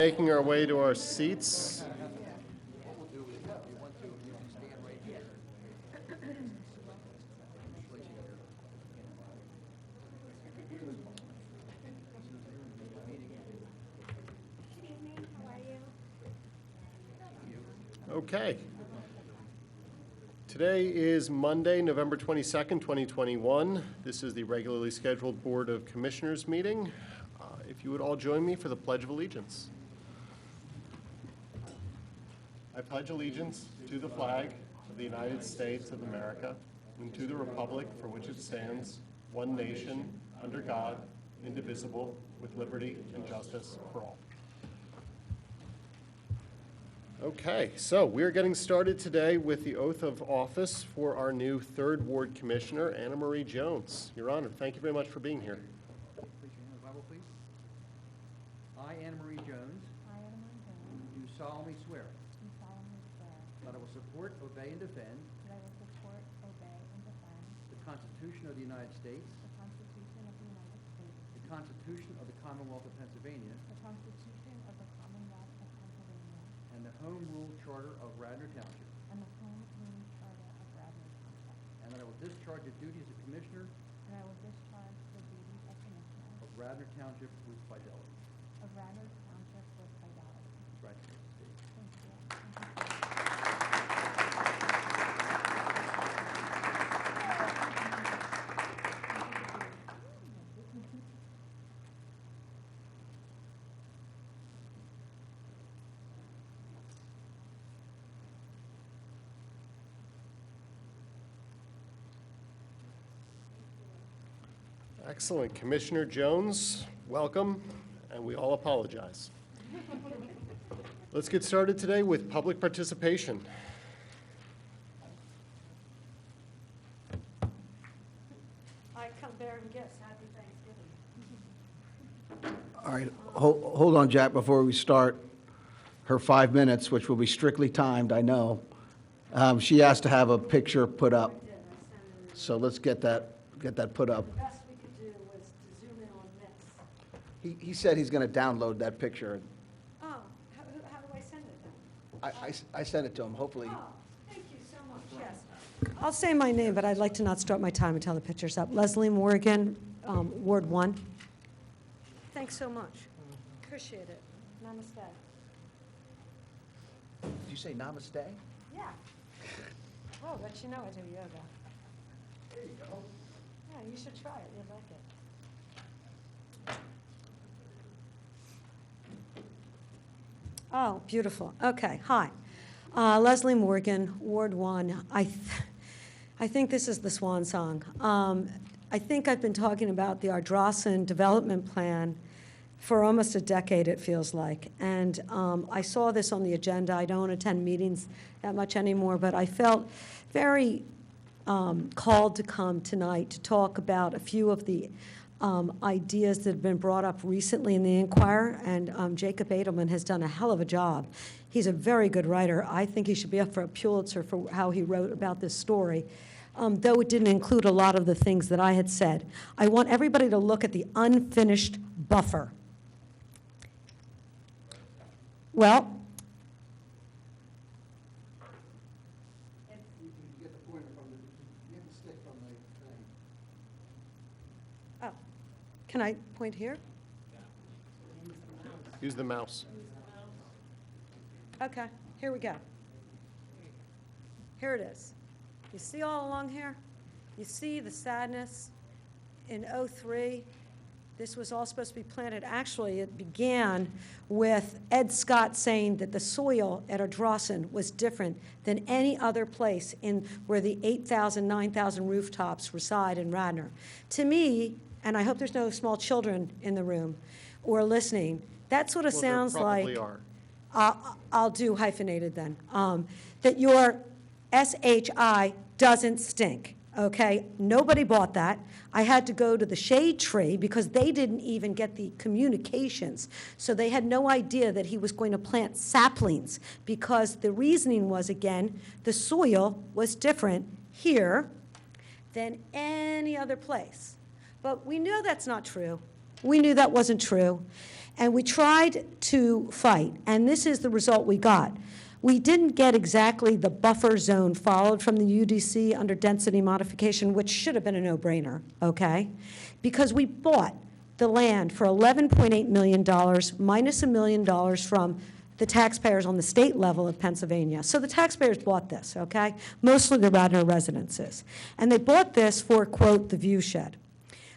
Making our way to our seats. Okay. Today is Monday, November 22nd, 2021. This is the regularly scheduled Board of Commissioners meeting. If you would all join me for the Pledge of Allegiance. I pledge allegiance to the flag of the United States of America and to the republic for which it stands, one nation, under God, indivisible, with liberty and justice for all. Okay, so we're getting started today with the oath of office for our new 3rd Ward Commissioner, Anna Marie Jones. Your Honor, thank you very much for being here. Please your hand on the Bible, please. I, Anna Marie Jones. Do solemnly swear. That I will support, obey, and defend. The Constitution of the United States. The Constitution of the Commonwealth of Pennsylvania. And the Home Rule Charter of Radnor Township. And that I will discharge the duties of Commissioner. Of Radnor Township with fidelity. Right. Excellent. Commissioner Jones, welcome, and we all apologize. Let's get started today with public participation. I come bearing gifts. Happy Thanksgiving. All right, hold on, Jack, before we start her 5 minutes, which will be strictly timed, I know. She asked to have a picture put up, so let's get that put up. The best we could do was to zoom in on this. He said he's going to download that picture. Oh, how do I send it then? I sent it to him, hopefully. Oh, thank you so much, yes. I'll say my name, but I'd like to not start my time until the picture's up. Leslie Morgan, Ward 1. Thanks so much. Appreciate it. Namaste. Did you say namaste? Yeah. Oh, but you know I do yoga. There you go. Yeah, you should try it. You'd like it. Oh, beautiful. Okay, hi. Leslie Morgan, Ward 1. I think this is the swan song. I think I've been talking about the Ardrossan development plan for almost a decade, it feels like. And I saw this on the agenda. I don't attend meetings that much anymore, but I felt very called to come tonight to talk about a few of the ideas that have been brought up recently in the Inquirer, and Jacob Edelman has done a hell of a job. He's a very good writer. I think he should be up for a Pulitzer for how he wrote about this story, though it didn't include a lot of the things that I had said. I want everybody to look at the unfinished buffer. Well, can I point here? Use the mouse. Okay, here we go. Here it is. You see all along here? You see the sadness in '03. This was all supposed to be planted. Actually, it began with Ed Scott saying that the soil at Ardrossan was different than any other place in where the 8,000, 9,000 rooftops reside in Radnor. To me, and I hope there's no small children in the room or listening, that sort of sounds like... There probably are. I'll do hyphenated then. That your SHI doesn't stink, okay? Nobody bought that. I had to go to the shade tree because they didn't even get the communications. So they had no idea that he was going to plant saplings because the reasoning was, again, the soil was different here than any other place. But we know that's not true. We knew that wasn't true. And we tried to fight, and this is the result we got. We didn't get exactly the buffer zone followed from the UDC under density modification, which should have been a no-brainer, okay? Because we bought the land for $11.8 million minus $1 million from the taxpayers on the state level of Pennsylvania. So the taxpayers bought this, okay? Mostly the Radnor residences. And they bought this for, quote, the view shed.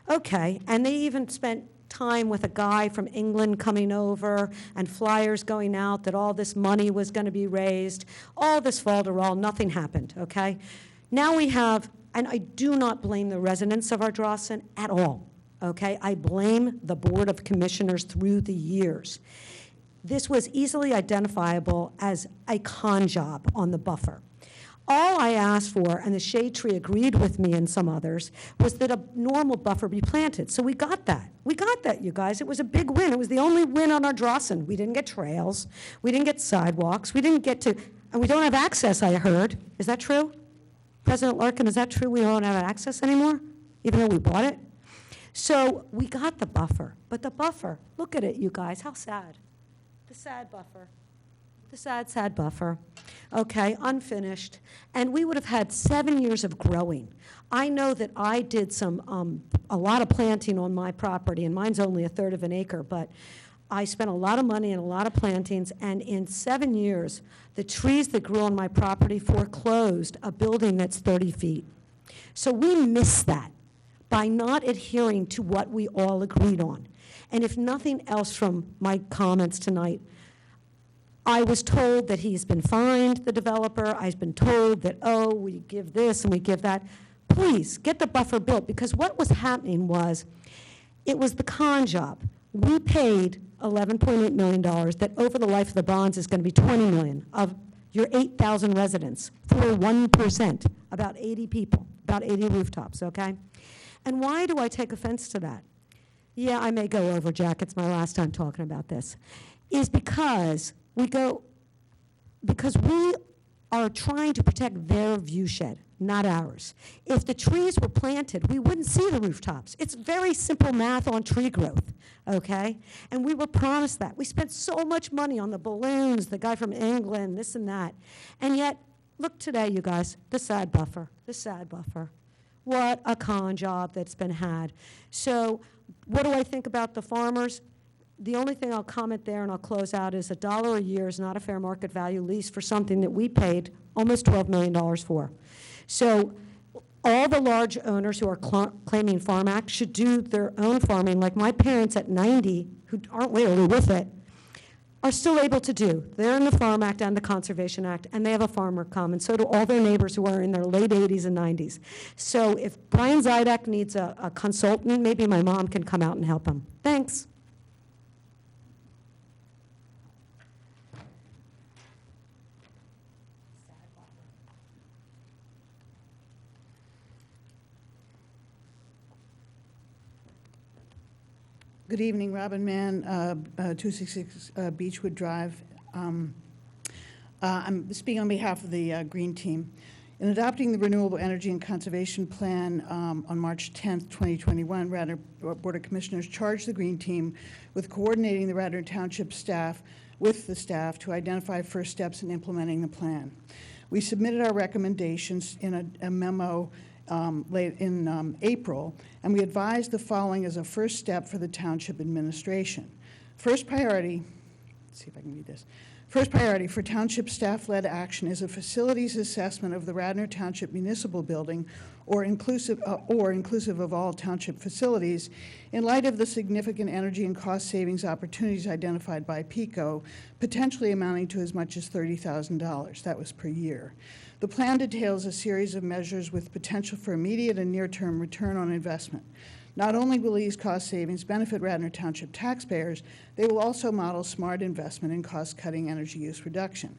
Okay, and they even spent time with a guy from England coming over and flyers going out that all this money was going to be raised. All this falderall, nothing happened, okay? Now we have, and I do not blame the residents of Ardrossan at all, okay? I blame the Board of Commissioners through the years. This was easily identifiable as a con job on the buffer. All I asked for, and the shade tree agreed with me and some others, was that a normal buffer be planted. So we got that. We got that, you guys. It was a big win. It was the only win on Ardrossan. We didn't get trails. We didn't get sidewalks. We didn't get to, and we don't have access, I heard. Is that true? President Larkin, is that true? We don't have access anymore, even though we bought it? So we got the buffer. But the buffer, look at it, you guys. How sad. The sad buffer. The sad, sad buffer, okay, unfinished. And we would have had 7 years of growing. I know that I did a lot of planting on my property, and mine's only 1/3 of an acre, but I spent a lot of money and a lot of plantings, and in 7 years, the trees that grew on my property foreclosed a building that's 30 feet. So we missed that by not adhering to what we all agreed on. And if nothing else from my comments tonight, I was told that he's been fined, the developer. I've been told that, oh, we give this and we give that. Please, get the buffer built, because what was happening was, it was the con job. We paid $11.8 million that over the life of the bonds is going to be $20 million of your 8,000 residents for 1%, about 80 people, about 80 rooftops, okay? And why do I take offense to that? Yeah, I may go over, Jack. It's my last time talking about this. Is because we are trying to protect their view shed, not ours. If the trees were planted, we wouldn't see the rooftops. It's very simple math on tree growth, okay? And we were promised that. We spent so much money on the balloons, the guy from England, this and that. And yet, look today, you guys, the sad buffer, the sad buffer. What a con job that's been had. So what do I think about the farmers? The only thing I'll comment there, and I'll close out, is $1 a year is not a fair market value lease for something that we paid almost $12 million for. So all the large owners who are claiming Farm Act should do their own farming, like my parents at 90, who aren't legally with it, are still able to do. They're in the Farm Act and the Conservation Act, and they have a farmer come, and so do all their neighbors who are in their late 80s and 90s. So if Brian Zydak needs a consultant, maybe my mom can come out and help him. Thanks. Good evening, Robin Mann, 266 Beechwood Drive. I'm speaking on behalf of the Green Team. In adopting the Renewable Energy and Conservation Plan on March 10th, 2021, Radnor Board of Commissioners charged the Green Team with coordinating the Radnor Township staff with the staff to identify first steps in implementing the plan. We submitted our recommendations in a memo late in April, and we advised the following as a first step for the township administration. First priority, let's see if I can read this. First priority for township staff-led action is a facilities assessment of the Radnor Township Municipal Building, or inclusive of all township facilities, in light of the significant energy and cost savings opportunities identified by PICO, potentially amounting to as much as $30,000. That was per year. The plan details a series of measures with potential for immediate and near-term return on investment. Not only will these cost savings benefit Radnor Township taxpayers, they will also model smart investment in cost-cutting energy use reduction.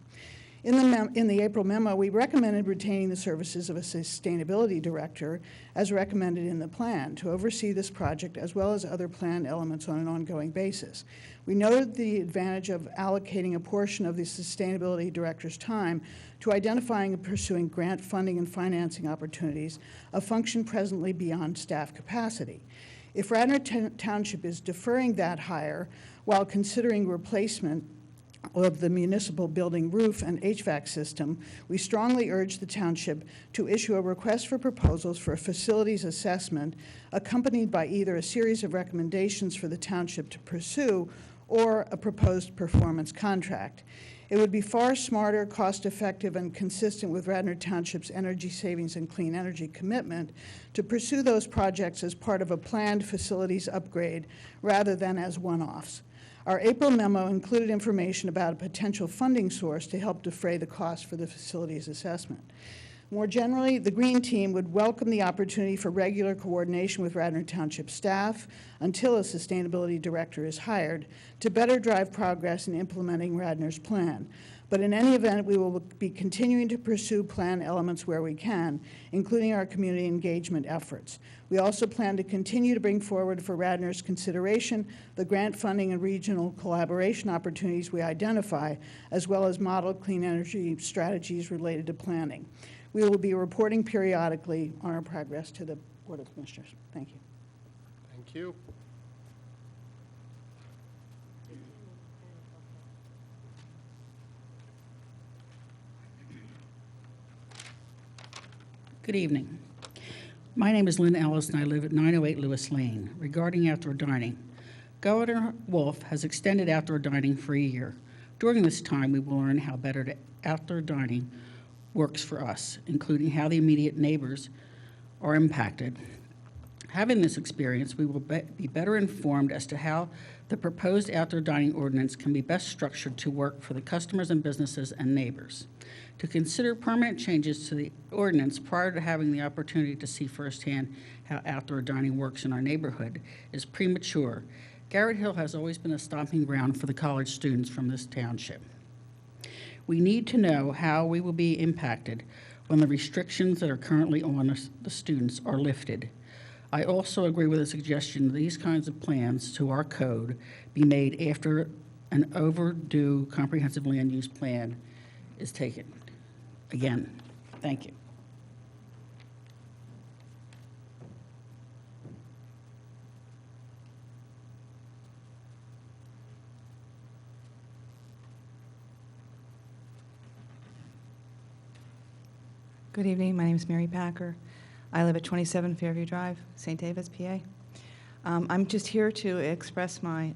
In the April memo, we recommended retaining the services of a sustainability director, as recommended in the plan, to oversee this project as well as other plan elements on an ongoing basis. We noted the advantage of allocating a portion of the sustainability director's time to identifying and pursuing grant funding and financing opportunities, a function presently beyond staff capacity. If Radnor Township is deferring that hire while considering replacement of the municipal building roof and HVAC system, we strongly urge the township to issue a request for proposals for a facilities assessment accompanied by either a series of recommendations for the township to pursue or a proposed performance contract. It would be far smarter, cost-effective, and consistent with Radnor Township's energy savings and clean energy commitment to pursue those projects as part of a planned facilities upgrade rather than as one-offs. Our April memo included information about a potential funding source to help defray the cost for the facilities assessment. More generally, the Green Team would welcome the opportunity for regular coordination with Radnor Township staff until a sustainability director is hired to better drive progress in implementing Radnor's plan. But in any event, we will be continuing to pursue plan elements where we can, including our community engagement efforts. We also plan to continue to bring forward for Radnor's consideration the grant funding and regional collaboration opportunities we identify, as well as model clean energy strategies related to planning. We will be reporting periodically on our progress to the Board of Commissioners. Thank you. Thank you. Good evening. My name is Lynn Ellis, and I live at 908 Lewis Lane. Regarding outdoor dining, Governor Wolf has extended outdoor dining for a year. During this time, we will learn how better outdoor dining works for us, including how the immediate neighbors are impacted. Having this experience, we will be better informed as to how the proposed outdoor dining ordinance can be best structured to work for the customers and businesses and neighbors. To consider permanent changes to the ordinance prior to having the opportunity to see firsthand how outdoor dining works in our neighborhood is premature. Garrett Hill has always been a stomping ground for the college students from this township. We need to know how we will be impacted when the restrictions that are currently on the students are lifted. I also agree with the suggestion that these kinds of plans to our code be made after an overdue comprehensive land use plan is taken. Again, thank you. Good evening. My name is Mary Packer. I live at 27 Fairview Drive, St. David's, PA. I'm just here to express my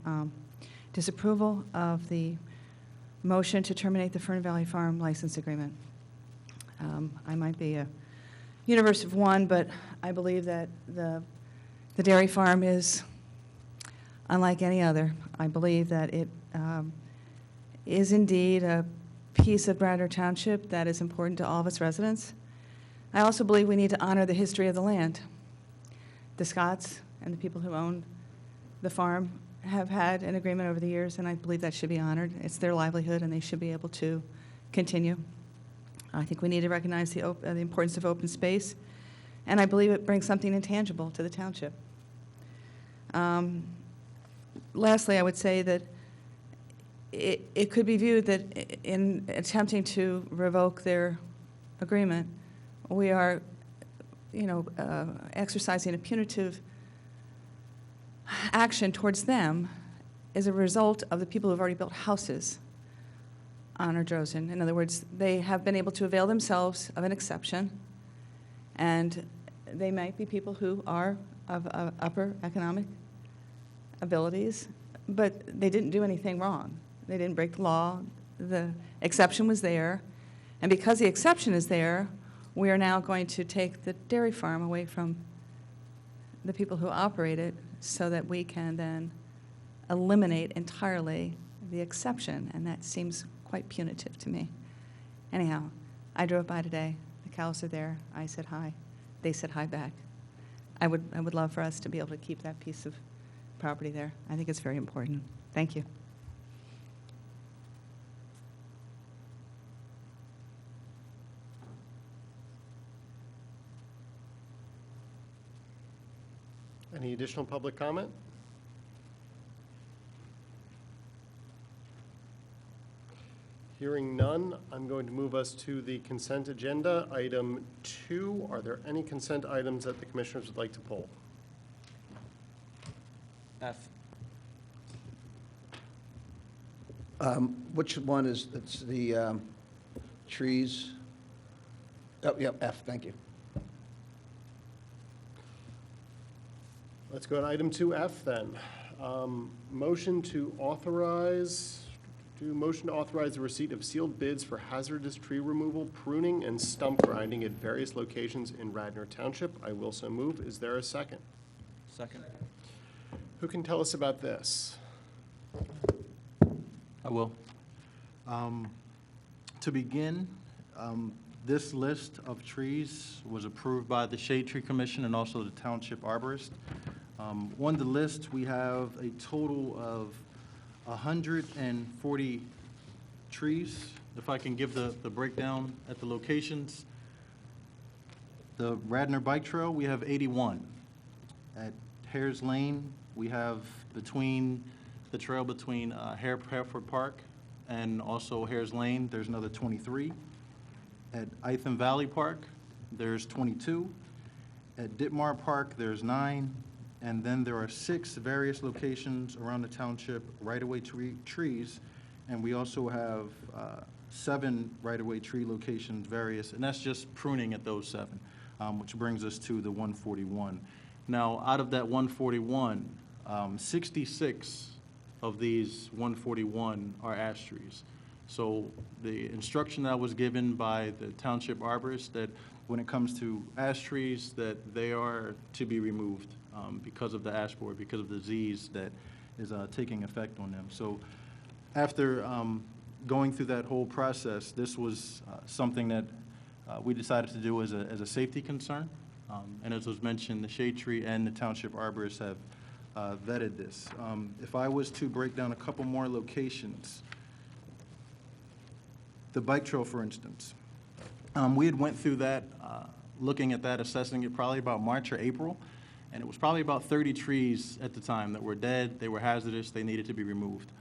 disapproval of the motion to terminate the Fern Valley Farm license agreement. I might be a universe of one, but I believe that the dairy farm is unlike any other. I believe that it is indeed a piece of Radnor Township that is important to all of its residents. I also believe we need to honor the history of the land. The Scotts and the people who own the farm have had an agreement over the years, and I believe that should be honored. It's their livelihood, and they should be able to continue. I think we need to recognize the importance of open space, and I believe it brings something intangible to the township. Lastly, I would say that it could be viewed that in attempting to revoke their agreement, we are, exercising a punitive action towards them as a result of the people who have already built houses on Ardrosin. In other words, they have been able to avail themselves of an exception, and they might be people who are of upper economic abilities, but they didn't do anything wrong. They didn't break the law. The exception was there, and because the exception is there, we are now going to take the dairy farm away from the people who operate it so that we can then eliminate entirely the exception, and that seems quite punitive to me. Anyhow, I drove by today. The cows are there. I said hi. They said hi back. I would love for us to be able to keep that piece of property there. I think it's very important. Thank you. Any additional public comment? Hearing none, I'm going to move us to the consent agenda. Item 2, are there any consent items that the commissioners would like to pull? F. Which one is, it's the trees? Oh, yep, F, thank you. Let's go to item 2F then. Motion to authorize the receipt of sealed bids for hazardous tree removal, pruning, and stump grinding at various locations in Radnor Township. I will so move. Is there a second? Second. Who can tell us about this? I will. To begin, this list of trees was approved by the Shade Tree Commission and also the Township Arborist. On the list, we have a total of 140 trees. If I can give the breakdown at the locations. The Radnor Bike Trail, we have 81. At Hares Lane, we have the trail between Hereford Park and also Hares Lane, there's another 23. At Itham Valley Park, there's 22. At Ditmar Park, there's 9. And then there are 6 various locations around the township, right-of-way trees. And we also have 7 right-of-way tree locations, various, and that's just pruning at those 7, which brings us to the 141. Now, out of that 141, 66 of these 141 are ash trees. So the instruction that was given by the township arborist that when it comes to ash trees, that they are to be removed because of the ash borer, because of the disease that is taking effect on them. So after going through that whole process, this was something that we decided to do as a safety concern. And as was mentioned, the shade tree and the township arborists have vetted this. If I was to break down a couple more locations, the bike trail, for instance, we had went through that, looking at that, assessing it probably about March or April, and it was probably about 30 trees at the time that were dead, they were hazardous, they needed to be removed.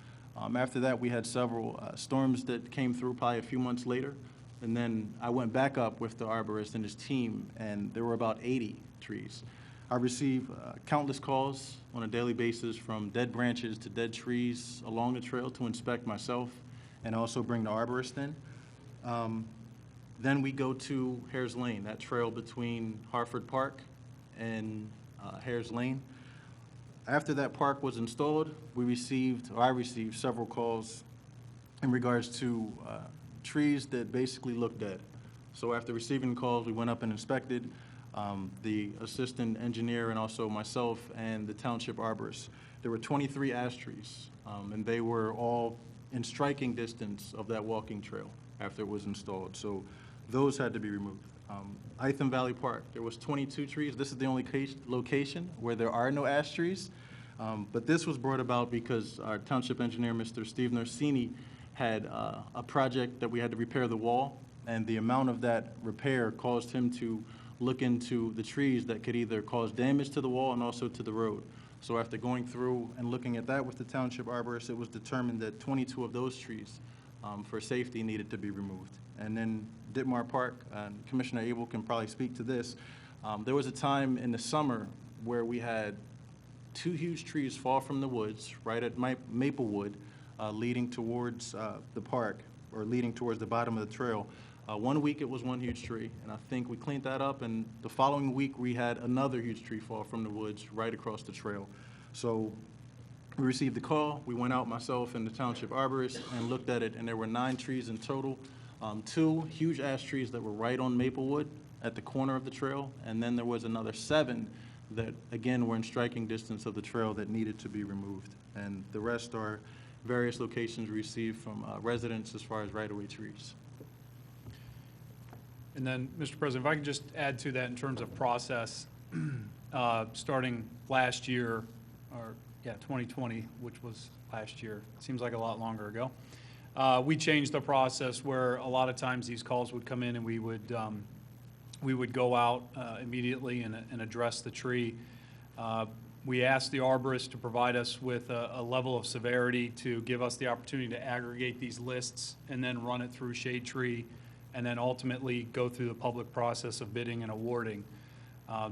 After that, we had several storms that came through probably a few months later, and then I went back up with the arborist and his team, and there were about 80 trees. I receive countless calls on a daily basis from dead branches to dead trees along the trail to inspect myself and also bring the arborist in. Then we go to Hares Lane, that trail between Harford Park and Hares Lane. After that park was installed, I received several calls in regards to trees that basically looked dead. So after receiving calls, we went up and inspected. The assistant engineer and also myself and the township arborist. There were 23 ash trees, and they were all in striking distance of that walking trail after it was installed. So those had to be removed. Itham Valley Park, there was 22 trees. This is the only location where there are no ash trees. But this was brought about because our township engineer, Mr. Steve Norsini, had a project that we had to repair the wall, and the amount of that repair caused him to look into the trees that could either cause damage to the wall and also to the road. So after going through and looking at that with the township arborist, it was determined that 22 of those trees for safety needed to be removed. And then Ditmar Park, and Commissioner Abel can probably speak to this, there was a time in the summer where we had 2 huge trees fall from the woods right at Maplewood, leading towards the park, or leading towards the bottom of the trail. 1 week it was 1 huge tree, and I think we cleaned that up, and the following week we had another huge tree fall from the woods right across the trail. So we received the call, we went out, myself and the township arborist, and looked at it, and there were 9 trees in total. 2 huge ash trees that were right on Maplewood at the corner of the trail, and then there was another 7 that, again, were in striking distance of the trail that needed to be removed. And the rest are various locations received from residents as far as right-of-way trees. And then, Mr. President, if I could just add to that in terms of process, starting last year, 2020, which was last year, seems like a lot longer ago, we changed the process where a lot of times these calls would come in and we would go out immediately and address the tree. We asked the arborist to provide us with a level of severity to give us the opportunity to aggregate these lists and then run it through shade tree, and then ultimately go through the public process of bidding and awarding.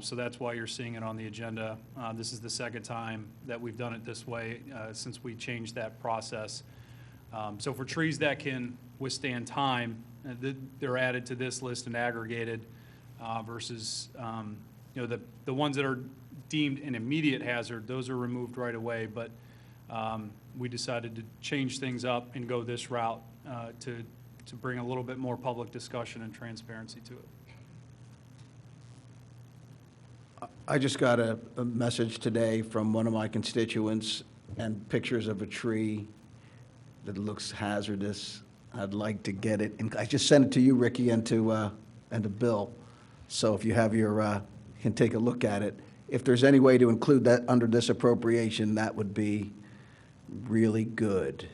So that's why you're seeing it on the agenda. This is the second time that we've done it this way since we changed that process. So for trees that can withstand time, they're added to this list and aggregated versus, the ones that are deemed an immediate hazard, those are removed right away. But we decided to change things up and go this route to bring a little bit more public discussion and transparency to it. I just got a message today from one of my constituents and pictures of a tree that looks hazardous. I'd like to get it, and I just sent it to you, Ricky, and to Bill. So if you have your, you can take a look at it. If there's any way to include that under this appropriation, that would be really good.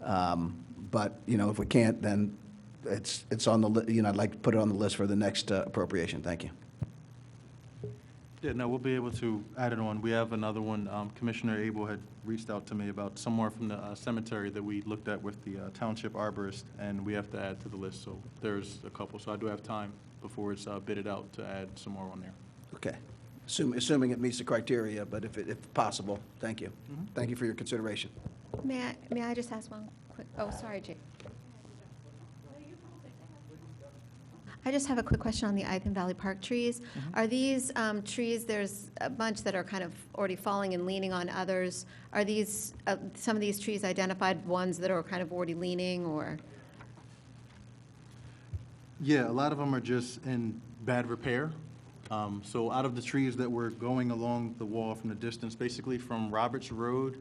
But, if we can't, then it's on the, I'd like to put it on the list for the next appropriation. Thank you. Yeah, no, we'll be able to add it on. We have another one. Commissioner Abel had reached out to me about somewhere from the cemetery that we looked at with the Township arborist, and we have to add to the list. So there's a couple. So I do have time before it's bidded out to add some more on there. Okay. Assuming it meets the criteria, but if possible, thank you. Thank you for your consideration. May I just ask one quick, oh, sorry, Jake. I just have a quick question on the Itham Valley Park trees. Are these trees, there's a bunch that are kind of already falling and leaning on others. Are these, some of these trees identified ones that are kind of already leaning, or? Yeah, a lot of them are just in bad repair. So out of the trees that were going along the wall from the distance, basically from Roberts Road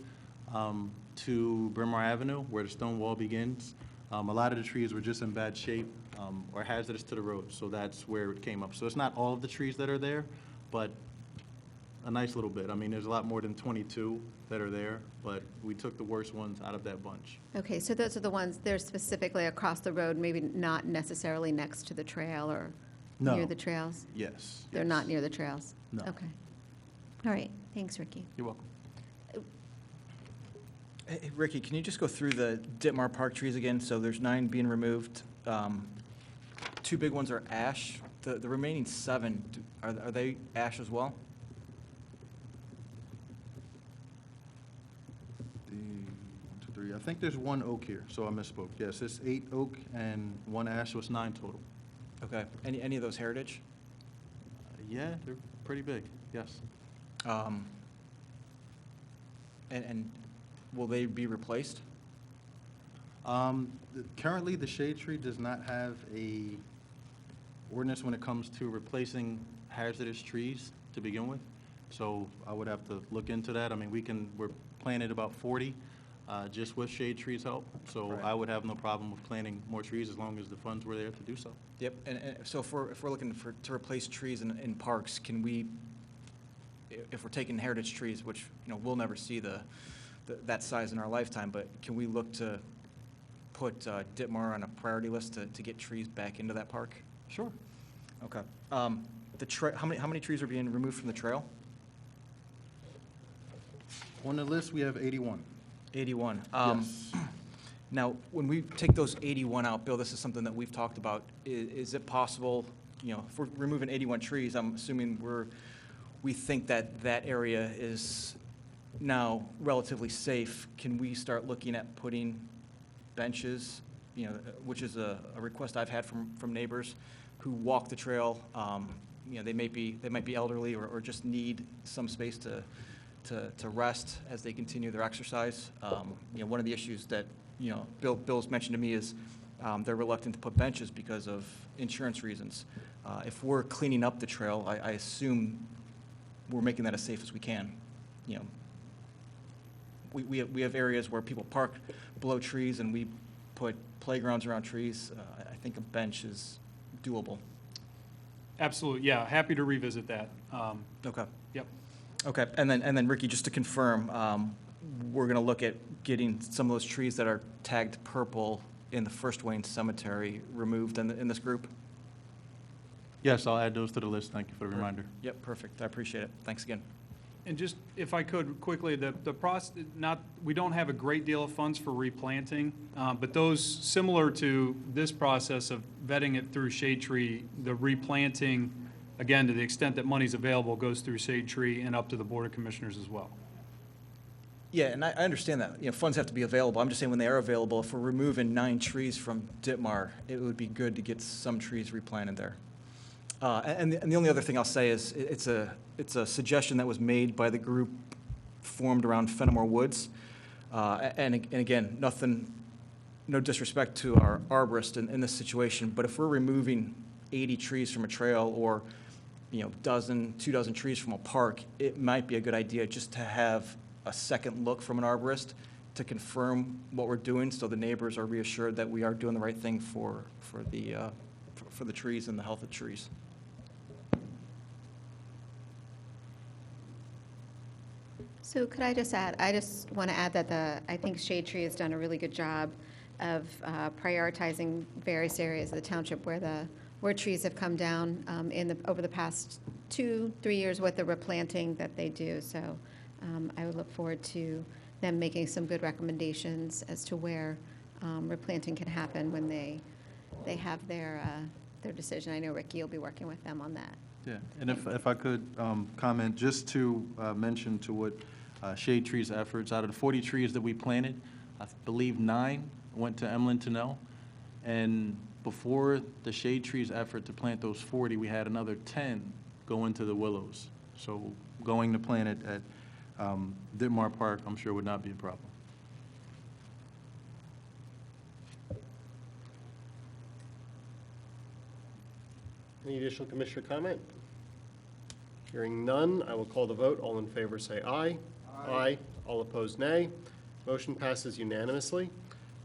to Bryn Mawr Avenue, where the stone wall begins, a lot of the trees were just in bad shape or hazardous to the road. So that's where it came up. So it's not all of the trees that are there, but a nice little bit. I mean, there's a lot more than 22 that are there, but we took the worst ones out of that bunch. Okay, so those are the ones, they're specifically across the road, maybe not necessarily next to the trail or No. near the trails? Yes. They're yes. not near the trails? No. Okay. All right, thanks, Ricky. You're welcome. Hey, Ricky, can you just go through the Ditmar Park trees again? So there's 9 being removed. 2 big ones are ash. The remaining 7, are they ash as well? One, two, three. I think there's 1 oak here, so I misspoke. Yes, it's 8 oak and 1 ash, so it's 9 total. Okay. Any of those heritage? Yeah, they're pretty big, yes. And will they be replaced? Currently, the shade tree does not have a ordinance when it comes to replacing hazardous trees to begin with. So I would have to look into that. I mean, we're planting about 40 just with shade trees help. So Right. I would have no problem with planting more trees as long as the funds were there to do so. Yep. And so if we're looking to replace trees in parks, can we, if we're taking heritage trees, which we'll never see that size in our lifetime, but can we look to put Ditmar on a priority list to get trees back into that park? Sure. Okay. How many trees are being removed from the trail? On the list, we have 81. 81. Yes. Now, when we take those 81 out, Bill, this is something that we've talked about. Is it possible, if we're removing 81 trees, I'm assuming we think that area is now relatively safe. Can we start looking at putting benches, which is a request I've had from neighbors who walk the trail? They might be elderly or just need some space to rest as they continue their exercise. One of the issues that Bill's mentioned to me is they're reluctant to put benches because of insurance reasons. If we're cleaning up the trail, I assume we're making that as safe as we can. We have areas where people park below trees, and we put playgrounds around trees. I think a bench is doable. Absolutely, yeah, happy to revisit that. Okay. Yep. Okay, and then Ricky, just to confirm, we're going to look at getting some of those trees that are tagged purple in the First Wayne Cemetery removed in this group? Yes, I'll add those to the list. Thank you for the reminder. Yep, perfect. I appreciate it. Thanks again. And just, if I could quickly, the process, we don't have a great deal of funds for replanting, but those, similar to this process of vetting it through shade tree, the replanting again, to the extent that money's available, goes through Shade Tree and up to the Board of Commissioners as well. Yeah, and I understand that, funds have to be available. I'm just saying when they are available, if we're removing 9 trees from Ditmar, it would be good to get some trees replanted there. And the only other thing I'll say is it's a suggestion that was made by the group formed around Fenimore Woods. And again, no disrespect to our arborist in this situation, but if we're removing 80 trees from a trail or, 2 dozen trees from a park, it might be a good idea just to have a second look from an arborist to confirm what we're doing so the neighbors are reassured that we are doing the right thing for the trees and the health of trees. So could I just add, I just want to add that I think Shade Tree has done a really good job of prioritizing various areas of the township where trees have come down over the past 2-3 years with the replanting that they do. So I would look forward to them making some good recommendations as to where replanting can happen when they have their decision. I know Ricky will be working with them on that. Yeah, and if I could comment, just to mention to what Shade Tree's efforts, out of the 40 trees that we planted, I believe 9 went to Emlyn Tunnel, and before the Shade Tree's effort to plant those 40, we had another 10 go into the willows. So going to plant it at Ditmar Park, I'm sure would not be a problem. Any additional commissioner comment? Hearing none, I will call the vote. All in favor say aye. Aye. All opposed, nay. Motion passes unanimously.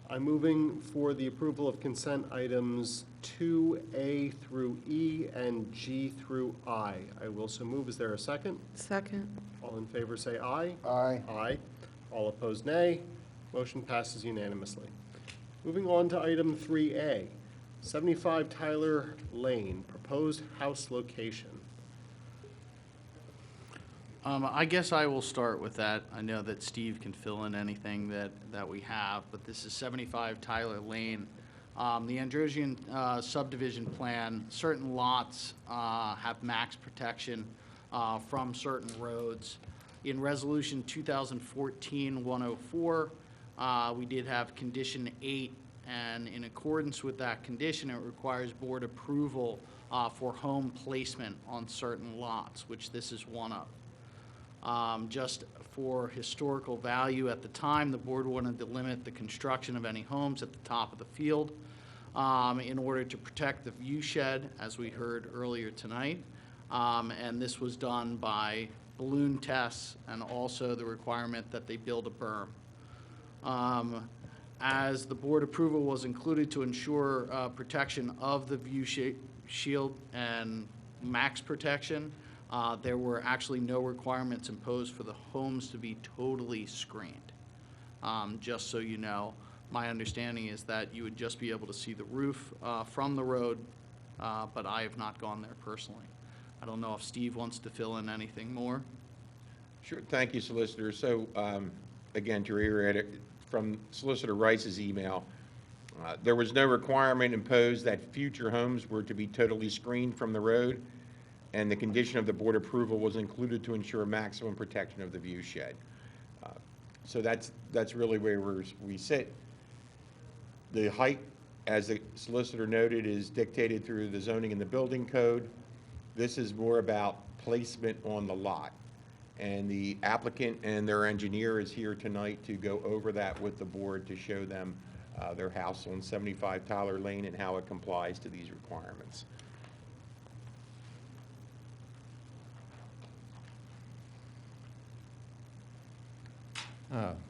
I'm moving for the approval of consent items 2A through E and G through I. I will so move. Is there a second? Second. All in favor say aye. Aye. Aye. All opposed, nay. Motion passes unanimously. Moving on to item 3A, 75 Tyler Lane, proposed house location. I guess I will start with that. I know that Steve can fill in anything that we have, but this is 75 Tyler Lane. The Androsian subdivision plan, certain lots have max protection from certain roads. In Resolution 2014-104, we did have Condition 8, and in accordance with that condition, it requires board approval for home placement on certain lots, which this is one of. Just for historical value, at the time, the board wanted to limit the construction of any homes at the top of the field in order to protect the view shed, as we heard earlier tonight. And this was done by balloon tests and also the requirement that they build a berm. As the board approval was included to ensure protection of the view shield and max protection, there were actually no requirements imposed for the homes to be totally screened. Just so you know, my understanding is that you would just be able to see the roof from the road, but I have not gone there personally. I don't know if Steve wants to fill in anything more. Sure, thank you, Solicitor. So, again, to reiterate it, from Solicitor Rice's email, there was no requirement imposed that future homes were to be totally screened from the road, and the condition of the board approval was included to ensure maximum protection of the view shed. So that's really where we sit. The height, as the solicitor noted, is dictated through the zoning and the building code. This is more about placement on the lot. And the applicant and their engineer is here tonight to go over that with the board to show them their house on 75 Tyler Lane and how it complies to these requirements.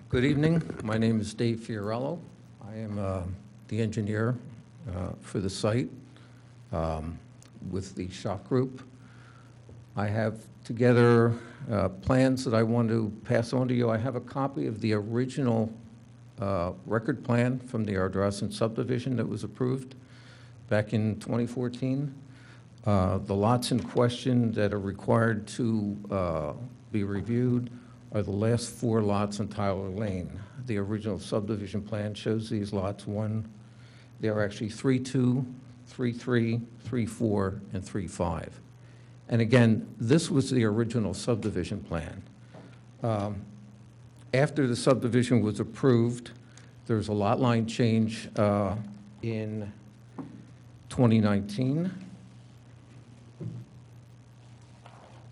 Good evening. My name is Dave Fiorello. I am the engineer for the site with the shop group. I have together plans that I want to pass on to you. I have a copy of the original record plan from the Ardrossan subdivision that was approved back in 2014. The lots in question that are required to be reviewed are the last 4 lots on Tyler Lane. The original subdivision plan shows these lots. They are actually 3-2, 3-3, 3-4, and 3-5. And again, this was the original subdivision plan. After the subdivision was approved, there was a lot line change in 2019,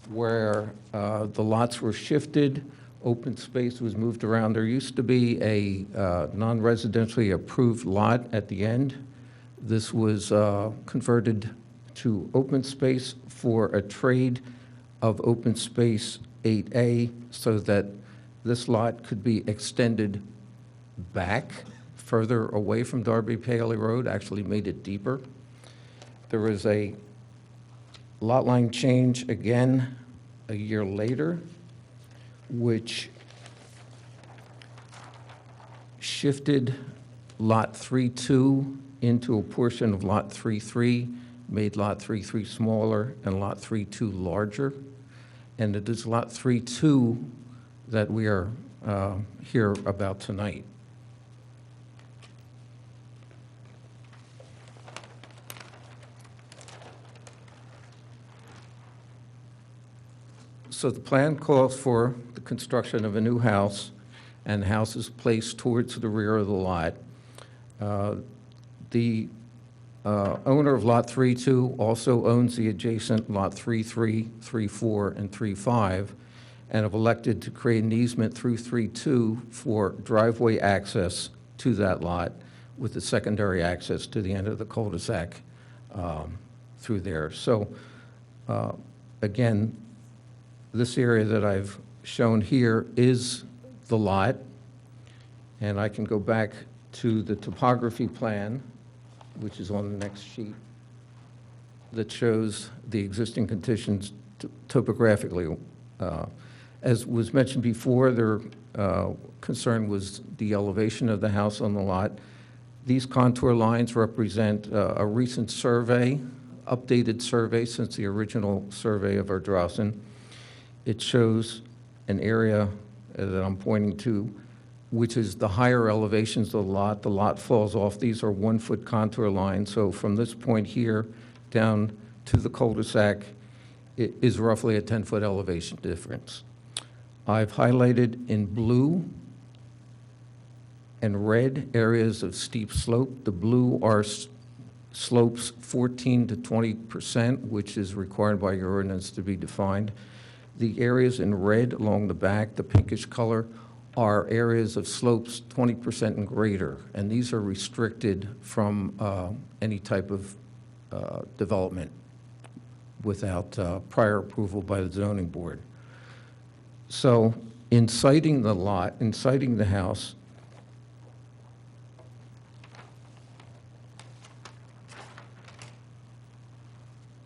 where the lots were shifted, open space was moved around. There used to be a non-residentially approved lot at the end. This was converted to open space for a trade of open space 8A so that this lot could be extended back further away from Darby Paley Road, actually made it deeper. There was a lot line change again a year later, which shifted Lot 3-2 into a portion of Lot 3-3, made Lot 3-3 smaller and Lot 3-2 larger. And it is Lot 3-2 that we are here about tonight. So the plan calls for the construction of a new house, and the house is placed towards the rear of the lot. The owner of Lot 3-2 also owns the adjacent Lot 3-3, 3-4, and 3-5, and have elected to create an easement through 3-2 for driveway access to that lot, with the secondary access to the end of the cul-de-sac through there. So again, this area that I've shown here is the lot, and I can go back to the topography plan, which is on the next sheet, that shows the existing conditions topographically. As was mentioned before, their concern was the elevation of the house on the lot. These contour lines represent a recent survey, updated survey since the original survey of Ardrossan. It shows an area that I'm pointing to, which is the higher elevations of the lot. The lot falls off. These are 1-foot contour lines. So from this point here down to the cul-de-sac, it is roughly a 10-foot elevation difference. I've highlighted in blue and red areas of steep slope. The blue are slopes 14 to 20%, which is required by your ordinance to be defined. The areas in red along the back, the pinkish color, are areas of slopes 20% and greater, and these are restricted from any type of development without prior approval by the zoning board. So inciting the lot, inciting the house,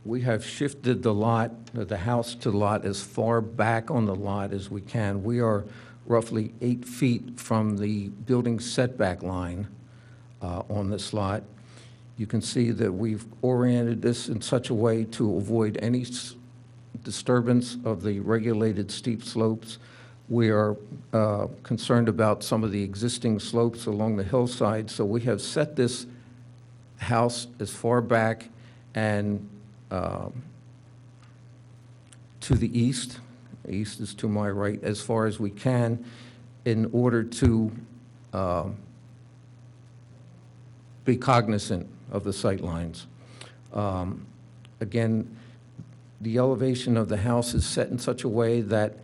we have shifted the lot, the house to the lot, as far back on the lot as we can. We are roughly 8 feet from the building setback line on this lot. You can see that we've oriented this in such a way to avoid any disturbance of the regulated steep slopes. We are concerned about some of the existing slopes along the hillside, so we have set this house as far back and to the east is to my right, as far as we can, in order to be cognizant of the sight lines. Again, the elevation of the house is set in such a way that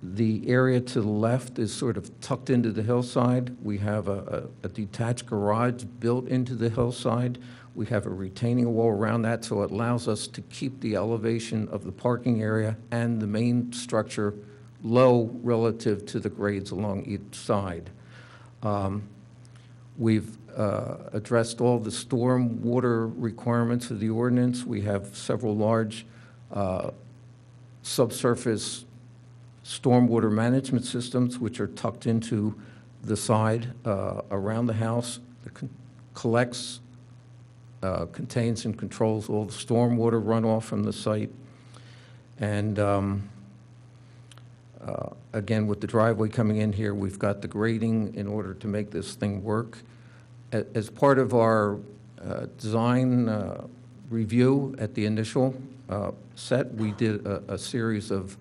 the area to the left is sort of tucked into the hillside. We have a detached garage built into the hillside. We have a retaining wall around that, so it allows us to keep the elevation of the parking area and the main structure low relative to the grades along each side. We've addressed all the storm water requirements of the ordinance. We have several large subsurface stormwater management systems which are tucked into the side around the house. It collects, contains and controls all the stormwater runoff from the site. And again, with the driveway coming in here, we've got the grading in order to make this thing work. As part of our design review at the initial set. We did a series of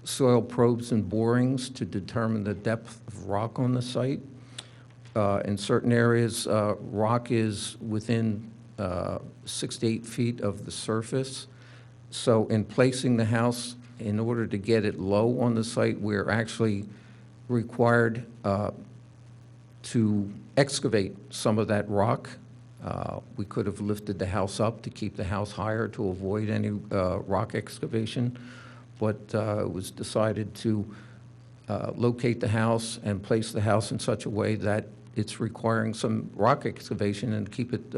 soil probes and borings to determine the depth of rock on the site. In certain areas, rock is within 6 to 8 feet of the surface. So in placing the house, in order to get it low on the site, we're actually required to excavate some of that rock. We could have lifted the house up to keep the house higher to avoid any rock excavation, but it was decided to locate the house and place the house in such a way that it's requiring some rock excavation and keep it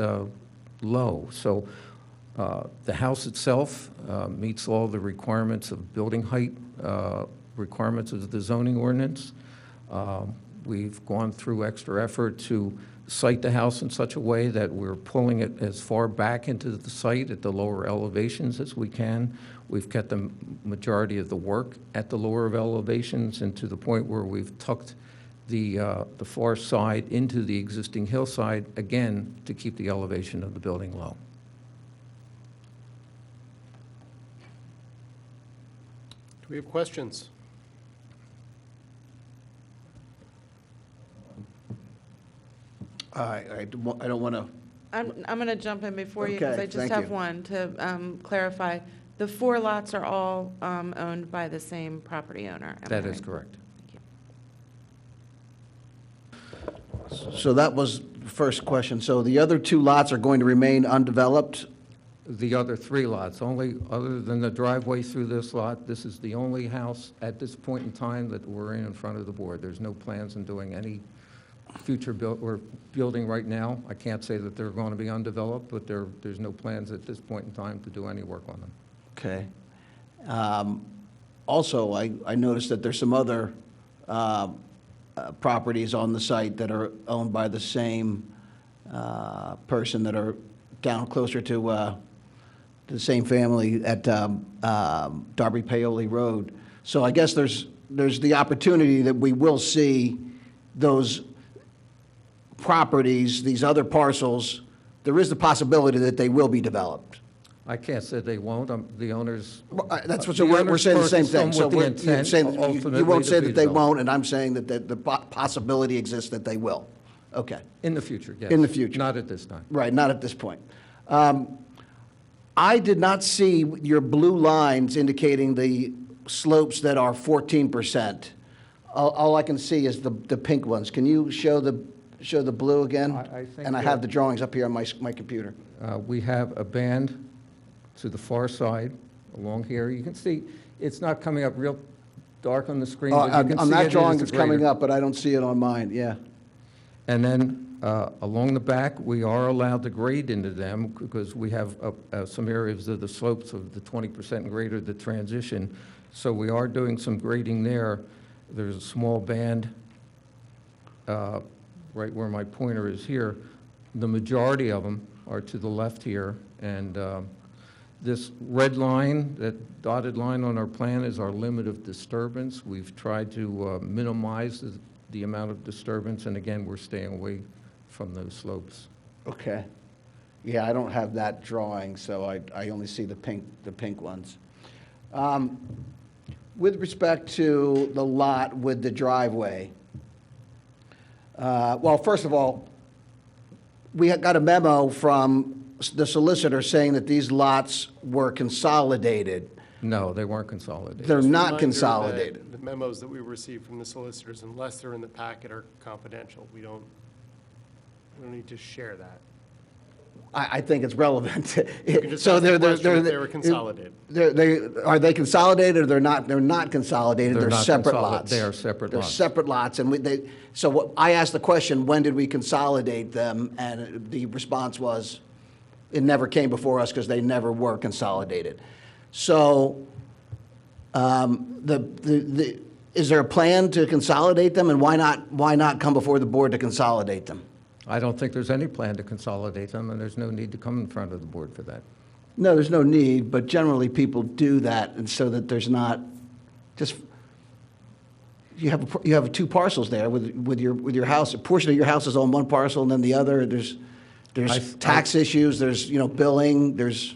low. So the house itself meets all the requirements of building height, requirements of the zoning ordinance. We've gone through extra effort to site the house in such a way that we're pulling it as far back into the site at the lower elevations as we can. We've kept the majority of the work at the lower elevations, and to the point where we've tucked the far side into the existing hillside, again, to keep the elevation of the building low. Do we have questions? I don't want to, I'm going to jump in before you, because Okay, I just thank have you. one to clarify. The 4 lots are all owned by the same property owner. Am I That is right? correct. so that was the first question. So the other 2 lots are going to remain undeveloped? The other 3 lots, only, other than the driveway through this lot, this is the only house at this point in time that we're in front of the board. There's no plans on doing any future we're building right now. I can't say that they're going to be undeveloped, but there's no plans at this point in time to do any work on them. Okay. Also, I noticed that there's some other properties on the site that are owned by the same person that are down closer to the same family at Darby Paoli Road. So I guess there's the opportunity that we will see those properties, these other parcels, there is the possibility that they will be developed. I can't say they won't. The owners. That's what, the so we're owners saying the first same is thing. So with the you're intent saying you ultimately won't to say be that they developed. won't, and I'm saying that the possibility exists that they will. Okay. In the future, yes. In the future. Not at this time. Right, not at this point. I did not see your blue lines indicating the slopes that are 14%. All I can see is the pink ones. Can you show the blue again? I think And I have the drawings up here on my computer. We have a band to the far side along here. You can see, it's not coming up real dark on the screen, but you can On see that it drawing, is it's a coming greater. up, but I don't see it on mine, yeah. And then along the back, we are allowed to grade into them because we have some areas of the slopes of the 20% and greater that transition. So we are doing some grading there. There's a small band right where my pointer is here. The majority of them are to the left here. And this red line, that dotted line on our plan is our limit of disturbance. We've tried to minimize the amount of disturbance, and again, we're staying away from those slopes. Okay. Yeah, I don't have that drawing, so I only see the pink ones. With respect to the lot with the driveway, well, first of all, we got a memo from the solicitor saying that these lots were consolidated. No, they weren't consolidated. They're Just a not reminder that consolidated. The memos that we received from the solicitors, unless they're in the packet, are confidential. We don't need to share that. I think it's relevant. You can just So ask the they're question if they were consolidated. Are they consolidated or they're not? They're not consolidated. They're They're not separate consolid- lots. they are separate They're lots. separate lots, and so what, I asked the question, when did we consolidate them? And the response was, it never came before us because they never were consolidated. So, is there a plan to consolidate them, and why not come before the board to consolidate them? I don't think there's any plan to consolidate them, and there's no need to come in front of the board for that. No, there's no need, but generally people do that, and so that there's not just, you have 2 parcels there with your house. A portion of your house is on one parcel, and then the other, there's tax issues, there's, billing, there's.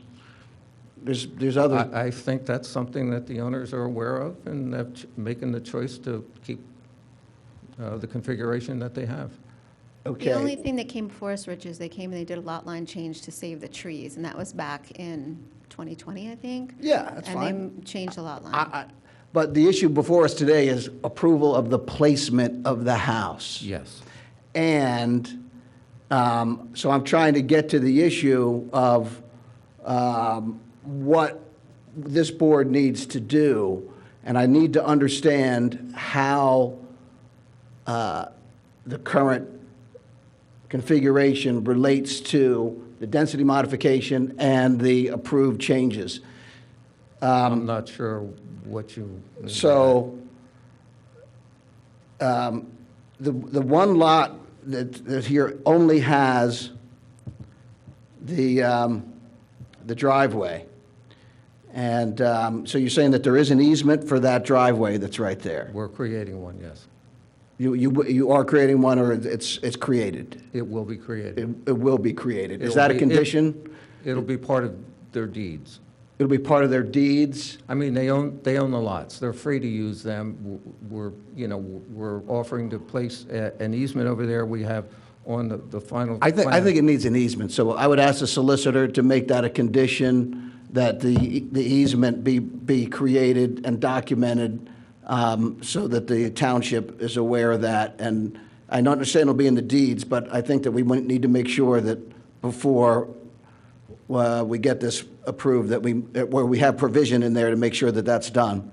there's other, I think that's something that the owners are aware of and have making the choice to keep the configuration that they have. okay. The only thing that came before us, Rich, is they came and they did a lot line change to save the trees, and that was back in 2020, I think. Yeah, that's And fine. they changed the lot line. But the issue before us today is approval of the placement of the house. Yes. And so I'm trying to get to the issue of what this board needs to do, and I need to understand how the current configuration relates to the density modification and the approved changes. I'm not sure what you mean by that. So, the one lot that here only has the driveway. And so you're saying that there is an easement for that driveway that's right there? We're creating one, yes. You are creating one, or it's created? It will be created. It will be created. Is It'll that a be- condition? It'll be part of their deeds. It'll be part of their deeds? I mean, they own the lots. They're free to use them. We're offering to place an easement over there. We have on the final I plan. think it needs an easement, so I would ask the solicitor to make that a condition, that the easement be created and documented, so that the township is aware of that. And I understand it'll be in the deeds, but I think that we might need to make sure that before we get this approved, that where we have provision in there to make sure that that's done.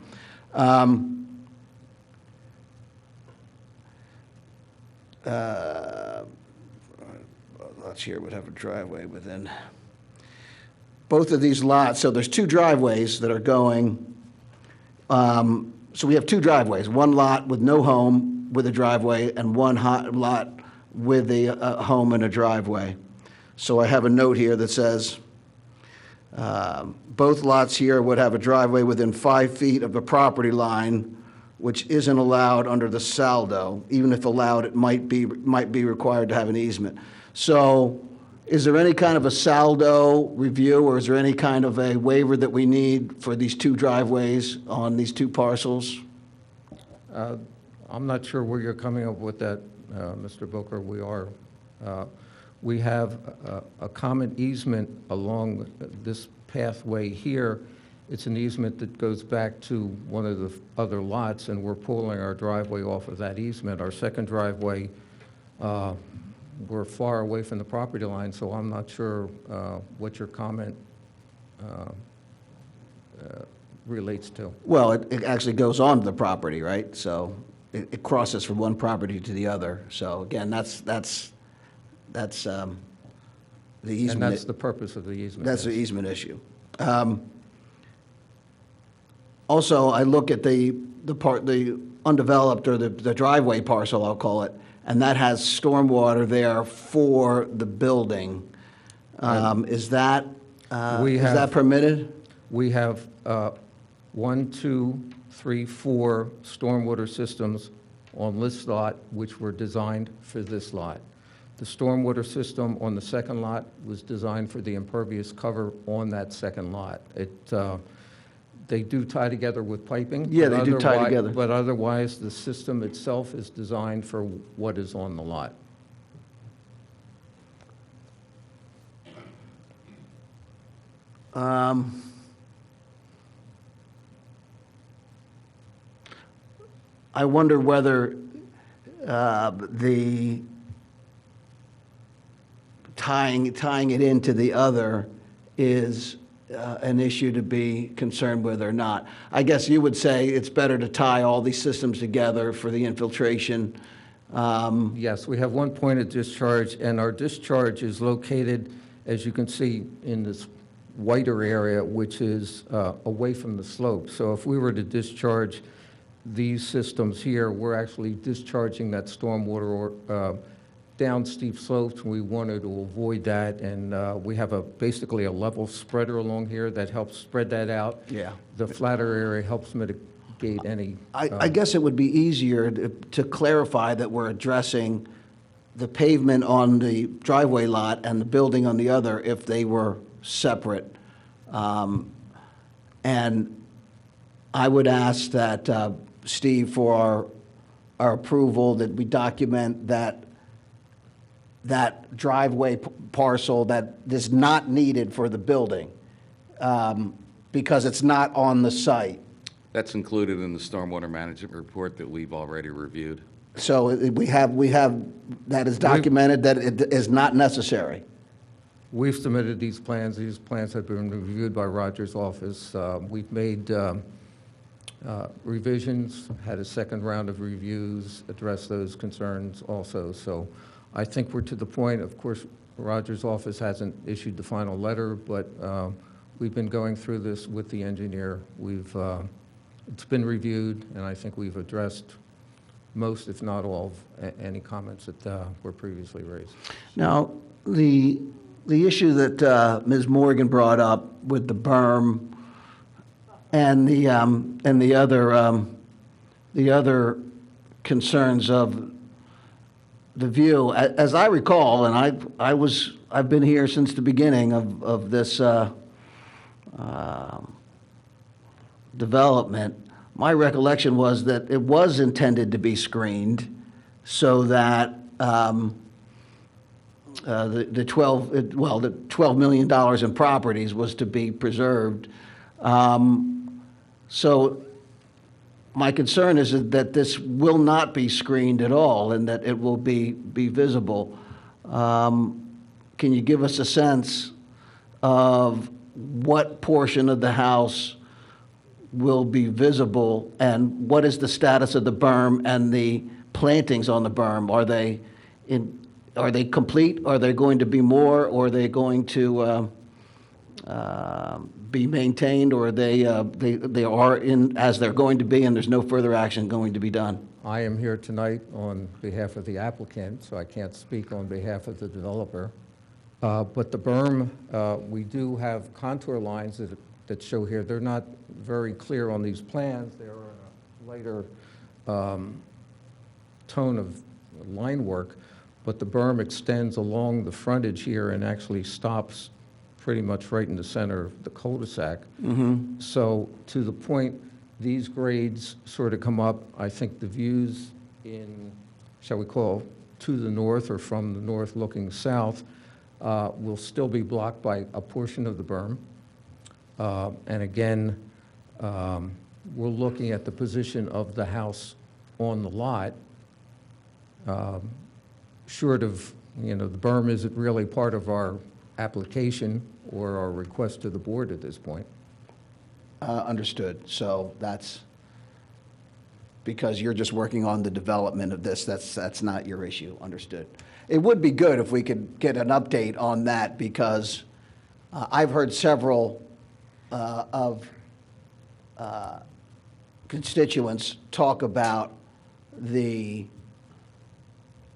Lots here would have a driveway within. Both of these lots, so there's two driveways that are going, so we have two driveways, one lot with no home with a driveway, and one lot with a home and a driveway. So I have a note here that says, both lots here would have a driveway within 5 feet of the property line, which isn't allowed under the saldo. Even if allowed, it might be required to have an easement. So is there any kind of a saldo review, or is there any kind of a waiver that we need for these two driveways on these two parcels? I'm not sure where you're coming up with that, Mr. Booker. We have a common easement along this pathway here. It's an easement that goes back to one of the other lots, and we're pulling our driveway off of that easement. Our second driveway, we're far away from the property line, so I'm not sure what your comment relates to. Well, it actually goes on to the property, right? So it crosses from one property to the other. So again, that's the easement. And that's the purpose of the easement. That's the yes. easement issue. Also, I look at the undeveloped, or the driveway parcel, I'll call it, and that has stormwater there for the building. Is that permitted? We have 1, 2, 3, 4 stormwater systems on this lot, which were designed for this lot. The stormwater system on the second lot was designed for the impervious cover on that second lot. They do tie together with piping. Yeah, but they do tie otherwise- together. But otherwise, the system itself is designed for what is on the lot. I wonder whether the tying it into the other is an issue to be concerned with or not. I guess you would say it's better to tie all these systems together for the infiltration. Yes, we have one point of discharge, and our discharge is located, as you can see, in this whiter area, which is away from the slope. So if we were to discharge these systems here, we're actually discharging that stormwater down steep slopes. We wanted to avoid that, and we have basically a level spreader along here that helps spread that out. Yeah. The flatter area helps mitigate any. I guess it would be easier to clarify that we're addressing the pavement on the driveway lot and the building on the other if they were separate. And I would ask that, Steve, for our approval, that we document that driveway parcel that is not needed for the building, because it's not on the site. That's included in the stormwater management report that we've already reviewed. So we have, that is documented that it is not necessary. We've submitted these plans. These plans have been reviewed by Roger's office. We've made revisions, had a second round of reviews, addressed those concerns also. So I think we're to the point, of course, Roger's office hasn't issued the final letter, but we've been going through this with the engineer. It's been reviewed, and I think we've addressed most, if not all, of any comments that were previously raised. Now, the issue that Ms. Morgan brought up with the berm and the other concerns of the view, as I recall, and I've been here since the beginning of this development. My recollection was that it was intended to be screened so that the $12 million in properties was to be preserved. So my concern is that this will not be screened at all and that it will be visible. Can you give us a sense of what portion of the house will be visible, and what is the status of the berm and the plantings on the berm? Are they complete? Are there going to be more? Or are they going to be maintained? Or they are in as they're going to be, and there's no further action going to be done? I am here tonight on behalf of the applicant, so I can't speak on behalf of the developer. But the berm, we do have contour lines that show here. They're not very clear on these plans. They're in a lighter tone of line work, but the berm extends along the frontage here and actually stops pretty much right in the center of the cul-de-sac. Mm-hmm. So to the point, these grades sort of come up. I think the views in, shall we call, to the north or from the north looking south will still be blocked by a portion of the berm. And again, we're looking at the position of the house on the lot. Short of, the berm isn't really part of our application or our request to the board at this point. Understood. So that's because you're just working on the development of this. That's not your issue. Understood. It would be good if we could get an update on that, because I've heard several of constituents talk about the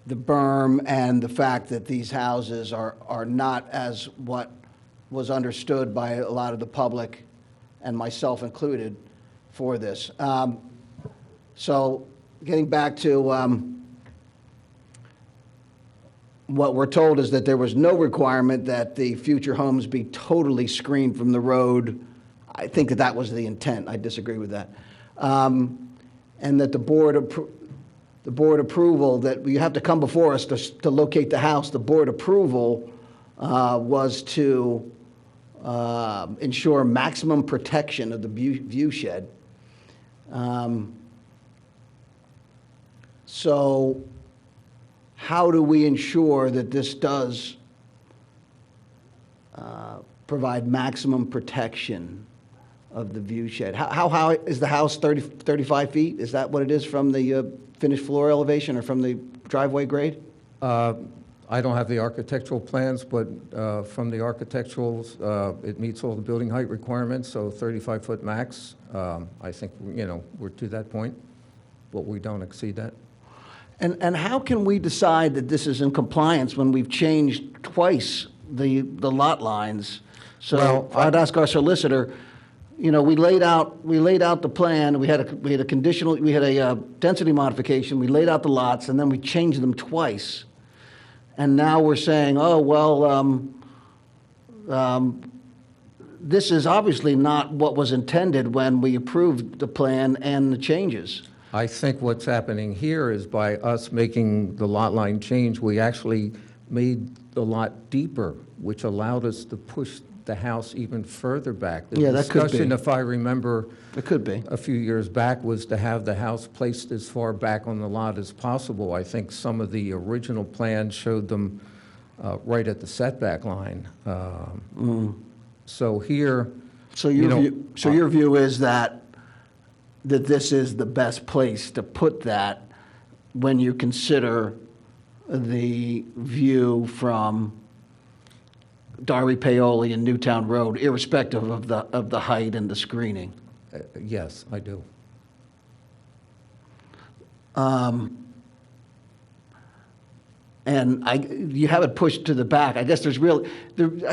berm and the fact that these houses are not as what was understood by a lot of the public, and myself included, for this. So getting back to what we're told is that there was no requirement that the future homes be totally screened from the road. I think that was the intent. I disagree with that. And that the board approval, that you have to come before us to locate the house, the board approval was to ensure maximum protection of the view shed. So how do we ensure that this does provide maximum protection of the view shed? How high is the house? 35 feet? Is that what it is from the finished floor elevation or from the driveway grade? I don't have the architectural plans, but from the architecturals, it meets all the building height requirements, so 35-foot max. I think, we're to that point, but we don't exceed that. And how can we decide that this is in compliance when we've changed twice the lot lines? So Well, I'd ask our solicitor, we laid out the plan, we had a conditional, we had a density modification, we laid out the lots, and then we changed them twice. And now we're saying, oh, well, this is obviously not what was intended when we approved the plan and the changes. I think what's happening here is by us making the lot line change, we actually made the lot deeper, which allowed us to push the house even further back. Yeah, that could be. The discussion, if I remember, It could be. a few years back was to have the house placed as far back on the lot as possible. I think some of the original plans showed them right at the setback line. So here, So you know, your view is that this is the best place to put that when you consider the view from Darby Paoli and Newtown Road, irrespective of the height and the screening. yes, I do. And you have it pushed to the back. I guess I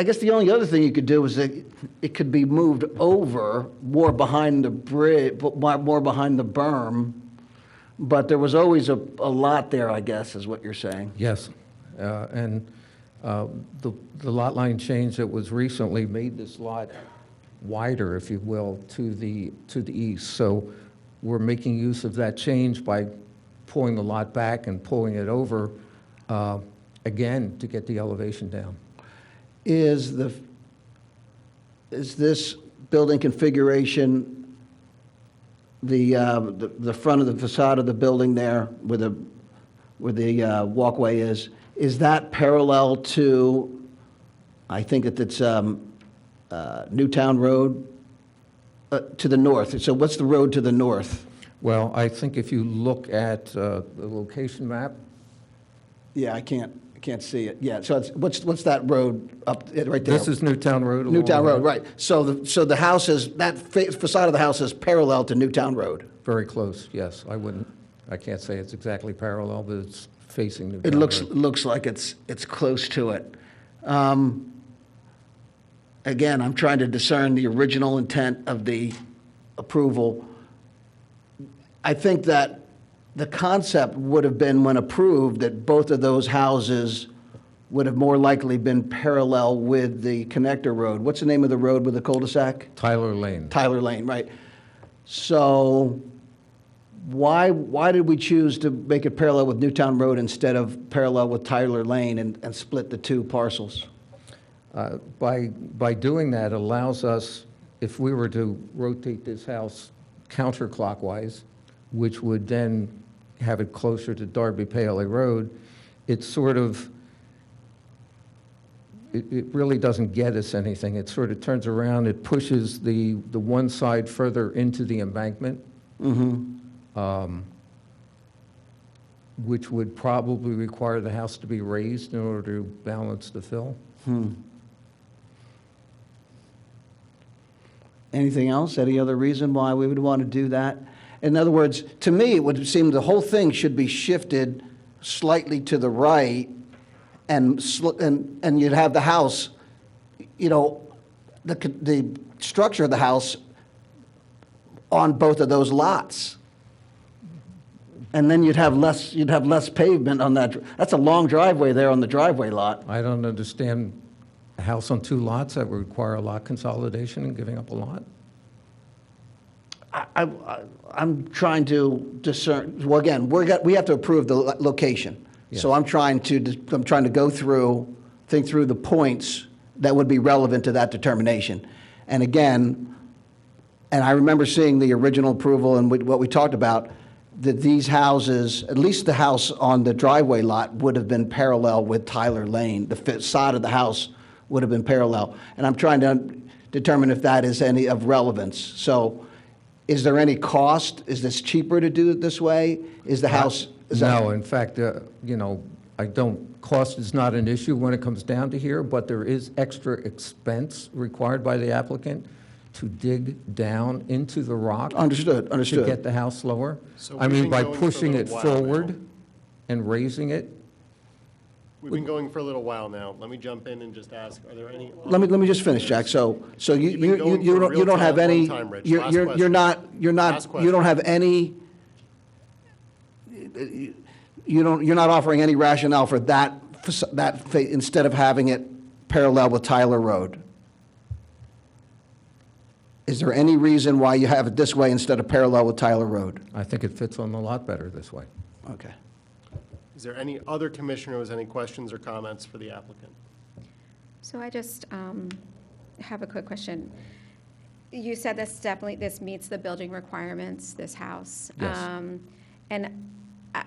guess the only other thing you could do is that it could be moved over more behind the bridge, more behind the berm. But there was always a lot there, I guess, is what you're saying. Yes, and the lot line change that was recently made this lot wider, if you will, to the east. So we're making use of that change by pulling the lot back and pulling it over, again, to get the elevation down. Is this building configuration the front of the facade of the building there where the walkway is that parallel to, I think it's Newtown Road to the north? So what's the road to the north? Well, I think if you look at the location map, Yeah, I can't see it. Yeah, so what's that road up right there? this is Newtown Road. along Newtown there. Road, right. So the house that facade of the house is parallel to Newtown Road. Very close, yes. I can't say it's exactly parallel, but it's facing Newtown It Road. looks like it's close to it. Again, I'm trying to discern the original intent of the approval. I think that the concept would have been, when approved, that both of those houses would have more likely been parallel with the connector road. What's the name of the road with the cul-de-sac? Tyler Lane. Tyler Lane, right. So why did we choose to make it parallel with Newtown Road instead of parallel with Tyler Lane and split the two parcels? By doing that allows us, if we were to rotate this house counterclockwise, which would then have it closer to Darby Paoli Road, it really doesn't get us anything. It sort of turns around, it pushes the one side further into the embankment, which would probably require the house to be raised in order to balance the fill. Anything else? Any other reason why we would want to do that? In other words, to me, it would seem the whole thing should be shifted slightly to the right, and you'd have the house, the structure of the house on both of those lots. And then you'd have less pavement on that. That's a long driveway there on the driveway lot. I don't understand a house on two lots that would require a lot consolidation and giving up a lot. I'm trying to discern, well, again, we have to approve the location. So Yes. I'm trying to think through the points that would be relevant to that determination. And again, and I remember seeing the original approval and what we talked about, that these houses, at least the house on the driveway lot, would have been parallel with Tyler Lane. The facade of the house would have been parallel. And I'm trying to determine if that is any of relevance. So is there any cost? Is this cheaper to do it this way? Is the house? No, in fact, cost is not an issue when it comes down to here, but there is extra expense required by the applicant to dig down into the rock. Understood. To get the house lower. So I we've mean, been by going for a pushing little it while now. forward and raising it. We've been going for a little while now. Let me jump in and just ask, are there any? Let me just finish, Jack. So You've been going for a you don't have real any, long time, Rich. you're Last you're question. not, Last you don't have any, you're not offering any rationale for that, instead of having it parallel with Tyler Road. Is there any reason why you have it this way instead of parallel with Tyler Road? I think it fits on the lot better this way. Okay. Is there any other commissioner who has any questions or comments for the applicant? So I just have a quick question. You said this meets the building requirements, this house. Yes. And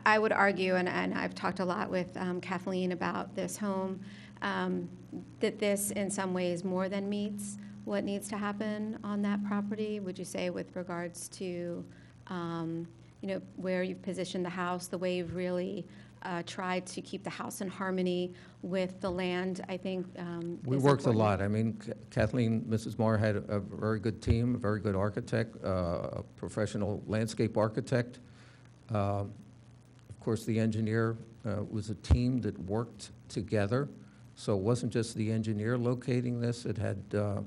I would argue, and I've talked a lot with Kathleen about this home, that this in some ways more than meets what needs to happen on that property. Would you say with regards to, where you've positioned the house, the way you've really tried to keep the house in harmony with the land, I think We is worked a important. lot. I mean, Kathleen, Mrs. Marr had a very good team, a very good architect, a professional landscape architect. Of course, the engineer was a team that worked together. So it wasn't just the engineer locating this. It had a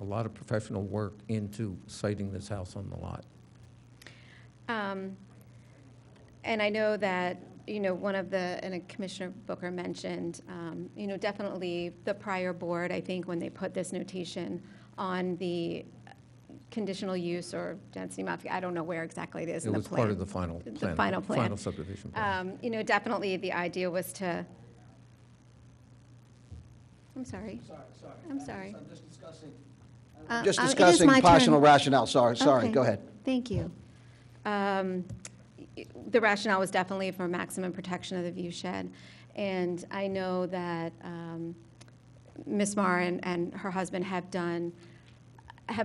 lot of professional work into siting this house on the lot. And I know that, one of the, and Commissioner Booker mentioned, definitely the prior board, I think when they put this notation on the conditional use or density modification, I don't know where exactly it is in the plan. It was part of the final plan. The final plan. Final subdivision plan. Definitely the idea was to, I'm sorry. I'm sorry. I'm just discussing. Just Just discussing possible rationale. Sorry, Okay. go ahead. Thank you. The rationale was definitely for maximum protection of the view shed. And I know that Ms. Marr and her husband have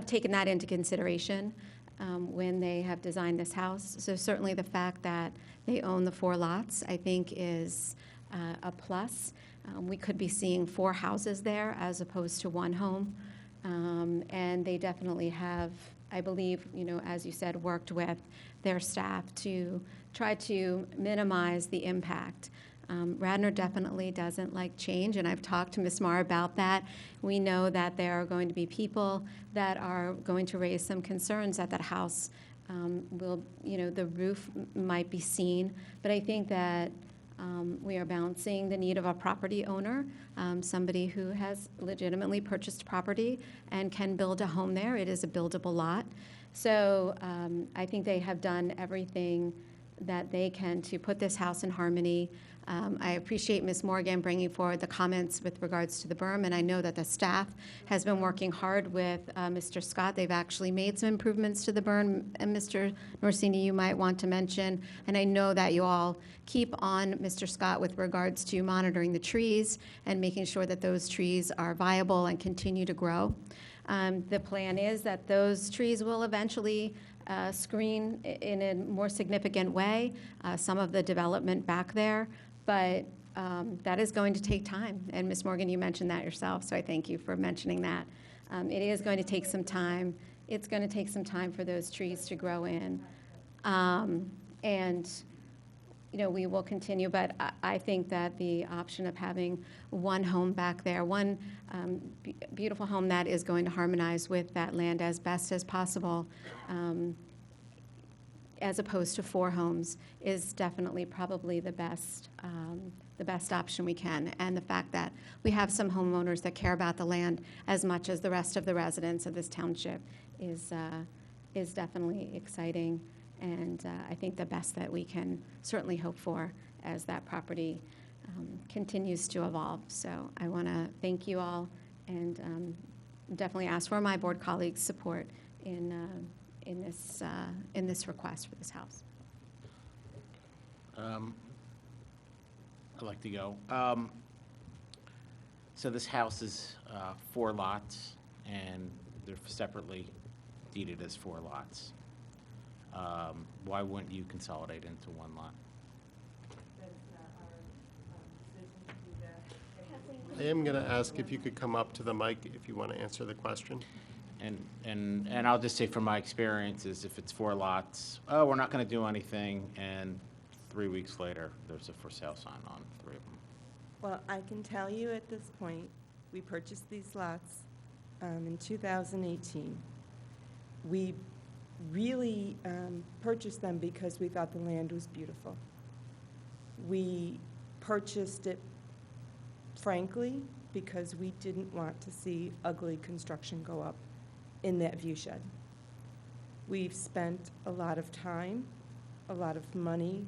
taken that into consideration when they have designed this house. So certainly the fact that they own the 4 lots, I think, is a plus. We could be seeing 4 houses there as opposed to 1 home. And they definitely have, I believe, as you said, worked with their staff to try to minimize the impact. Radnor definitely doesn't like change, and I've talked to Ms. Marr about that. We know that there are going to be people that are going to raise some concerns that house the roof might be seen. But I think that we are balancing the need of a property owner, somebody who has legitimately purchased property and can build a home there. It is a buildable lot. So I think they have done everything that they can to put this house in harmony. I appreciate Ms. Morgan bringing forward the comments with regards to the berm, and I know that the staff has been working hard with Mr. Scott. They've actually made some improvements to the berm, and Mr. Norsini, you might want to mention, and I know that you all keep on Mr. Scott with regards to monitoring the trees and making sure that those trees are viable and continue to grow. The plan is that those trees will eventually screen in a more significant way some of the development back there, but that is going to take time. And Ms. Morgan, you mentioned that yourself, so I thank you for mentioning that. It is going to take some time. It's going to take some time for those trees to grow in. And we will continue, but I think that the option of having 1 home back there, one beautiful home that is going to harmonize with that land as best as possible, as opposed to 4 homes, is definitely probably the best option we can. And the fact that we have some homeowners that care about the land as much as the rest of the residents of this township is definitely exciting. And I think the best that we can certainly hope for as that property continues to evolve. So I want to thank you all and definitely ask for my board colleagues' support in this request for this house. I'd like to go. So this house is 4 lots, and they're separately deeded as 4 lots. Why wouldn't you consolidate into 1 lot? I am going to ask if you could come up to the mic if you want to answer the question. And I'll just say from my experiences, if it's 4 lots, oh, we're not going to do anything, and 3 weeks later, there's a for sale sign on 3 of them. Well, I can tell you at this point, we purchased these lots in 2018. We really purchased them because we thought the land was beautiful. We purchased it, frankly, because we didn't want to see ugly construction go up in that view shed. We've spent a lot of time, a lot of money,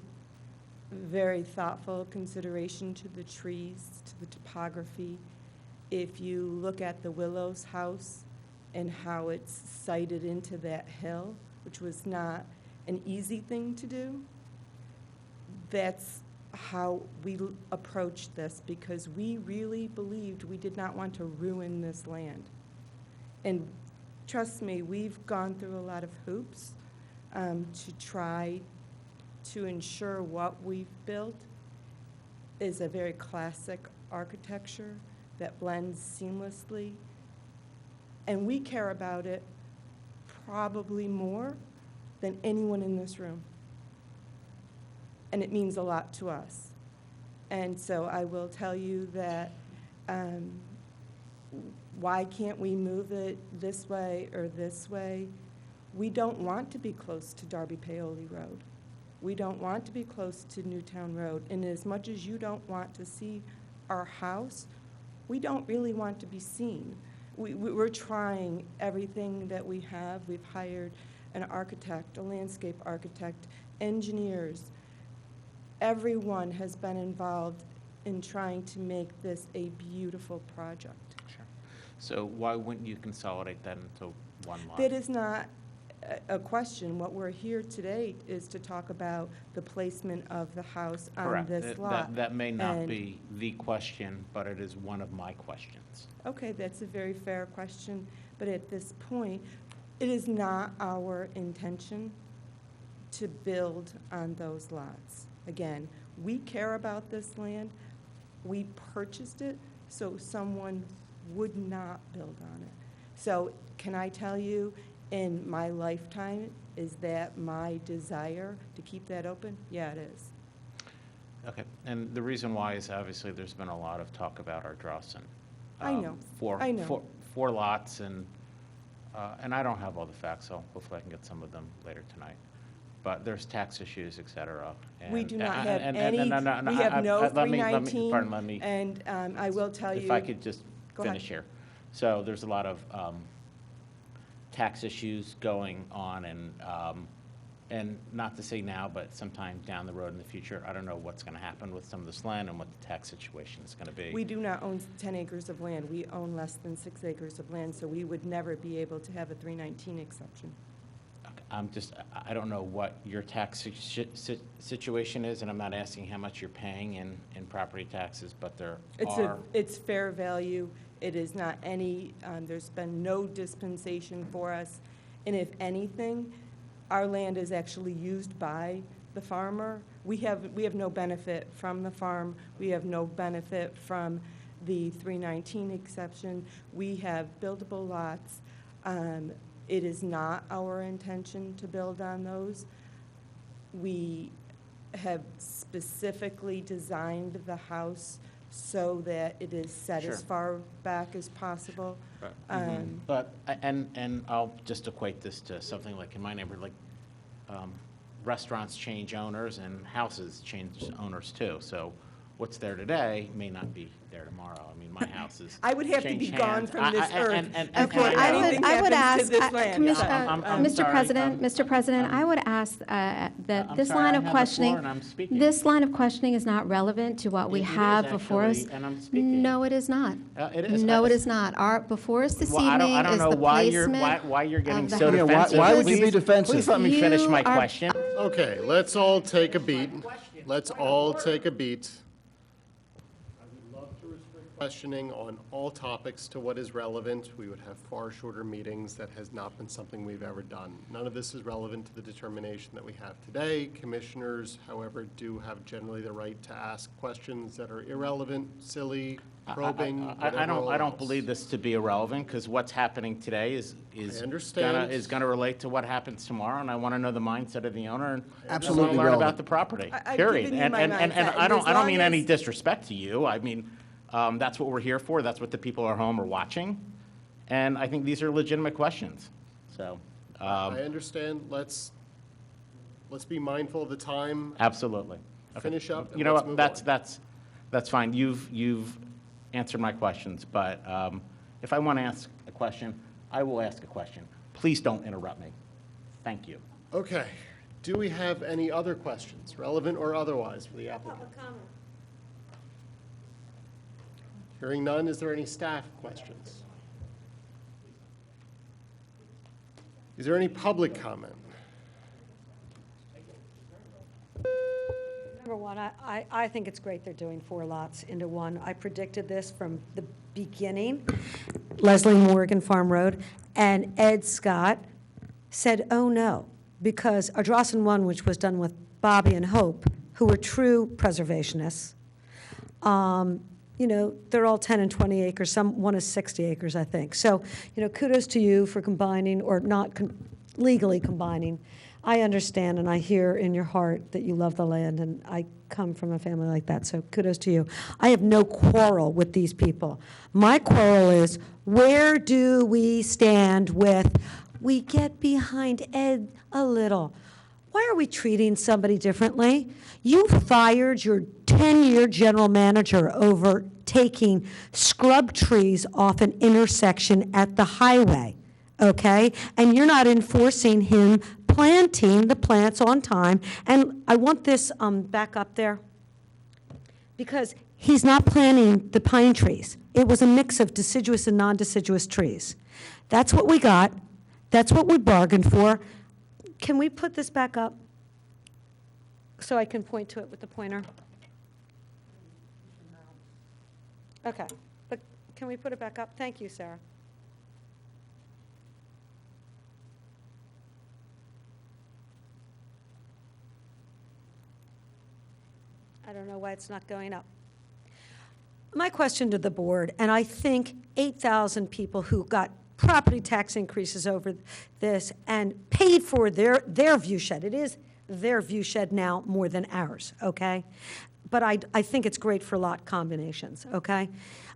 very thoughtful consideration to the trees, to the topography. If you look at the Willows house and how it's sited into that hill, which was not an easy thing to do, that's how we approached this, because we really believed we did not want to ruin this land. And trust me, we've gone through a lot of hoops to try to ensure what we've built is a very classic architecture that blends seamlessly. And we care about it probably more than anyone in this room. And it means a lot to us. And so I will tell you that why can't we move it this way or this way? We don't want to be close to Darby Paoli Road. We don't want to be close to Newtown Road. And as much as you don't want to see our house, we don't really want to be seen. We're trying everything that we have. We've hired an architect, a landscape architect, engineers. Everyone has been involved in trying to make this a beautiful project. Sure. So why wouldn't you consolidate that into one lot? That is not a question. What we're here today is to talk about the placement of the house on Correct. this lot. That may not And- be the question, but it is one of my questions. Okay, that's a very fair question, but at this point, it is not our intention to build on those lots. Again, we care about this land. We purchased it so someone would not build on it. So can I tell you, in my lifetime, is that my desire to keep that open? Yeah, it is. Okay, and the reason why is obviously there's been a lot of talk about Ardrossan. I know. I know. Four lots, and I don't have all the facts, so hopefully I can get some of them later tonight. But there's tax issues, et cetera. We and- do not have and- any, and- we have no let me- 319. Pardon, let me. And I will tell you. If I could just Go ahead. finish here. So there's a lot of tax issues going on, and not to say now, but sometime down the road in the future, I don't know what's going to happen with some of this land and what the tax situation is going to be. We do not own 10 acres of land. We own less than 6 acres of land, so we would never be able to have a 319 exception. I don't know what your tax situation is, and I'm not asking how much you're paying in property taxes, but there are. It's fair value. It is not any, there's been no dispensation for us. And if anything, our land is actually used by the farmer. We have no benefit from the farm. We have no benefit from the 319 exception. We have buildable lots. It is not our intention to build on those. We have specifically designed the house so that it is set Sure. as far back as possible. But, and I'll just equate this to something like in my neighborhood, like restaurants change owners and houses change owners too. So what's there today may not be there tomorrow. I mean, my house is. I would have to be changed gone hands. from this earth and before I know. anything I would happens to ask, this land. I'm Mr. sorry, President, Mr. President, I would ask that I'm this sorry, line I of have the floor questioning, and I'm speaking. this line of questioning is not relevant to what we It is have before us. actually, and I'm speaking. No, it is not. It is. No, it is not. Before us this Well, evening I don't is know the why you're placement getting of the so house. Yeah, defensive. why would you be Please- defensive? Please let me finish You my are- question. Okay, let's all take a beat. Let's all take a beat. I would love to restrict questioning on all topics to what is relevant. We would have far shorter meetings. That has not been something we've ever done. None of this is relevant to the determination that we have today. Commissioners, however, do have generally the right to ask questions that are irrelevant, silly, probing, I whatever don't else. believe this to be irrelevant, because what's happening today is understand. gonna relate to what happens tomorrow, and I want to know the mindset of the owner, and Absolutely I want to learn relevant. about the property, I've period. given you And my mindset, I and as don't long mean any as- disrespect to you. I mean, that's what we're here for. That's what the people at home are watching, and I think these are legitimate questions. So, I understand. Let's be mindful of the time. absolutely. Okay. Finish up and You know let's what? move That's fine. You've answered my questions, but if I want to ask a question, I will ask a question. Please don't interrupt me. Thank you. Okay. Do we have any other questions, relevant or otherwise, for the applicant? Hearing none, is there any staff questions? Is there any public comment? Number one, I think it's great they're doing 4 lots into one. I predicted this from the beginning. Leslie Morgan Farm Road, and Ed Scott said, oh no, because Ardrossan 1, which was done with Bobby and Hope, who were true preservationists, you know, they're all 10 and 20 acres. One is 60 acres, I think. So, you know, kudos to you for combining or not legally combining. I understand and I hear in your heart that you love the land, and I come from a family like that, so kudos to you. I have no quarrel with these people. My quarrel is, where do we stand with, we get behind Ed a little. Why are we treating somebody differently? You fired your 10-year general manager over taking scrub trees off an intersection at the highway, okay? And you're not enforcing him planting the plants on time. And I want this back up there, because he's not planting the pine trees. It was a mix of deciduous and non-deciduous trees. That's what we got. That's what we bargained for. Can we put this back up so I can point to it with the pointer? Okay, but can we put it back up? Thank you, Sarah. I don't know why it's not going up. My question to the board, and I think 8,000 people who got property tax increases over this and paid for their view shed. It is their view shed now more than ours, okay? But I think it's great for lot combinations, okay?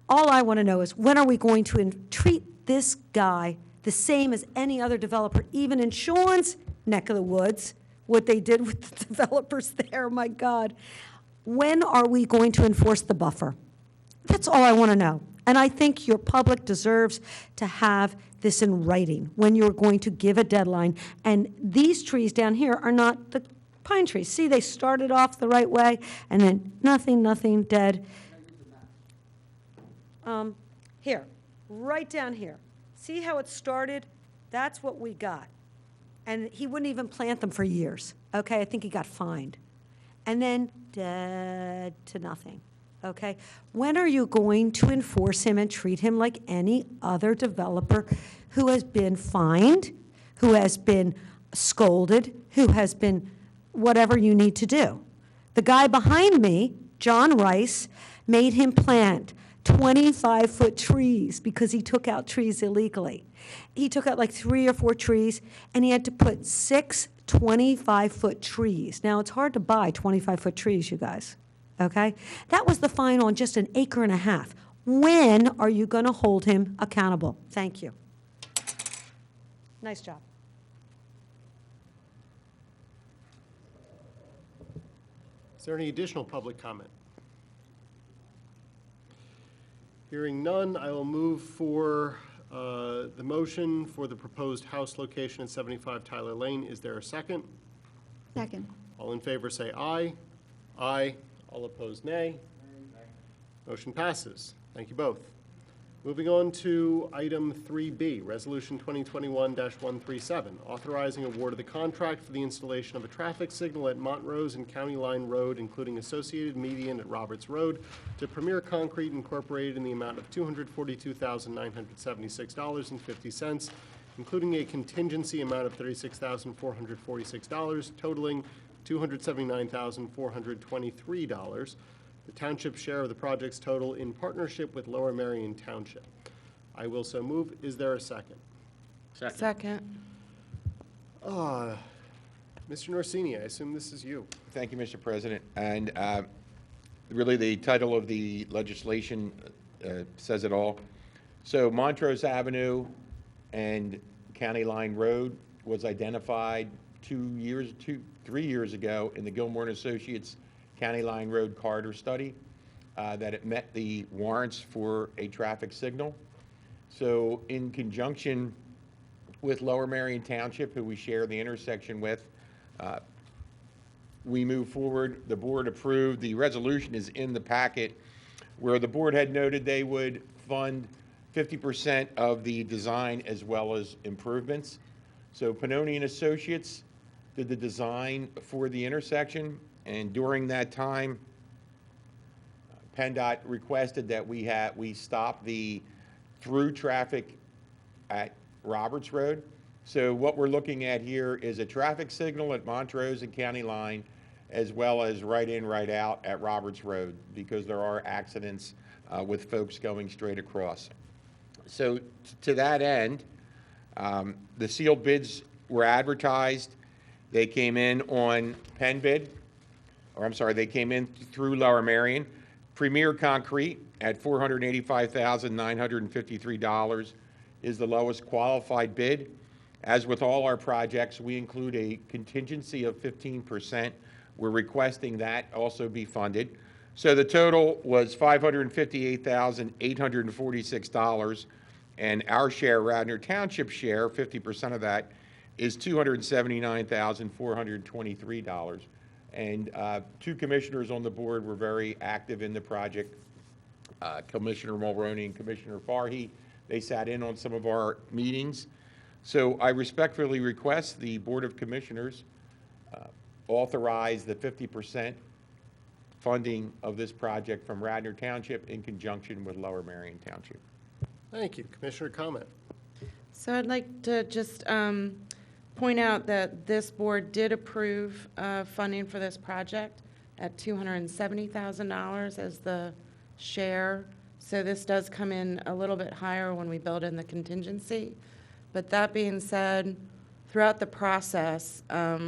All I want to know is, when are we going to treat this guy the same as any other developer, even in Sean's neck of the woods, what they did with the developers there, my God. When are we going to enforce the buffer? That's all I want to know. And I think your public deserves to have this in writing when you're going to give a deadline. And these trees down here are not the pine trees. See, they started off the right way, and then nothing, dead. Here, right down here. See how it started? That's what we got. And he wouldn't even plant them for years. Okay, I think he got fined. And then dead to nothing. Okay? When are you going to enforce him and treat him like any other developer who has been fined, who has been scolded, who has been whatever you need to do? The guy behind me, John Rice, made him plant 25-foot trees because he took out trees illegally. He took out like 3 or 4 trees, and he had to put 6 25-foot trees. Now, it's hard to buy 25-foot trees, you guys. Okay? That was the fine on just 1.5 acres. When are you going to hold him accountable? Thank you. Nice job. Is there any additional public comment? Hearing none, I will move for the motion for the proposed house location at 75 Tyler Lane. Is there a second? Second. All in favor say aye. Aye. All opposed, nay. Motion passes. Thank you both. Moving on to item 3B, Resolution 2021-137, authorizing award of the contract for the installation of a traffic signal at Montrose and County Line Road, including associated median at Roberts Road, to Premier Concrete Incorporated in the amount of $242,976.50, including a contingency amount of $36,446, totaling $279,423. The township share of the project's total in partnership with Lower Merion Township. I will so move. Is there a second? Second. Mr. Norsini, I assume this is you. Thank you, Mr. President. And really, the title of the legislation says it all. So Montrose Avenue and County Line Road was identified 3 years ago in the Gilmore and Associates County Line Road Corridor Study, that it met the warrants for a traffic signal. So in conjunction with Lower Merion Township, who we share the intersection with. We move forward. The board approved. The resolution is in the packet, where the board had noted they would fund 50% of the design as well as improvements. So Pannoni and Associates did the design for the intersection, and during that time, PennDOT requested that we stop the through traffic at Roberts Road. So what we're looking at here is a traffic signal at Montrose and County Line, as well as right in, right out at Roberts Road, because there are accidents with folks going straight across. So to that end, the sealed bids were advertised. They came in on Penn bid, or I'm sorry, they came in through Lower Merion. Premier Concrete at $485,953 is the lowest qualified bid. As with all our projects, we include a contingency of 15%. We're requesting that also be funded. So the total was $558,846, and our share, Radnor Township share, 50% of that, is $279,423. And two commissioners on the board were very active in the project, Commissioner Mulroney and Commissioner Farhi. They sat in on some of our meetings. So I respectfully request the Board of Commissioners authorize the 50% funding of this project from Radnor Township in conjunction with Lower Merion Township. Thank you. Commissioner, comment? So I'd like to just point out that this board did approve funding for this project at $270,000 as the share. So this does come in a little bit higher when we build in the contingency. But that being said, throughout the process,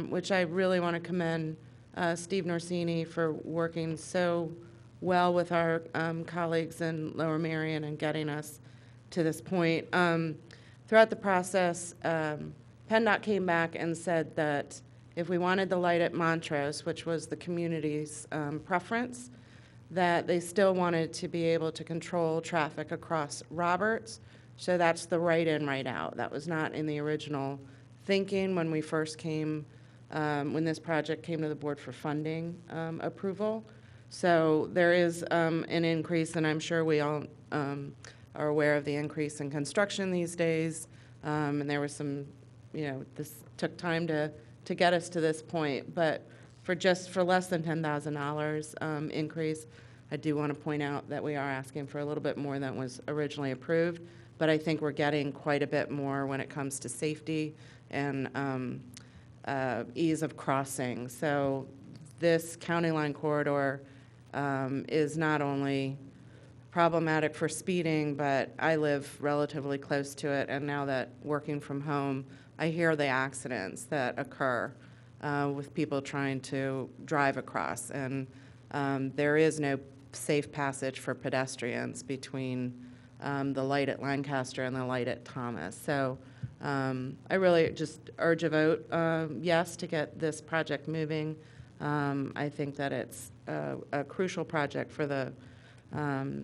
which I really want to commend Steve Norsini for working so well with our colleagues in Lower Merion and getting us to this point. Throughout the process, PennDOT came back and said that if we wanted the light at Montrose, which was the community's preference, that they still wanted to be able to control traffic across Roberts. So that's the right in, right out. That was not in the original thinking when we first came, when this project came to the board for funding approval. So there is an increase, and I'm sure we all are aware of the increase in construction these days. And there was some, this took time to get us to this point. But for less than $10,000 increase, I do want to point out that we are asking for a little bit more than was originally approved. But I think we're getting quite a bit more when it comes to safety and ease of crossing. So this county line corridor is not only problematic for speeding, but I live relatively close to it, and now that working from home, I hear the accidents that occur with people trying to drive across, and there is no safe passage for pedestrians between the light at Lancaster and the light at Thomas. So I really just urge a vote yes to get this project moving. I think that it's a crucial project for the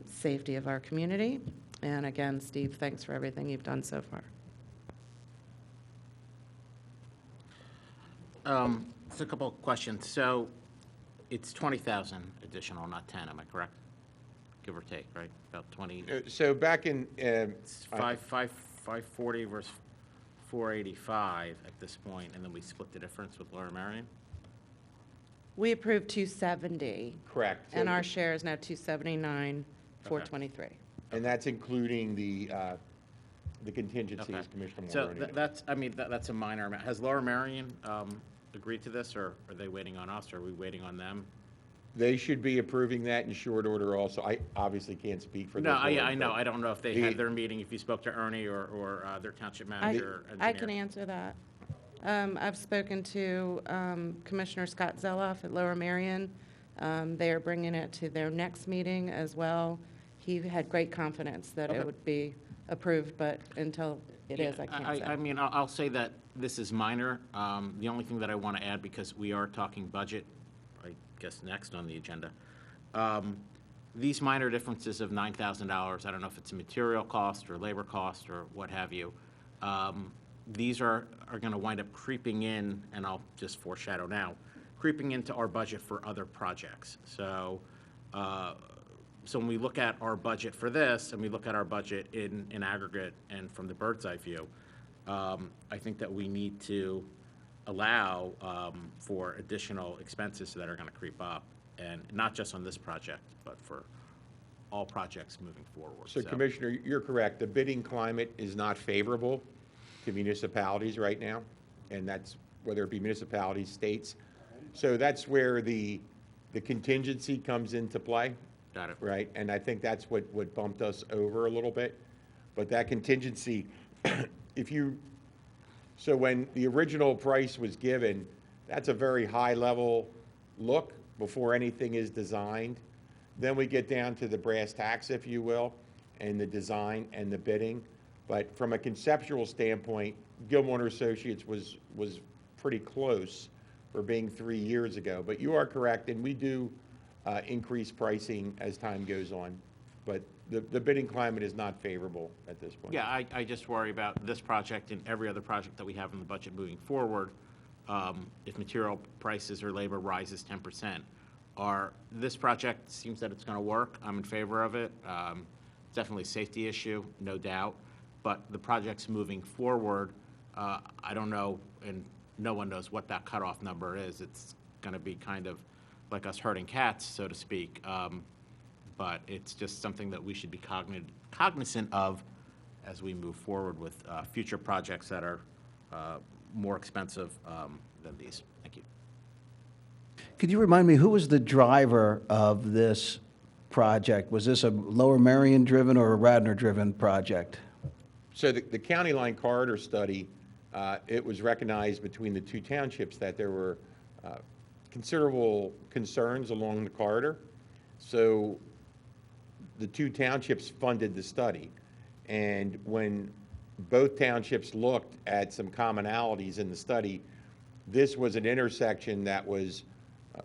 safety of our community. And again, Steve, thanks for everything you've done so far. Just a couple of questions. So it's 20,000 additional, not 10, am I correct? Give or take, right? About 20. So back in... It's 540 versus 485 at this point, and then we split the difference with Lower Merion? We approved 270. Correct. And our share is now 279, 423. And that's including the contingencies, Okay. Commissioner So Mulroney. that's a minor amount. Has Lower Merion agreed to this, or are they waiting on us, or are we waiting on them? They should be approving that in short order also. I obviously can't speak for No, the board, I know. but I don't know if they had their meeting, if you spoke to Ernie or their township manager or engineer. I can answer that. I've spoken to Commissioner Scott Zeloff at Lower Merion. They are bringing it to their next meeting as well. He had great confidence that it would be approved, but until it is, I can't say. I mean, I'll say that this is minor. The only thing that I want to add, because we are talking budget, I guess next on the agenda, these minor differences of $9,000, I don't know if it's a material cost or labor cost or what have you, these are going to wind up creeping in, and I'll just foreshadow now, creeping into our budget for other projects. So, so when we look at our budget for this, and we look at our budget in aggregate and from the bird's eye view, I think that we need to allow for additional expenses that are going to creep up, and not just on this project, but for all projects moving forward. So Commissioner, you're correct. The bidding climate is not favorable to municipalities right now, and that's whether it be municipalities, states. So that's where the contingency comes into play. Got it. Right, and I think that's what bumped us over a little bit. But that contingency, so when the original price was given, that's a very high level look before anything is designed. Then we get down to the brass tacks, if you will, and the design and the bidding. But from a conceptual standpoint, Gilmore & Associates was pretty close for being 3 years ago. But you are correct, and we do increase pricing as time goes on. But the bidding climate is not favorable at this point. Yeah, I just worry about this project and every other project that we have in the budget moving forward. If material prices or labor rises 10%, this project seems that it's going to work. I'm in favor of it. Definitely a safety issue, no doubt. But the project's moving forward. I don't know, and no one knows what that cutoff number is. It's going to be kind of like us herding cats, so to speak. But it's just something that we should be cognizant of as we move forward with future projects that are more expensive than these. Thank you. Could you remind me, who was the driver of this project? Was this a Lower Merion-driven or a Radnor-driven project? So the county line corridor study, it was recognized between the two townships that there were considerable concerns along the corridor. So the two townships funded the study. And when both townships looked at some commonalities in the study, this was an intersection that was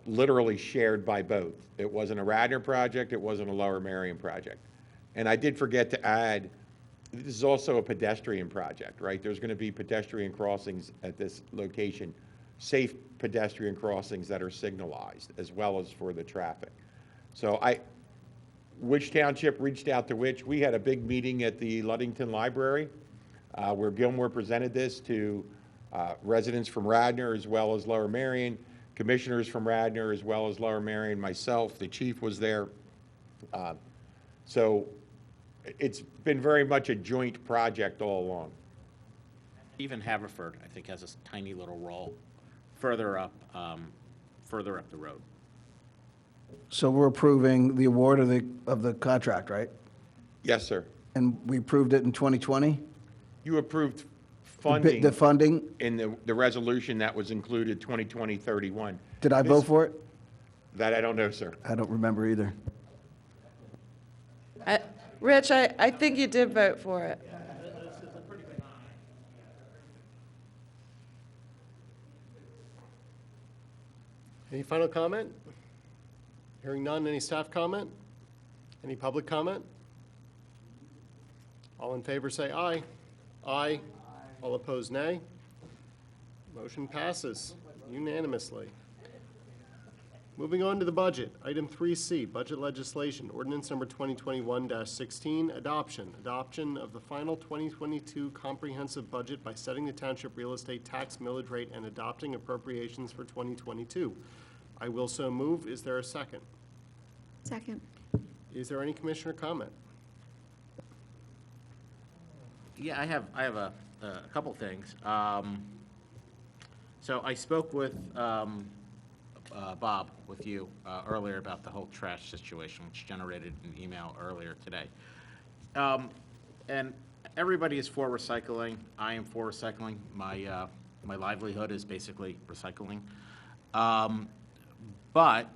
literally shared by both. It wasn't a Radnor project, it wasn't a Lower Merion project. And I did forget to add, this is also a pedestrian project, right? There's going to be pedestrian crossings at this location, safe pedestrian crossings that are signalized, as well as for the traffic. So which township reached out to which? We had a big meeting at the Ludington Library where Gilmore presented this to residents from Radnor as well as Lower Merion, commissioners from Radnor as well as Lower Merion, myself, the chief was there. So it's been very much a joint project all along. Even Haverford, I think, has a tiny little role further up the road. So we're approving the award of the contract, right? Yes, sir. And we approved it in 2020? You approved funding. The funding? In the resolution that was included 2020-31. Did I vote for it? That I don't know, sir. I don't remember either. Rich, I think you did vote for it. Any final comment? Hearing none, any staff comment? Any public comment? All in favor say aye. Aye. All opposed, nay. Motion passes unanimously. Moving on to the budget. Item 3C, budget legislation, ordinance number 2021-16, adoption. Adoption of the final 2022 comprehensive budget by setting the township real estate tax millage rate and adopting appropriations for 2022. I will so move. Is there a second? Second. Is there any commissioner comment? Yeah, I have a couple things. So I spoke with Bob, with you, earlier about the whole trash situation, which generated an email earlier today. And everybody is for recycling. I am for recycling. My livelihood is basically recycling. But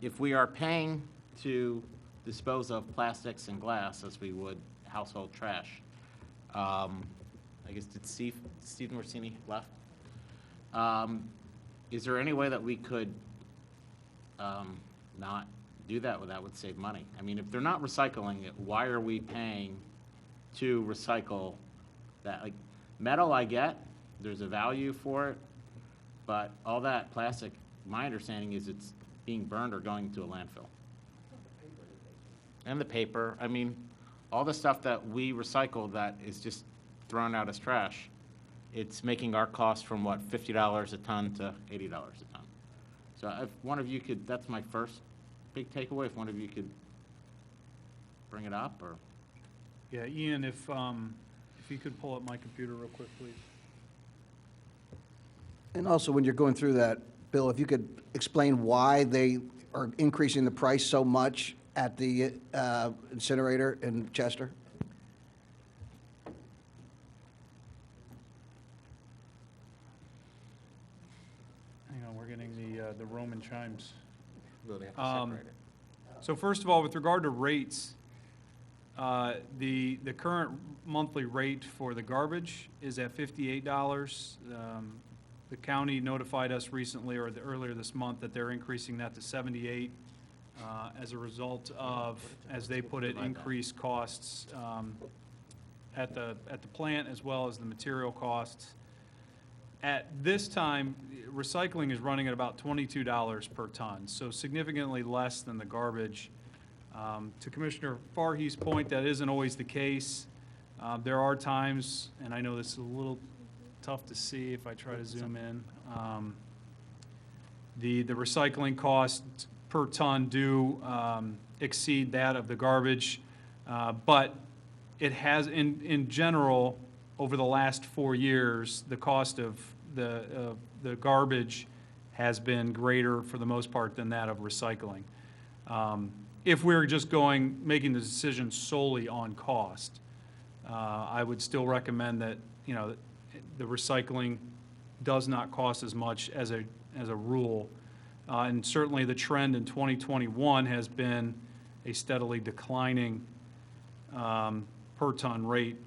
if we are paying to dispose of plastics and glass as we would household trash, I guess, did Steve Morsini left? Is there any way that we could not do that? That would save money. I mean, if they're not recycling it, why are we paying to recycle that? Like, Metal, I get, there's a value for it, but all that plastic, my understanding is it's being burned or going to a landfill. And the paper, I mean, all the stuff that we recycle that is just thrown out as trash, it's making our cost from what, $50 a ton to $80 a ton. So if one of you could, that's my first big takeaway, if one of you could bring it up, or? Yeah, Ian, if you could pull up my computer real quick, please. And also, when you're going through that, Bill, if you could explain why they are increasing the price so much at the incinerator in Chester? Hang on, we're getting the Roman chimes. Will they have to separate it? So first of all, with regard to rates, the current monthly rate for the garbage is at $58. The county notified us recently, or earlier this month, that they're increasing that to $78 as a result of, as they put it, increased costs at the plant as well as the material costs. At this time, recycling is running at about $22 per ton, so significantly less than the garbage. To Commissioner Farhi's point, that isn't always the case. There are times, and I know this is a little tough to see if I try to zoom in, the recycling costs per ton do exceed that of the garbage, but it has, in general, over the last 4 years, the cost of the garbage has been greater for the most part than that of recycling. If we're just making the decision solely on cost, I would still recommend that, the recycling does not cost as much as a rule. And certainly the trend in 2021 has been a steadily declining per ton rate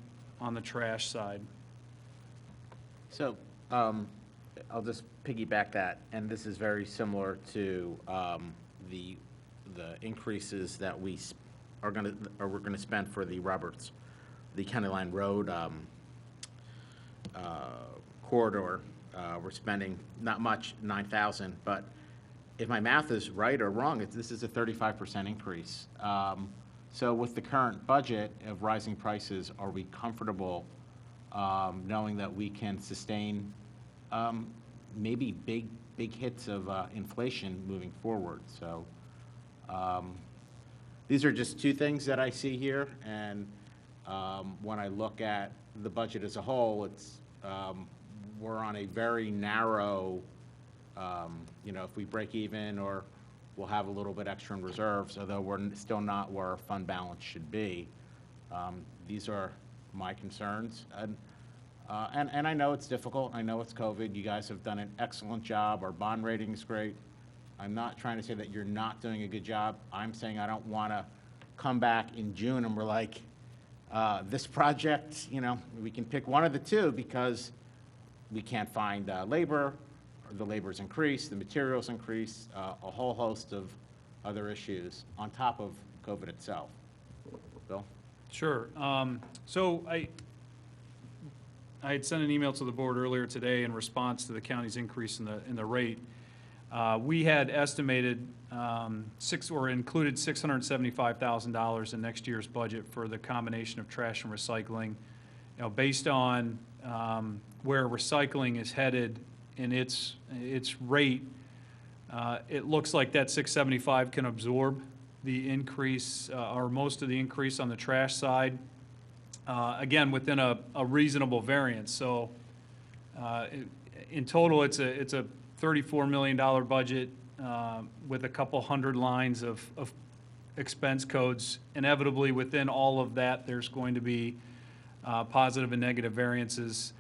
on the trash side. So, I'll just piggyback that, and this is very similar to the increases that we're gonna spend for the County Line Road corridor. We're spending not much, $9,000, but if my math is right or wrong, this is a 35% increase. So with the current budget of rising prices, are we comfortable knowing that we can sustain maybe big hits of inflation moving forward? So these are just two things that I see here, and when I look at the budget as a whole, it's we're on a very narrow, if we break even, or we'll have a little bit extra in reserves, although we're still not where our fund balance should be. These are my concerns. And I know it's difficult. I know it's COVID. You guys have done an excellent job. Our bond rating is great. I'm not trying to say that you're not doing a good job. I'm saying I don't want to come back in June and we're like, this project, we can pick one of the two because we can't find labor, or the labor's increased, the materials increased, a whole host of other issues on top of COVID itself. Bill? Sure. So I had sent an email to the board earlier today in response to the county's increase in the rate. We had estimated included $675,000 in next year's budget for the combination of trash and recycling. Based on where recycling is headed in its rate, it looks like that 675 can absorb the increase or most of the increase on the trash side. Again, within a reasonable variance. So in total, it's a $34 million budget with a couple hundred lines of expense codes. Inevitably, within all of that, there's going to be positive and negative variances.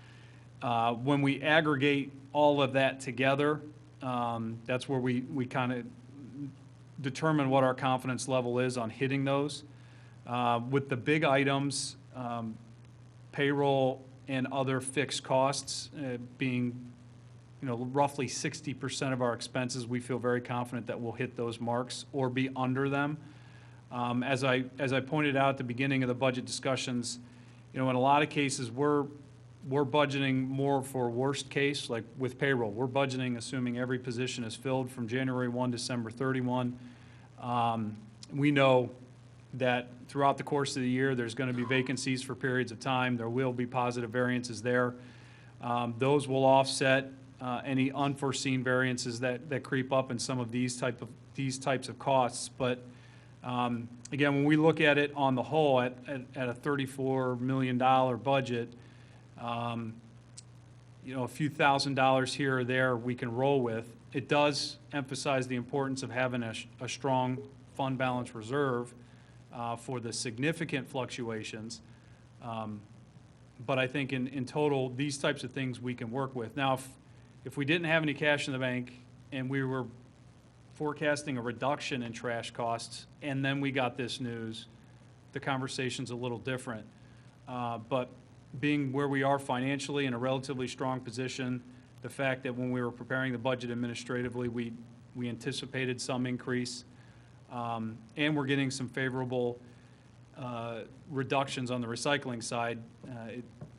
When we aggregate all of that together, that's where we kind of determine what our confidence level is on hitting those. With the big items, payroll and other fixed costs being roughly 60% of our expenses, we feel very confident that we'll hit those marks or be under them. As I pointed out at the beginning of the budget discussions, in a lot of cases, we're we're budgeting more for worst case, like with payroll. We're budgeting assuming every position is filled from January 1, December 31. We know that throughout the course of the year, there's going to be vacancies for periods of time. There will be positive variances there. Those will offset any unforeseen variances that creep up in some of these types of costs. But again, when we look at it on the whole at a $34 million budget, you know, a few $1,000s here or there we can roll with. It does emphasize the importance of having a strong fund balance reserve for the significant fluctuations. But I think in total, these types of things we can work with. Now, if we didn't have any cash in the bank and we were forecasting a reduction in trash costs and then we got this news, the conversation's a little different. But being where we are financially in a relatively strong position, the fact that when we were preparing the budget administratively, we anticipated some increase, and we're getting some favorable reductions on the recycling side.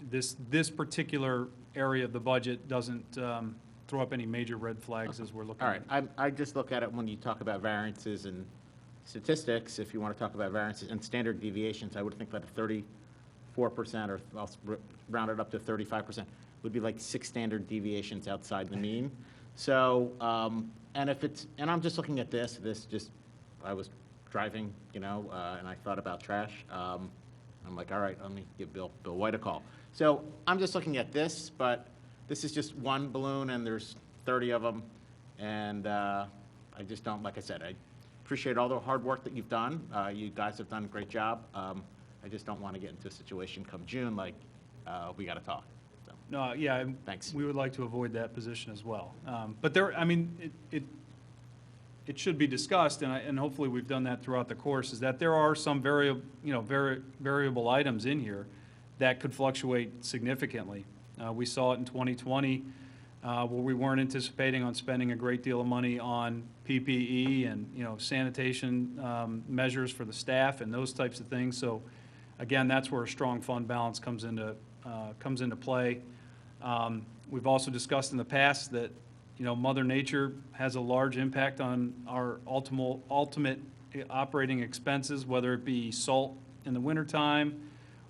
This particular area of the budget doesn't throw up any major red flags as we're looking. All right, I just look at it when you talk about variances and statistics, if you want to talk about variances and standard deviations, I would think that a 34%, or I'll round it up to 35%, would be like 6 standard deviations outside the mean. So, and I'm just looking at this just, I was driving, you know, and I thought about trash. I'm like, all right, let me give Bill White a call. So I'm just looking at this, but this is just one balloon and there's 30 of them. And I just don't, like I said, I appreciate all the hard work that you've done. You guys have done a great job. I just don't want to get into a situation come June like we got to talk. So, No, yeah, thanks. we would like to avoid that position as well. But there, I mean, it should be discussed, and hopefully we've done that throughout the course, is that there are some variable items in here that could fluctuate significantly. We saw it in 2020, where we weren't anticipating on spending a great deal of money on PPE and, you know, sanitation measures for the staff and those types of things. So, again, that's where a strong fund balance comes into play. We've also discussed in the past that, you know, Mother Nature has a large impact on our ultimate operating expenses, whether it be salt in the wintertime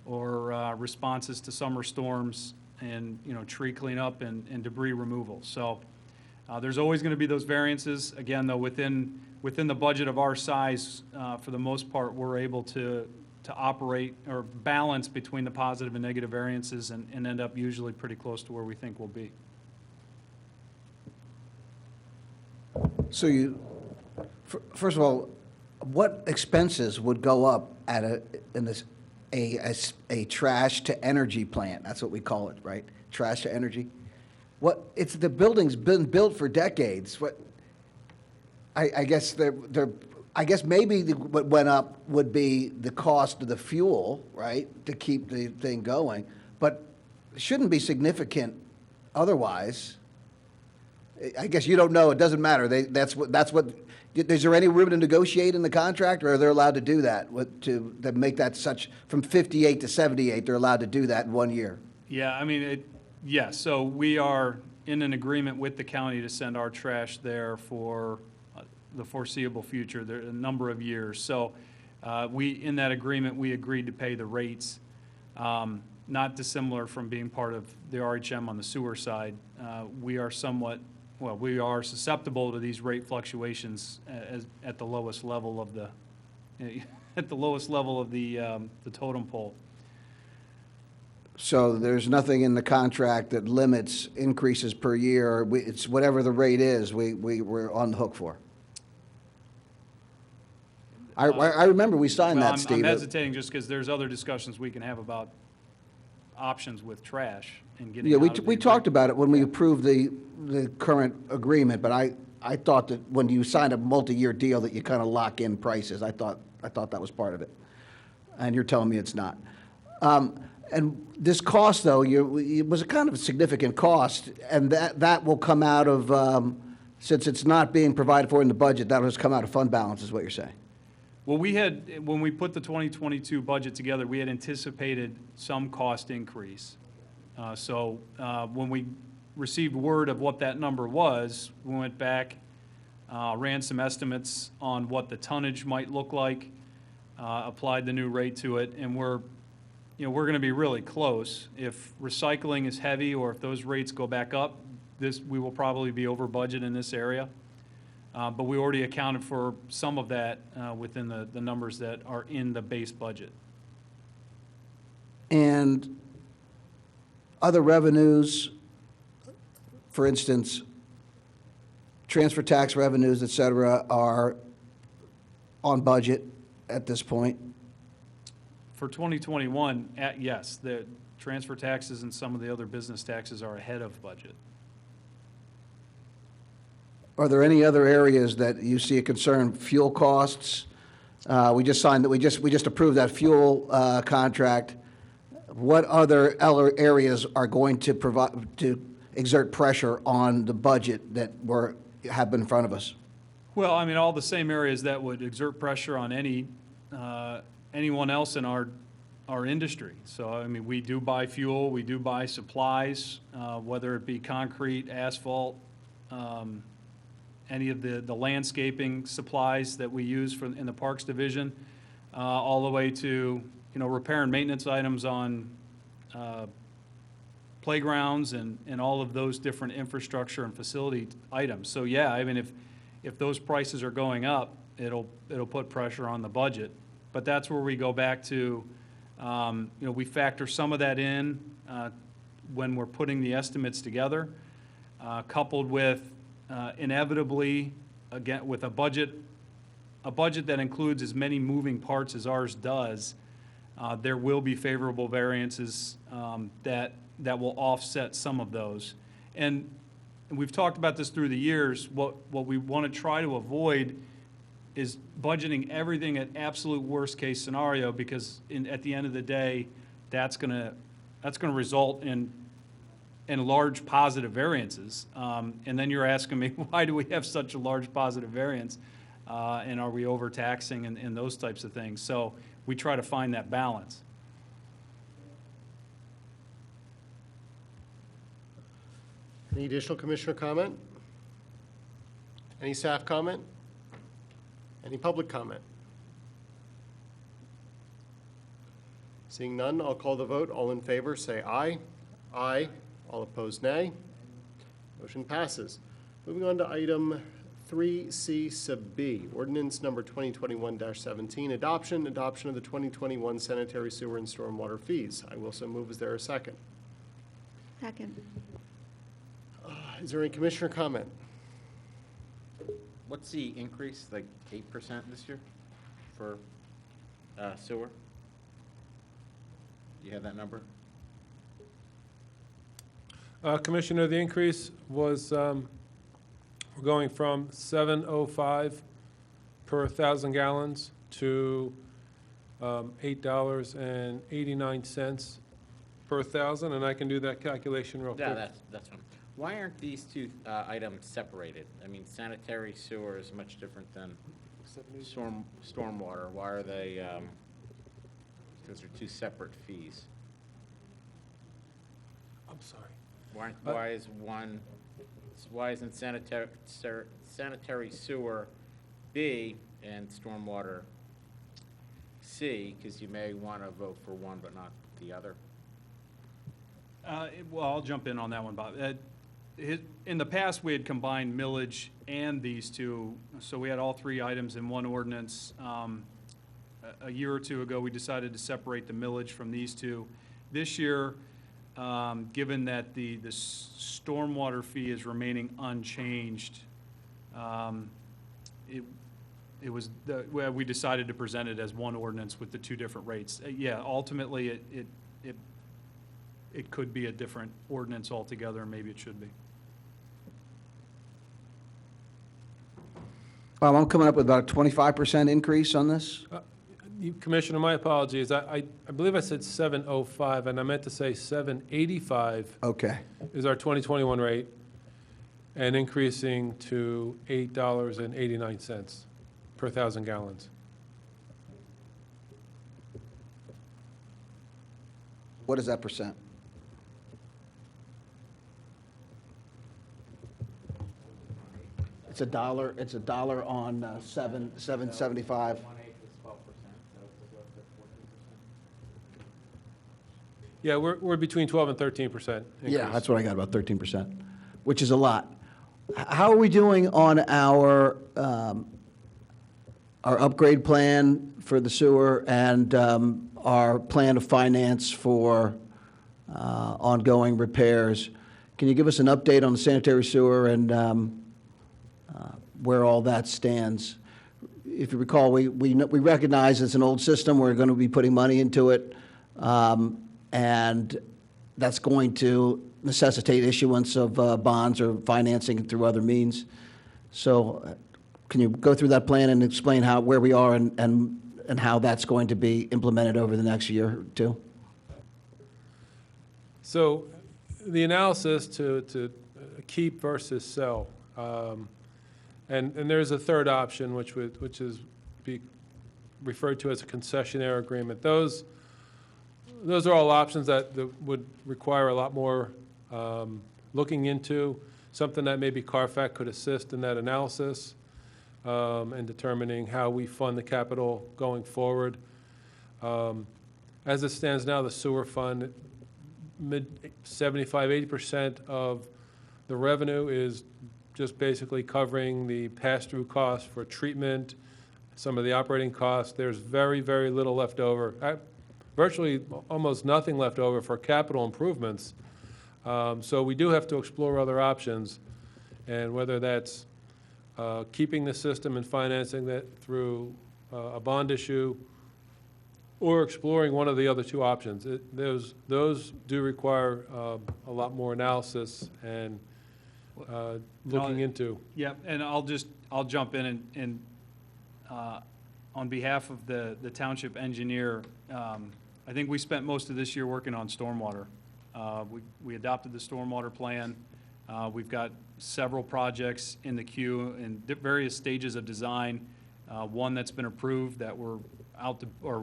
or responses to summer storms and, you know, tree cleanup and debris removal. So there's always going to be those variances. Again, though, within the budget of our size, for the most part, we're able to operate or balance between the positive and negative variances and end up usually pretty close to where we think we'll be. So first of all, what expenses would go up at a trash to energy plant? That's what we call it, right? Trash to energy. The building's been built for decades. I guess maybe what went up would be the cost of the fuel, right, to keep the thing going, but it shouldn't be significant otherwise. I guess you don't know. It doesn't matter. That's what. Is there any room to negotiate in the contract, or are they allowed to do that to make that such from 58 to 78? They're allowed to do that in 1 year. Yeah, I mean, yes. So we are in an agreement with the county to send our trash there for the foreseeable future. There are a number of years. So in that agreement, we agreed to pay the rates, not dissimilar from being part of the RHM on the sewer side. We are susceptible to these rate fluctuations at the lowest level of the the totem pole. So there's nothing in the contract that limits increases per year. It's whatever the rate is, we're on the hook for. I remember we signed that, Steve. I'm hesitating just because there's other discussions we can have about options with trash and getting. Yeah, we talked about it when we approved the current agreement, but I thought that when you sign a multi-year deal that you kind of lock in prices. I thought that was part of it, and you're telling me it's not. And this cost, though, it was a kind of a significant cost, and that will come out of since it's not being provided for in the budget. That will just come out of fund balance, is what you're saying. Well, when we put the 2022 budget together, we had anticipated some cost increase. When we received word of what that number was, we went back, ran some estimates on what the tonnage might look like, applied the new rate to it, and we're going to be really close. If recycling is heavy or if those rates go back up, we will probably be over budget in this area. But we already accounted for some of that within the numbers that are in the base budget. And other revenues, for instance, transfer tax revenues, et cetera, are on budget at this point? For 2021, yes, the transfer taxes and some of the other business taxes are ahead of budget. Are there any other areas that you see a concern? Fuel costs? We just approved that fuel contract. What other areas are going to exert pressure on the budget that have been in front of us? Well, I mean, all the same areas that would exert pressure on anyone else in our industry. So, I mean, we do buy fuel, we do buy supplies, whether it be concrete, asphalt, any of the landscaping supplies that we use in the Parks Division, all the way to, repair and maintenance items on playgrounds and all of those different infrastructure and facility items. So, yeah, I mean, if those prices are going up, it'll put pressure on the budget. But that's where we go back to, we factor some of that in when we're putting the estimates together, coupled with inevitably, again, with a budget that includes as many moving parts as ours does, there will be favorable variances that will offset some of those. And we've talked about this through the years. What we want to try to avoid is budgeting everything at absolute worst case scenario, because at the end of the day, that's going to result in large positive variances. And then you're asking me, why do we have such a large positive variance? And are we overtaxing and those types of things? So we try to find that balance. Any additional commissioner comment? Any staff comment? Any public comment? Seeing none, I'll call the vote. All in favor, say aye. Aye. All opposed, nay. Motion passes. Moving on to item 3C sub B, ordinance number 2021-17, adoption of the 2021 sanitary sewer and stormwater fees. I will so move. Is there a second? Second. Is there any commissioner comment? What's the increase, like 8% this year for sewer? Do you have that number? Commissioner, the increase was, we're going from $7.05 per 1,000 gallons to $8.89 per 1,000, and I can do that calculation real quick. Yeah, that's fine. Why aren't these two items separated? I mean, sanitary sewer is much different than stormwater. Why are they, those are two separate fees. I'm sorry. Why isn't sanitary sewer B and stormwater C? Because you may want to vote for one but not the other. Well, I'll jump in on that one, Bob. In the past, we had combined millage and these two, so we had all three items in one ordinance. A year or two ago, we decided to separate the millage from these two. This year, given that the stormwater fee is remaining unchanged, we decided to present it as one ordinance with the two different rates. Yeah, ultimately, it could be a different ordinance altogether, and maybe it should be. I'm coming up with about a 25% increase on this. Commissioner, my apologies. I believe I said 7.05, and I meant to say 7.85. Okay. Is our 2021 rate, and increasing to $8.89 per 1,000 gallons. What is that percent? It's $1 on 775. Yeah, we're between 12 and 13% increase. Yeah, that's what I got, about 13%, which is a lot. How are we doing on our upgrade plan for the sewer and our plan of finance for ongoing repairs? Can you give us an update on the sanitary sewer and where all that stands? If you recall, we recognize it's an old system. We're going to be putting money into it. And that's going to necessitate issuance of bonds or financing through other means. So can you go through that plan and explain where we are and how that's going to be implemented over the next year or two? So the analysis to keep versus sell, and there's a third option, which is be referred to as a concessionaire agreement. Those are all options that would require a lot more looking into, something that maybe CARFAC could assist in that analysis and determining how we fund the capital going forward. As it stands now, the sewer fund, 75–80% of the revenue is just basically covering the pass-through costs for treatment, some of the operating costs. There's very, very little left over. Virtually almost nothing left over for capital improvements. So we do have to explore other options, and whether that's keeping the system and financing that through a bond issue or exploring one of the other two options. Those do require a lot more analysis and looking into. Yeah, and I'll jump in and on behalf of the township engineer, I think we spent most of this year working on stormwater. We adopted the stormwater plan. We've got several projects in the queue in various stages of design. One that's been approved that we're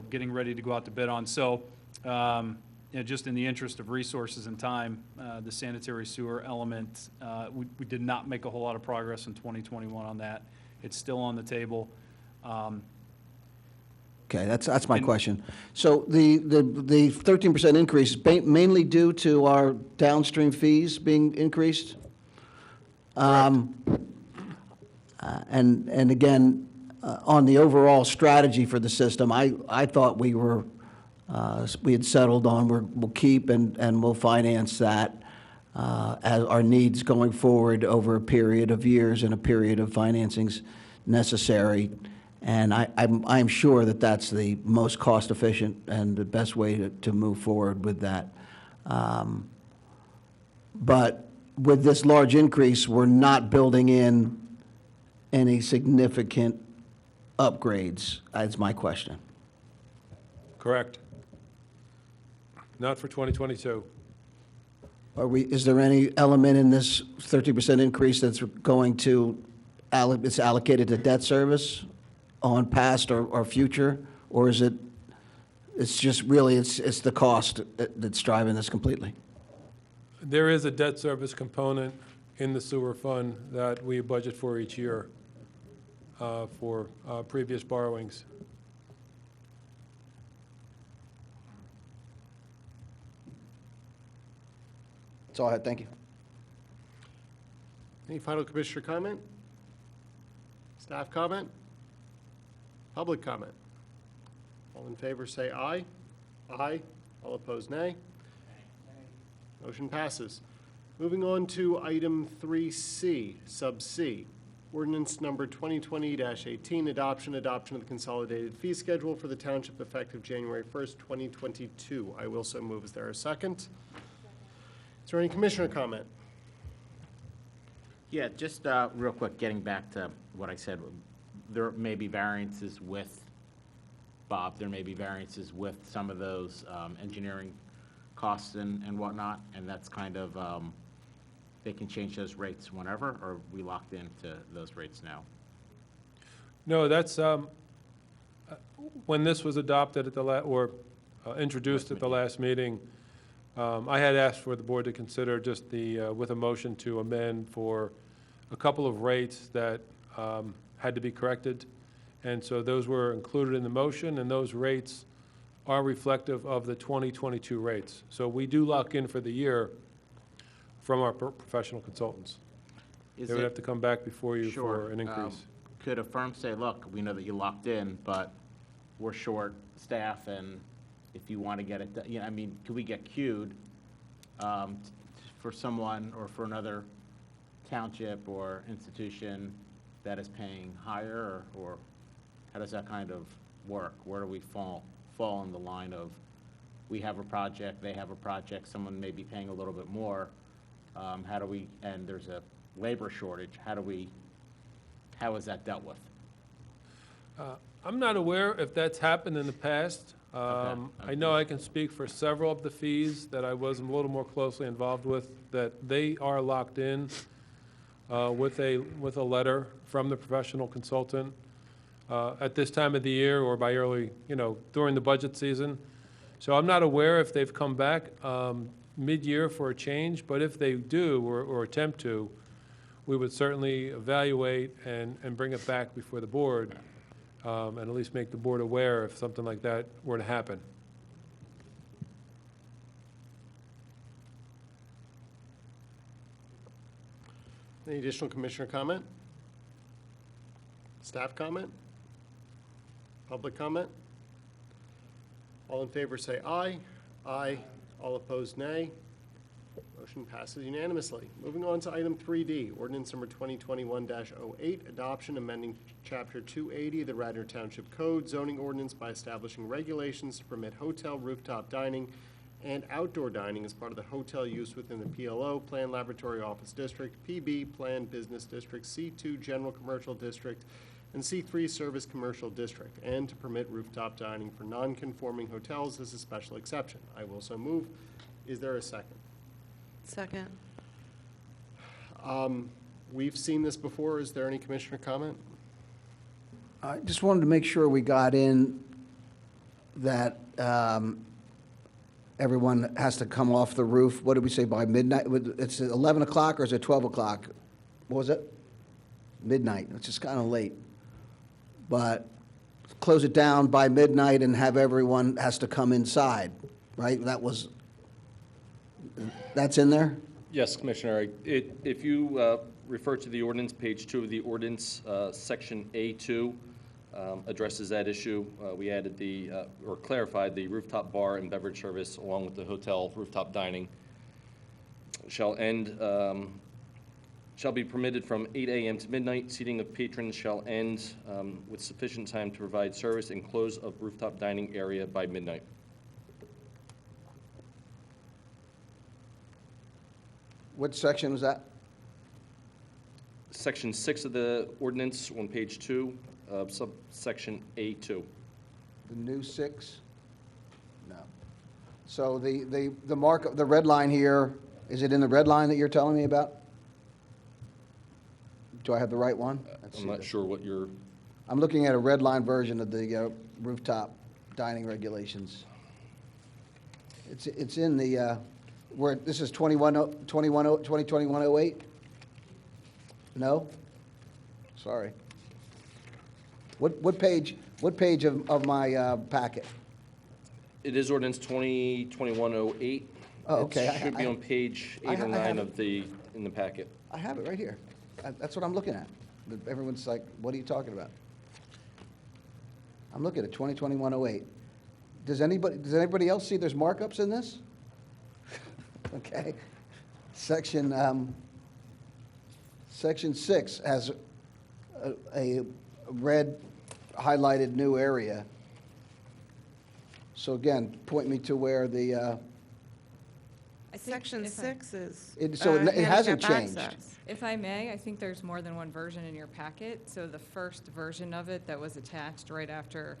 getting ready to go out to bid on. So, just in the interest of resources and time, the sanitary sewer element, we did not make a whole lot of progress in 2021 on that. It's still on the table. Okay, that's my question. So the 13% increase is mainly due to our downstream fees being increased? And again, on the overall strategy for the system, I thought we had settled on we'll keep and we'll finance that as our needs going forward over a period of years and a period of financings necessary. And I'm sure that that's the most cost-efficient and the best way to move forward with that. But with this large increase, we're not building in any significant upgrades, is my question. Correct. Not for 2022. Is there any element in this 30% increase that's going to, it's allocated to debt service on past or future, or is it's just really, it's the cost that's driving this completely? There is a debt service component in the sewer fund that we budget for each year for previous borrowings. That's all I had, thank you. Any final commissioner comment? Staff comment? Public comment? All in favor say aye. Aye. All opposed, nay. Motion passes. Moving on to item 3C, sub C. Ordinance number 2020-18, adoption of the consolidated fee schedule for the township effective January 1st, 2022. I will so move. Is there a second? Is there any commissioner comment? Yeah, just real quick, getting back to what I said, there may be variances with, Bob, there may be variances with some of those engineering costs and whatnot, and that's kind of, they can change those rates whenever, or are we locked into those rates now? No, that's, when this was adopted at the introduced at the last meeting, I had asked for the board to consider just with a motion to amend for a couple of rates that had to be corrected. And so those were included in the motion, and those rates are reflective of the 2022 rates. So we do lock in for the year from our professional consultants. Is They would it- have to come back before you Sure. for an increase. Could a firm say, look, we know that you locked in, but we're short staff, and if you want to get it, I mean, could we get queued for someone or for another township or institution that is paying higher, or how does that kind of work? Where do we fall in the line of, we have a project, they have a project, someone may be paying a little bit more, how do we, and there's a labor shortage, how is that dealt with? I'm not aware if that's happened in the past. I know I can speak for several of the fees that I was a little more closely involved with, that they are locked in with a letter from the professional consultant at this time of the year or by early, during the budget season. So I'm not aware if they've come back mid-year for a change, but if they do or attempt to, we would certainly evaluate and bring it back before the board, and at least make the board aware if something like that were to happen. Any additional commissioner comment? Staff comment? Public comment? All in favor say aye. Aye. All opposed, nay. Motion passes unanimously. Moving on to item 3D, ordinance number 2021-08, adoption amending Chapter 280 of the Radnor Township Code, zoning ordinance by establishing regulations to permit hotel rooftop dining and outdoor dining as part of the hotel use within the PLO, Plan Laboratory Office District, PB, Plan Business District, C2 General Commercial District, and C3 Service Commercial District, and to permit rooftop dining for non-conforming hotels as a special exception. I will so move. Is there a second? Second. We've seen this before. Is there any commissioner comment? I just wanted to make sure we got in that everyone has to come off the roof. What did we say, by midnight? It's 11 o'clock or is it 12 o'clock? What was it? Midnight. It's just kind of late. But close it down by midnight and have everyone has to come inside, right? That's in there? Yes, Commissioner. If you refer to the ordinance, page 2 of the ordinance, section A2 addresses that issue. We added or clarified the rooftop bar and beverage service along with the hotel rooftop dining shall be permitted from 8 a.m. to midnight. Seating of patrons shall end with sufficient time to provide service and close of rooftop dining area by midnight. What section was that? Section 6 of the ordinance on page 2, subsection A2. The new 6? No. So the mark, the red line here, is it in the red line that you're telling me about? Do I have the right one? Let's I'm see not this. sure what you're, I'm looking at a red line version of the rooftop dining regulations. It's in the, where, this is 2021-08? No? Sorry. What page of my packet? it is ordinance 2021-08. Oh, okay. It should be on page 8 or 9 of in the packet. I have it right here. That's what I'm looking at. But everyone's like, what are you talking about? I'm looking at 2021-08. Does anybody else see there's markups in this? Okay. Section 6 has a red highlighted new area. So again, point me to where the, Section 6 is. it hasn't handicap changed. access. If I may, I think there's more than one version in your packet. So the first version of it that was attached right after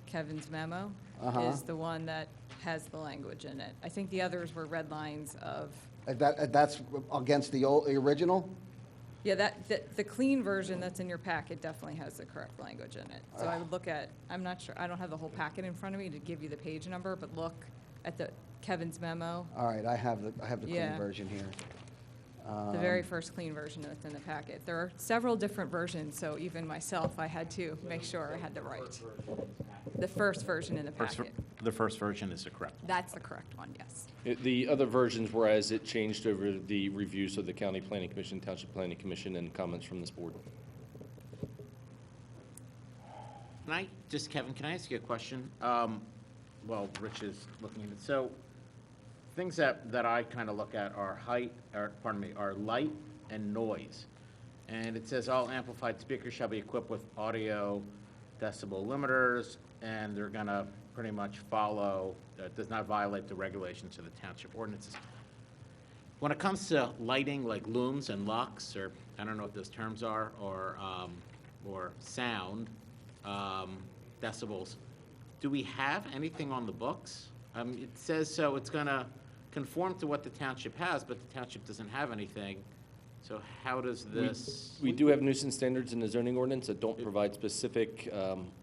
Kevin's memo is the one that has the language in it. I think the others were red lines of, That's against the original? yeah, the clean version that's in your packet definitely has the correct language in it. So I would look at, I'm not sure, I don't have the whole packet in front of me to give you the page number, but look at the Kevin's memo. All right, I have the clean Yeah. version here. The very first clean version that's in the packet. There are several different versions, so even myself, I had to make sure I had the right. The first version in the packet. The first version is the correct one. That's the correct one, yes. The other versions were as it changed over the reviews of the County Planning Commission, Township Planning Commission, and comments from this board. Kevin, can I ask you a question? Well, Rich is looking at it. So, things that I kind of look at are are light and noise. And it says all amplified speakers shall be equipped with audio decibel limiters, and they're gonna pretty much follow, does not violate the regulations of the township ordinances. When it comes to lighting, like looms and lux, or I don't know what those terms are, or sound, decibels, do we have anything on the books? It says so it's gonna conform to what the township has, but the township doesn't have anything. So how does this? We do have nuisance standards in the zoning ordinance that don't provide specific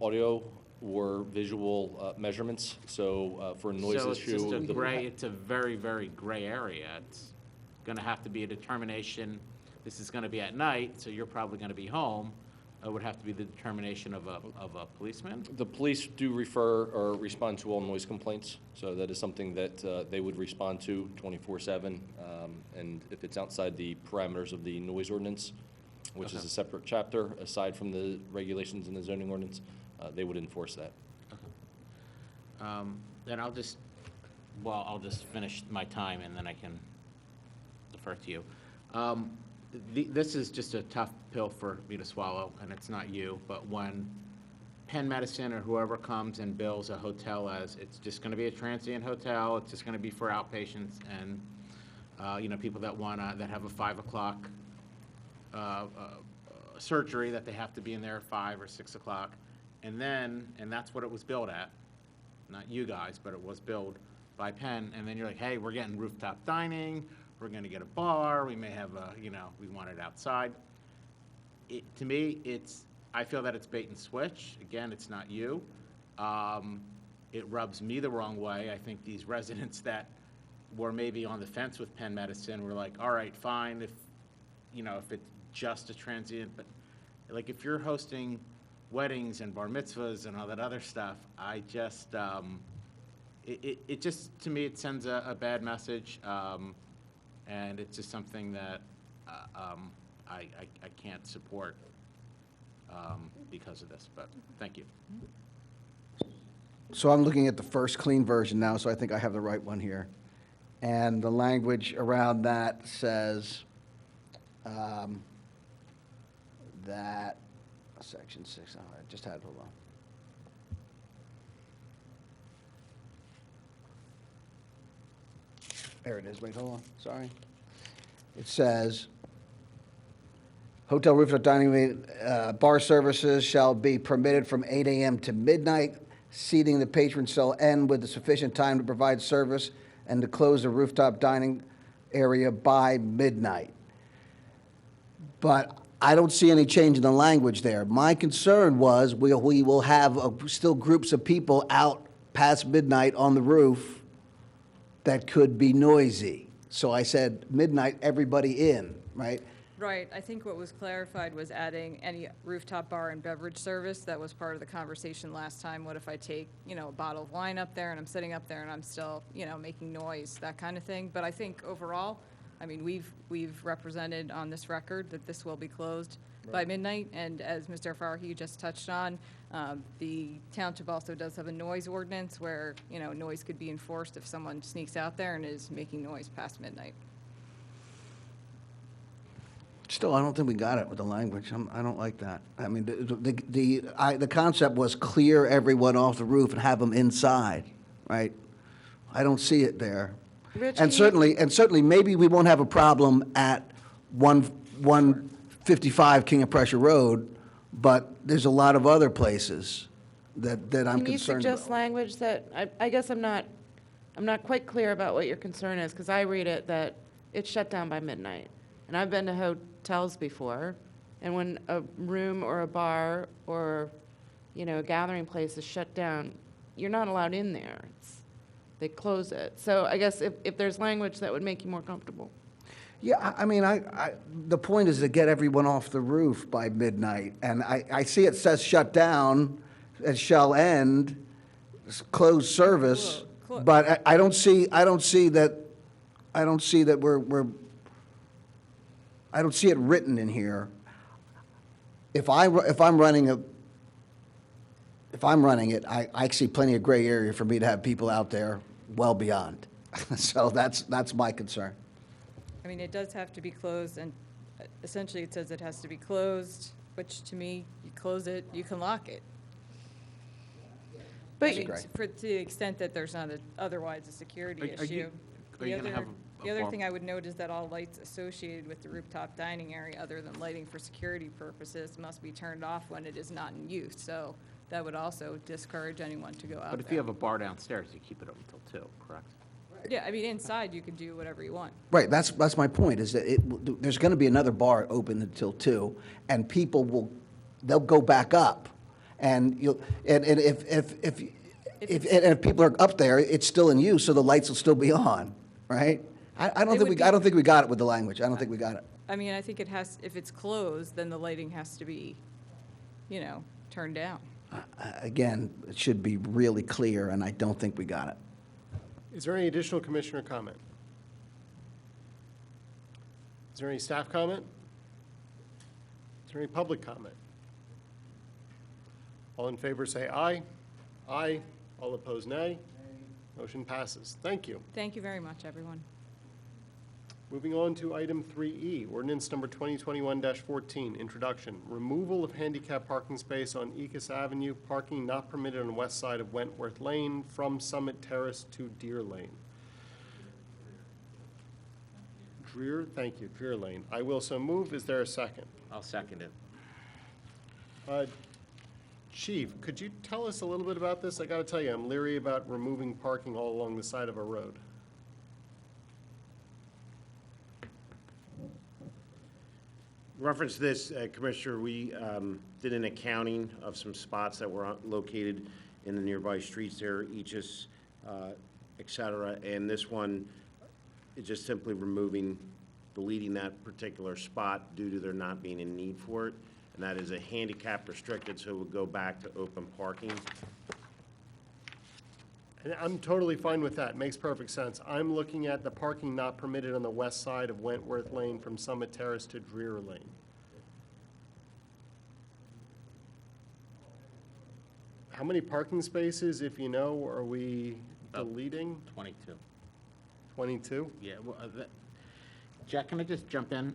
audio or visual measurements. So for a noise So issue. it's just a gray, it's a very, very gray area. It's gonna have to be a determination, this is gonna be at night, so you're probably gonna be home. It would have to be the determination of a policeman? The police do refer or respond to all noise complaints, so that is something that they would respond to 24/7. And if it's outside the parameters of the noise ordinance, which is a separate chapter, aside from the regulations in the zoning ordinance, they would enforce that. Then I'll just finish my time and then I can defer to you. This is just a tough pill for me to swallow, and it's not you, but when Penn Medicine or whoever comes and bills a hotel as it's just going to be a transient hotel, it's just going to be for outpatients and people that have a 5 o'clock surgery that they have to be in there at 5 or 6 o'clock, and that's what it was billed at, not you guys, but it was billed by Penn, and then you're like, hey, we're getting rooftop dining. We're going to get a bar, we may have we want it outside. To me, I feel that it's bait and switch. Again, it's not you. It rubs me the wrong way. I think these residents that were maybe on the fence with Penn Medicine were like, all right, fine, if it's just a transient, but like if you're hosting weddings and bar mitzvahs and all that other stuff, I just, it just, to me, it sends a bad message. And it's just something that I can't support because of this, but thank you. So I'm looking at the first clean version now, so I think I have the right one here. And the language around that says that, section 6, I just had, hold on. There it is, wait, hold on, sorry. It says, hotel rooftop dining, bar services shall be permitted from 8 a.m. to midnight. Seating in the patron shall end with sufficient time to provide service and to close the rooftop dining area by midnight. But I don't see any change in the language there. My concern was we will have still groups of people out past midnight on the roof that could be noisy. So I said, midnight, everybody in, right? Right, I think what was clarified was adding any rooftop bar and beverage service. That was part of the conversation last time. What if I take, a bottle of wine up there and I'm sitting up there and I'm still, making noise, that kind of thing. But I think overall, we've represented on this record that this will be closed by midnight. And as Mr. Farhi just touched on, the township also does have a noise ordinance where, noise could be enforced if someone sneaks out there and is making noise past midnight. Still, I don't think we got it with the language. I don't like that. I mean, the concept was clear everyone off the roof and have them inside, right? I don't see it there. Rich, And certainly, maybe we won't have a problem at 155 King of Prussia Road, but there's a lot of other places that I'm Can you concerned suggest about. language that, I guess I'm not quite clear about what your concern is, because I read it that it's shut down by midnight. And I've been to hotels before, and when a room or a bar or, a gathering place is shut down, you're not allowed in there. They close it. So I guess if there's language that would make you more comfortable. Yeah, I mean, the point is to get everyone off the roof by midnight, and I see it says shut down, it shall end, closed service, but I don't see that, I don't see it written in here. If I'm running it, I see plenty of gray area for me to have people out there well beyond. So that's my concern. I mean, it does have to be closed, and essentially it says it has to be closed, which to me, you close it, you can lock it. But- I mean, to the extent that there's not otherwise a security issue. are you gonna have The other thing I would note is that all lights associated with the rooftop dining area, other than lighting for security purposes, must be turned off when it is not in use. So that would also discourage anyone to go out But if you there. have a bar downstairs, you keep it open until 2, correct? Yeah, I mean, inside you can do whatever you want. Right, that's my point, is that there's going to be another bar open until 2, and people they'll go back up. And if people are up there, it's still in use, so the lights will still be on, right? I don't think we got it with the language. I don't think we got it. I mean, I think it has, if it's closed, then the lighting has to be, turned down. Again, it should be really clear, and I don't think we got it. Is there any additional commissioner comment? Is there any staff comment? Is there any public comment? All in favor say aye. Aye. All opposed, nay. Motion passes. Thank you. Thank you very much, everyone. Moving on to item 3E, ordinance number 2021-14, introduction. Removal of handicap parking space on Ikis Avenue, parking not permitted on the west side of Wentworth Lane from Summit Terrace to Deer Lane. Thank you, Deer Lane. I will so move. Is there a second? I'll second it. Chief, could you tell us a little bit about this? I got to tell you, I'm leery about removing parking all along the side of a road. Reference to this, Commissioner, we did an accounting of some spots that were located in the nearby streets there, Ikis, et cetera, and this one is just simply deleting that particular spot due to there not being a need for it, and that is a handicap restricted, so it would go back to open parking. And I'm totally fine with that. Makes perfect sense. I'm looking at the parking not permitted on the west side of Wentworth Lane from Summit Terrace to Deer Lane. How many parking spaces, if you know, are we deleting? 22. 22? Yeah, well, Jack, can I just jump in?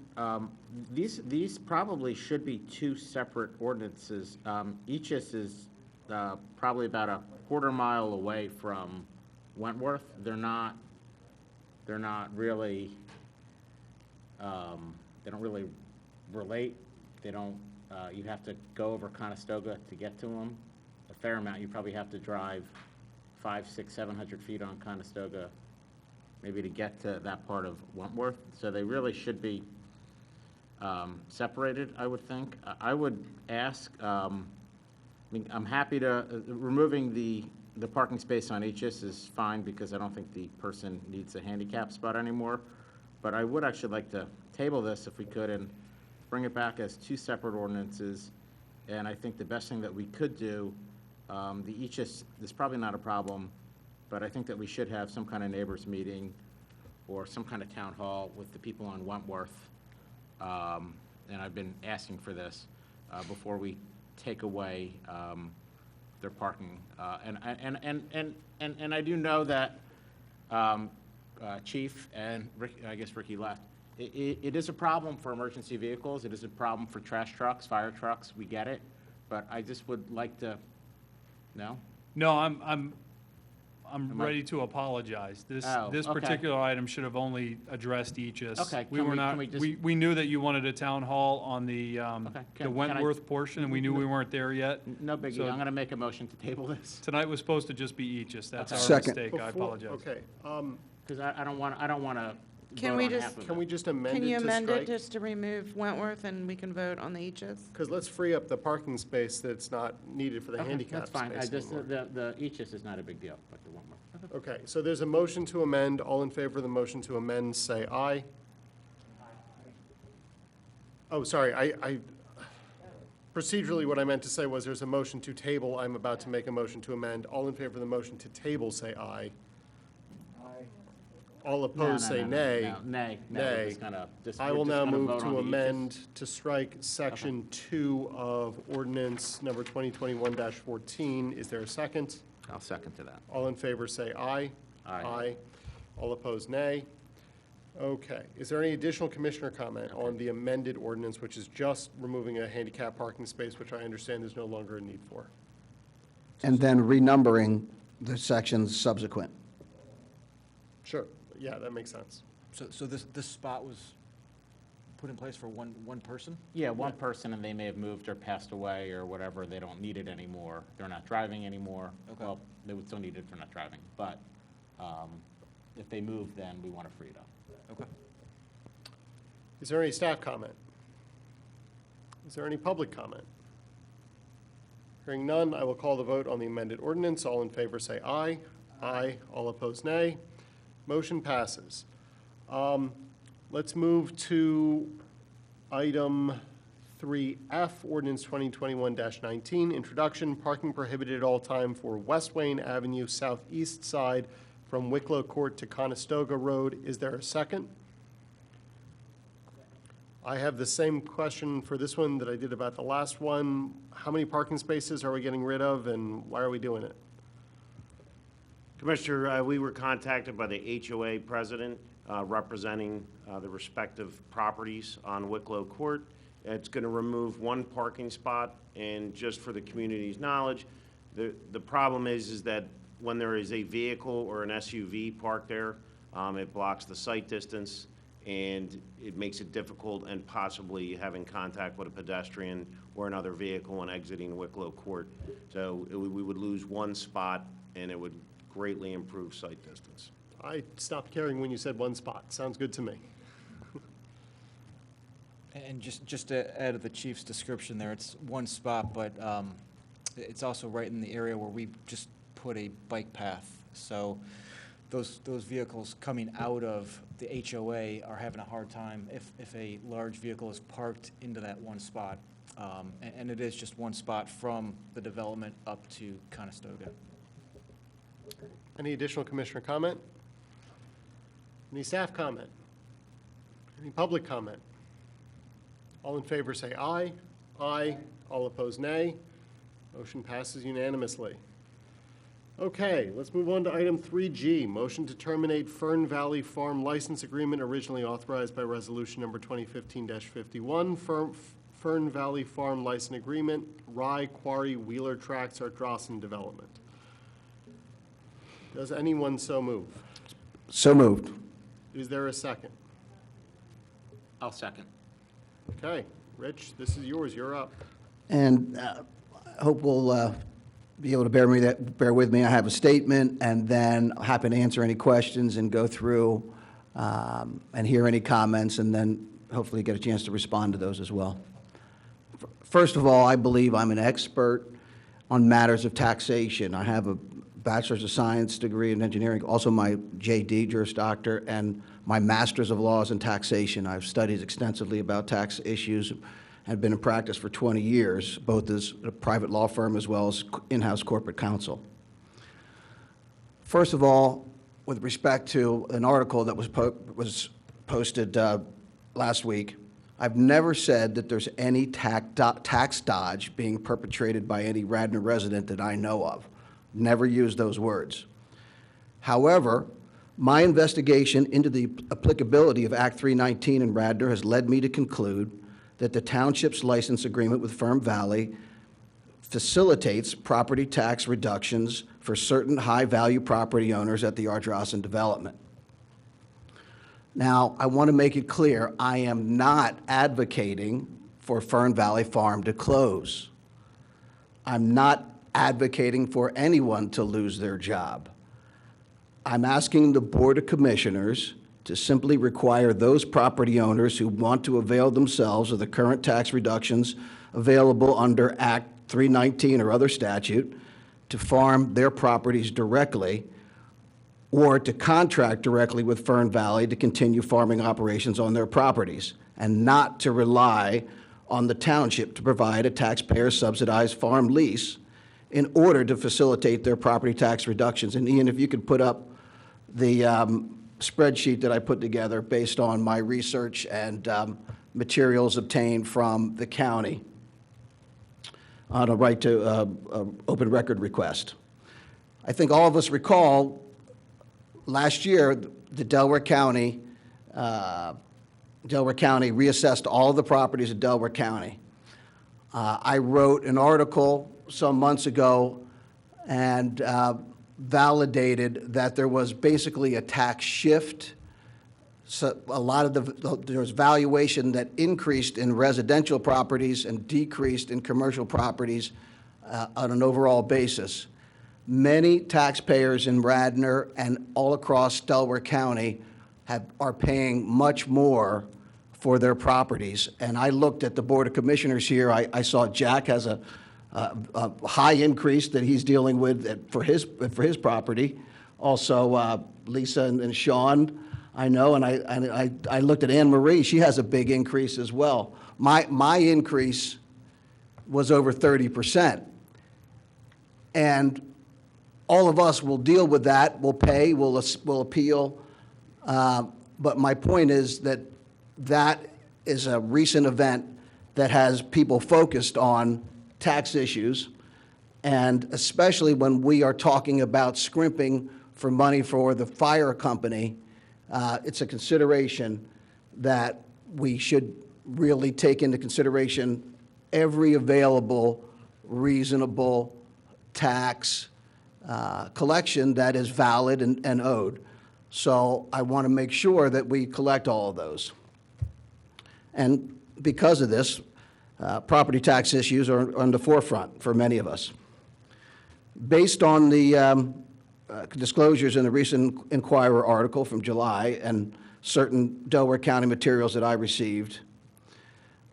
These probably should be 2 separate ordinances. Ikis is probably about a quarter-mile away from Wentworth. They're not really, they don't really relate. They don't, you have to go over Conestoga to get to them. A fair amount. You probably have to drive 500, 600, 700 feet on Conestoga maybe to get to that part of Wentworth. So they really should be separated, I would think. I would ask, I mean, I'm happy to, removing the parking space on Ikis is fine because I don't think the person needs a handicap spot anymore. But I would actually like to table this if we could and bring it back as 2 separate ordinances. And I think the best thing that we could do, the Ikis is probably not a problem, but I think that we should have some kind of neighbors meeting or some kind of town hall with the people on Wentworth. And I've been asking for this before we take away their parking. And I do know that Chief and Rick, I guess Ricky left. It is a problem for emergency vehicles. It is a problem for trash trucks, fire trucks. We get it, but I just would like to. No. No, I'm ready to apologize. This okay. particular item should have only addressed Ikis. Okay, We can were we- not, can we just- we knew that you wanted a town hall on the Can I- Wentworth portion, and we knew we weren't there yet. No biggie. So I'm going to make a motion to table this tonight was supposed to just be Ikis. That's our Second. mistake. I apologize. Okay, because I don't want to. Can we just- can we just amend it Can to you amend it strike? just to remove Wentworth and we can vote on the Ikis? Because let's free up the parking space that's not needed for the handicap That's fine. space anymore. The Ikis is not a big deal, but the Wentworth. Okay, so there's a motion to amend. All in favor of the motion to amend, say aye. Oh, sorry, procedurally, what I meant to say was there's a motion to table. I'm about to make a motion to amend. All in favor of the motion to table, say aye. All opposed, say nay. Nay. Nay. We're just gonna- I we're will just now gonna move vote on to the amend to strike section 2 of ordinance number 2021-14. Is there a second? I'll second to that. All in favor, say aye. Aye. All opposed, nay. Okay. Is there any additional commissioner comment on the amended ordinance, which is just removing a handicap parking space, which I understand there's no longer a need for? And then renumbering the sections subsequent. Sure. Yeah, that makes sense. So this spot was put in place for one person? Yeah, one person, and they may have moved or passed away or whatever, they don't need it anymore, they're not driving anymore. Okay. Well, they would still need it if they're not driving, but if they move, then we want to free it up. Okay. Is there any staff comment? Is there any public comment? Hearing none, I will call the vote on the amended ordinance. All in favor say aye. Aye. All opposed, nay. Motion passes. Let's move to item 3F, ordinance 2021-19, introduction, parking prohibited at all time for West Wayne Avenue southeast side from Wicklow Court to Conestoga Road. Is there a second? I have the same question for this one that I did about the last one. How many parking spaces are we getting rid of, and why are we doing it? Commissioner, we were contacted by the HOA president representing the respective properties on Wicklow Court. It's going to remove one parking spot, and just for the community's knowledge, the problem is that when there is a vehicle or an SUV parked there, it blocks the sight distance, and it makes it difficult and possibly having contact with a pedestrian or another vehicle when exiting Wicklow Court. So we would lose one spot, and it would greatly improve sight distance. I stopped caring when you said one spot. Sounds good to me. And just to add to the chief's description there, it's one spot, but it's also right in the area where we just put a bike path. So those vehicles coming out of the HOA are having a hard time if a large vehicle is parked into that one spot. And it is just one spot from the development up to Conestoga. Any additional commissioner comment? Any staff comment? Any public comment? All in favor say aye. Aye. All opposed, nay. Motion passes unanimously. Okay, let's move on to item 3G, motion to terminate Fern Valley Farm license agreement originally authorized by resolution number 2015-51. Fern Valley Farm license agreement, Rye Quarry Wheeler Tracts Ardrossan Development. Does anyone so move? So moved. Is there a second? I'll second. Okay, Rich, this is yours. You're up. And I hope we'll be able to bear with me. I have a statement, and then I'm happy to answer any questions and go through and hear any comments, and then hopefully get a chance to respond to those as well. First of all, I believe I'm an expert on matters of taxation. I have a Bachelor's of Science degree in engineering, also my JD, Juris Doctor, and my Master's of Laws in Taxation. I've studied extensively about tax issues and been in practice for 20 years, both as a private law firm as well as in-house corporate counsel. First of all, with respect to an article that was posted last week, I've never said that there's any tax dodge being perpetrated by any Radnor resident that I know of. Never used those words. However, my investigation into the applicability of Act 319 in Radnor has led me to conclude that the township's license agreement with Fern Valley facilitates property tax reductions for certain high-value property owners at the Ardrossan development. Now, I want to make it clear, I am not advocating for Fern Valley Farm to close. I'm not advocating for anyone to lose their job. I'm asking the Board of Commissioners to simply require those property owners who want to avail themselves of the current tax reductions available under Act 319 or other statute to farm their properties directly or to contract directly with Fern Valley to continue farming operations on their properties, and not to rely on the township to provide a taxpayer-subsidized farm lease in order to facilitate their property tax reductions. And Ian, if you could put up the spreadsheet that I put together based on my research and materials obtained from the county on a right to open record request. I think all of us recall last year the Delaware County reassessed all of the properties in Delaware County. I wrote an article some months ago and validated that there was basically a tax shift. So a lot of there was valuation that increased in residential properties and decreased in commercial properties on an overall basis. Many taxpayers in Radnor and all across Delaware County are paying much more for their properties. And I looked at the Board of Commissioners here. I saw Jack has a high increase that he's dealing with for his property. Also, Lisa and Sean, I know, and I looked at Anne Marie. She has a big increase as well. My increase was over 30%, and all of us will deal with that. We'll pay. We'll appeal. But my point is that is a recent event that has people focused on tax issues, and especially when we are talking about scrimping for money for the fire company, it's a consideration that we should really take into consideration every available reasonable tax collection that is valid and owed. So I want to make sure that we collect all of those. And because of this, property tax issues are on the forefront for many of us. Based on the disclosures in the recent Inquirer article from July and certain Delaware County materials that I received,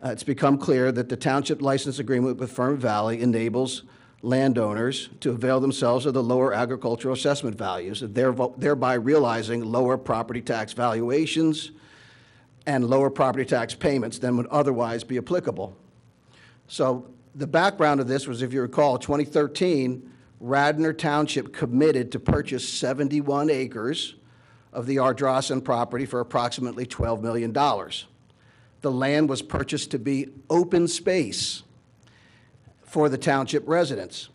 it's become clear that the township license agreement with Fern Valley enables landowners to avail themselves of the lower agricultural assessment values, thereby realizing lower property tax valuations and lower property tax payments than would otherwise be applicable. So the background of this was, if you recall, 2013, Radnor Township committed to purchase 71 acres of the Ardrossan property for approximately $12 million. The land was purchased to be open space for the township residents.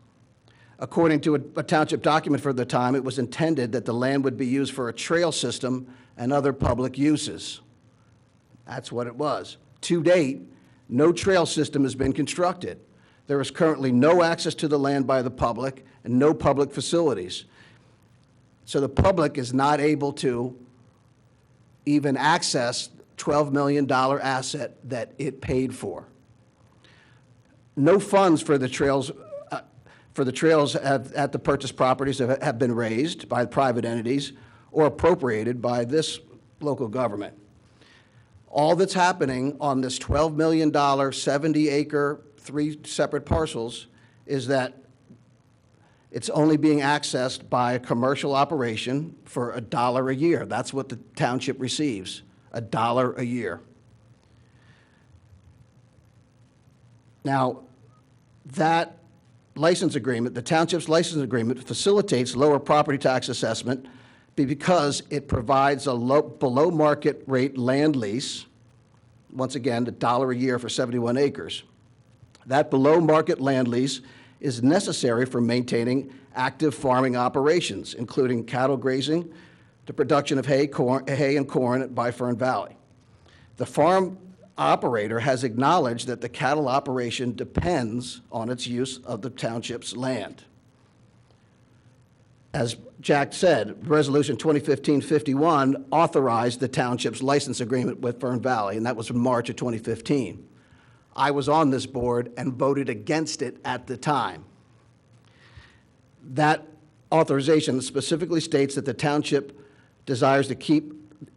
According to a township document for the time, it was intended that the land would be used for a trail system and other public uses. That's what it was. To date, no trail system has been constructed. There is currently no access to the land by the public and no public facilities. So the public is not able to even access $12 million asset that it paid for. No funds for the trails at the purchased properties have been raised by private entities or appropriated by this local government. All that's happening on this $12 million, 70-acre, 3 separate parcels is that it's only being accessed by a commercial operation for $1 a year. That's what the township receives, $1 a year. Now, that license agreement, the township's license agreement, facilitates lower property tax assessment because it provides a below market rate land lease, once again, $1 a year for 71 acres. That below market land lease is necessary for maintaining active farming operations, including cattle grazing, the production of hay and corn by Fern Valley. The farm operator has acknowledged that the cattle operation depends on its use of the township's land. As Jack said, Resolution 2015-51 authorized the township's license agreement with Fern Valley, and that was in March of 2015. I was on this board and voted against it at the time. That authorization specifically states that the township desires to keep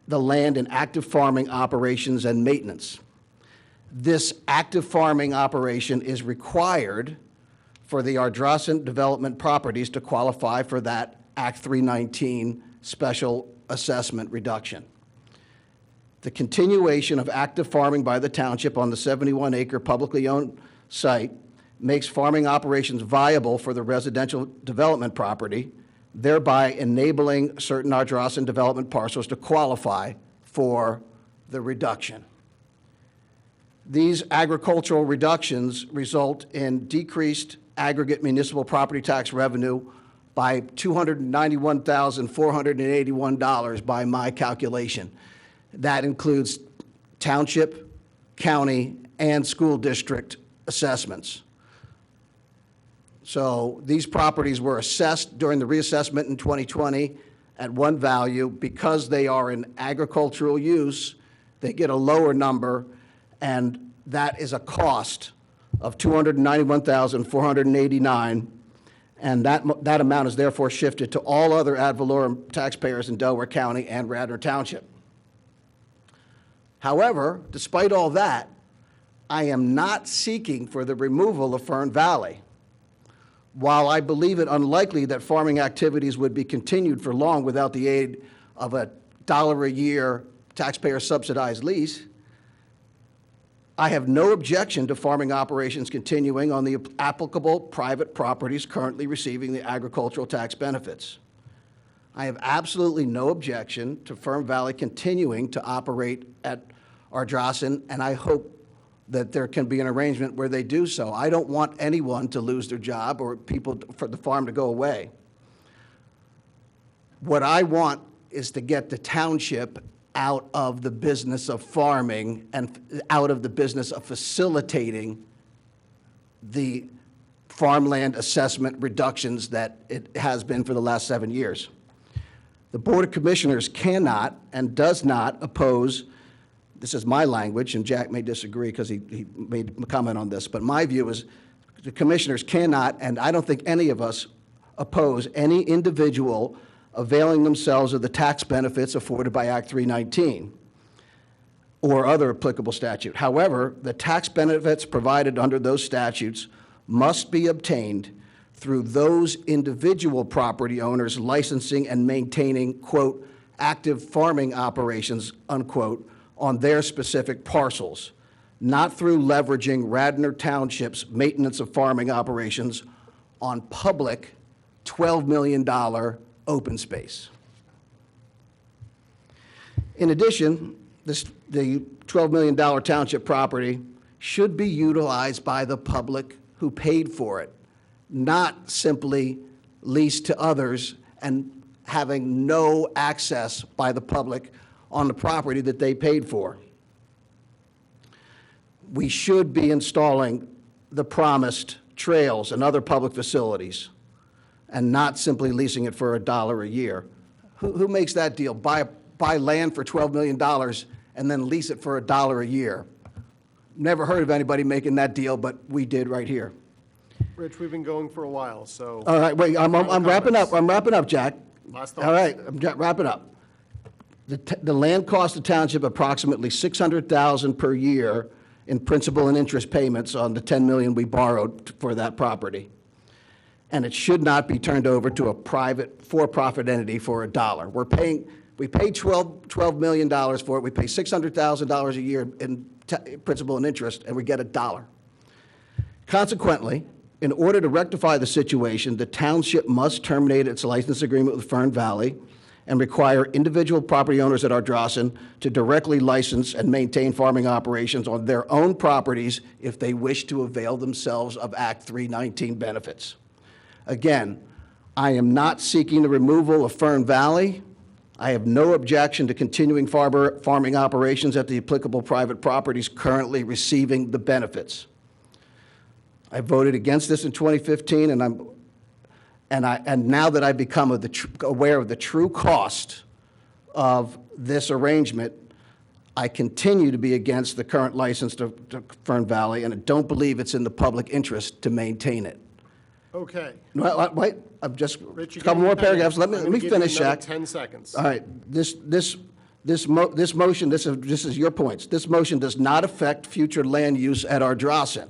the land in active farming operations and maintenance. This active farming operation is required for the Ardrossan development properties to qualify for that Act 319 special assessment reduction. The continuation of active farming by the township on the 71-acre publicly owned site makes farming operations viable for the residential development property, thereby enabling certain Ardrossan development parcels to qualify for the reduction. These agricultural reductions result in decreased aggregate municipal property tax revenue by $291,481 by my calculation. That includes township, county, and school district assessments. So these properties were assessed during the reassessment in 2020 at one value. Because they are in agricultural use, they get a lower number, and that is a cost of $291,489, and that amount is therefore shifted to all other ad valorem taxpayers in Delaware County and Radnor Township. However, despite all that, I am not seeking for the removal of Fern Valley. While I believe it unlikely that farming activities would be continued for long without the aid of a $1 a year taxpayer-subsidized lease, I have no objection to farming operations continuing on the applicable private properties currently receiving the agricultural tax benefits. I have absolutely no objection to Fern Valley continuing to operate at Ardrossan, and I hope that there can be an arrangement where they do so. I don't want anyone to lose their job or people for the farm to go away. What I want is to get the township out of the business of farming and out of the business of facilitating the farmland assessment reductions that it has been for the last 7 years. The Board of Commissioners cannot and does not oppose, this is my language, and Jack may disagree because he made a comment on this, but my view is the commissioners cannot, and I don't think any of us oppose any individual availing themselves of the tax benefits afforded by Act 319 or other applicable statute. However, the tax benefits provided under those statutes must be obtained through those individual property owners licensing and maintaining, quote, active farming operations, unquote, on their specific parcels, not through leveraging Radnor Township's maintenance of farming operations on public $12 million open space. In addition, the $12 million township property should be utilized by the public who paid for it, not simply leased to others and having no access by the public on the property that they paid for. We should be installing the promised trails and other public facilities and not simply leasing it for $1 a year. Who makes that deal? Buy land for $12 million and then lease it for $1 a year. Never heard of anybody making that deal, but we did right here. Rich, we've been going for a while, so. All right, wait, I'm wrapping up. I'm wrapping up, Jack. Last All right, I'm wrapping up. The land cost the township approximately $600,000 per year in principal and interest payments on the $10 million we borrowed for that property. And it should not be turned over to a private for-profit entity for $1. We paid $12 million for it. We pay $600,000 a year in principal and interest, and we get $1. Consequently, in order to rectify the situation, the township must terminate its license agreement with Fern Valley and require individual property owners at Ardrossan to directly license and maintain farming operations on their own properties if they wish to avail themselves of Act 319 benefits. Again, I am not seeking the removal of Fern Valley. I have no objection to continuing farming operations at the applicable private properties currently receiving the benefits. I voted against this in 2015, and now that I've become aware of the true cost of this arrangement, I continue to be against the current license to Fern Valley, and I don't believe it's in the public interest to maintain it. Okay. Wait, I'm just, Rich, a couple more paragraphs. Let me finish, Jack. Jack. 10 seconds. All right, this motion, this is your points. This motion does not affect future land use at Ardrossan.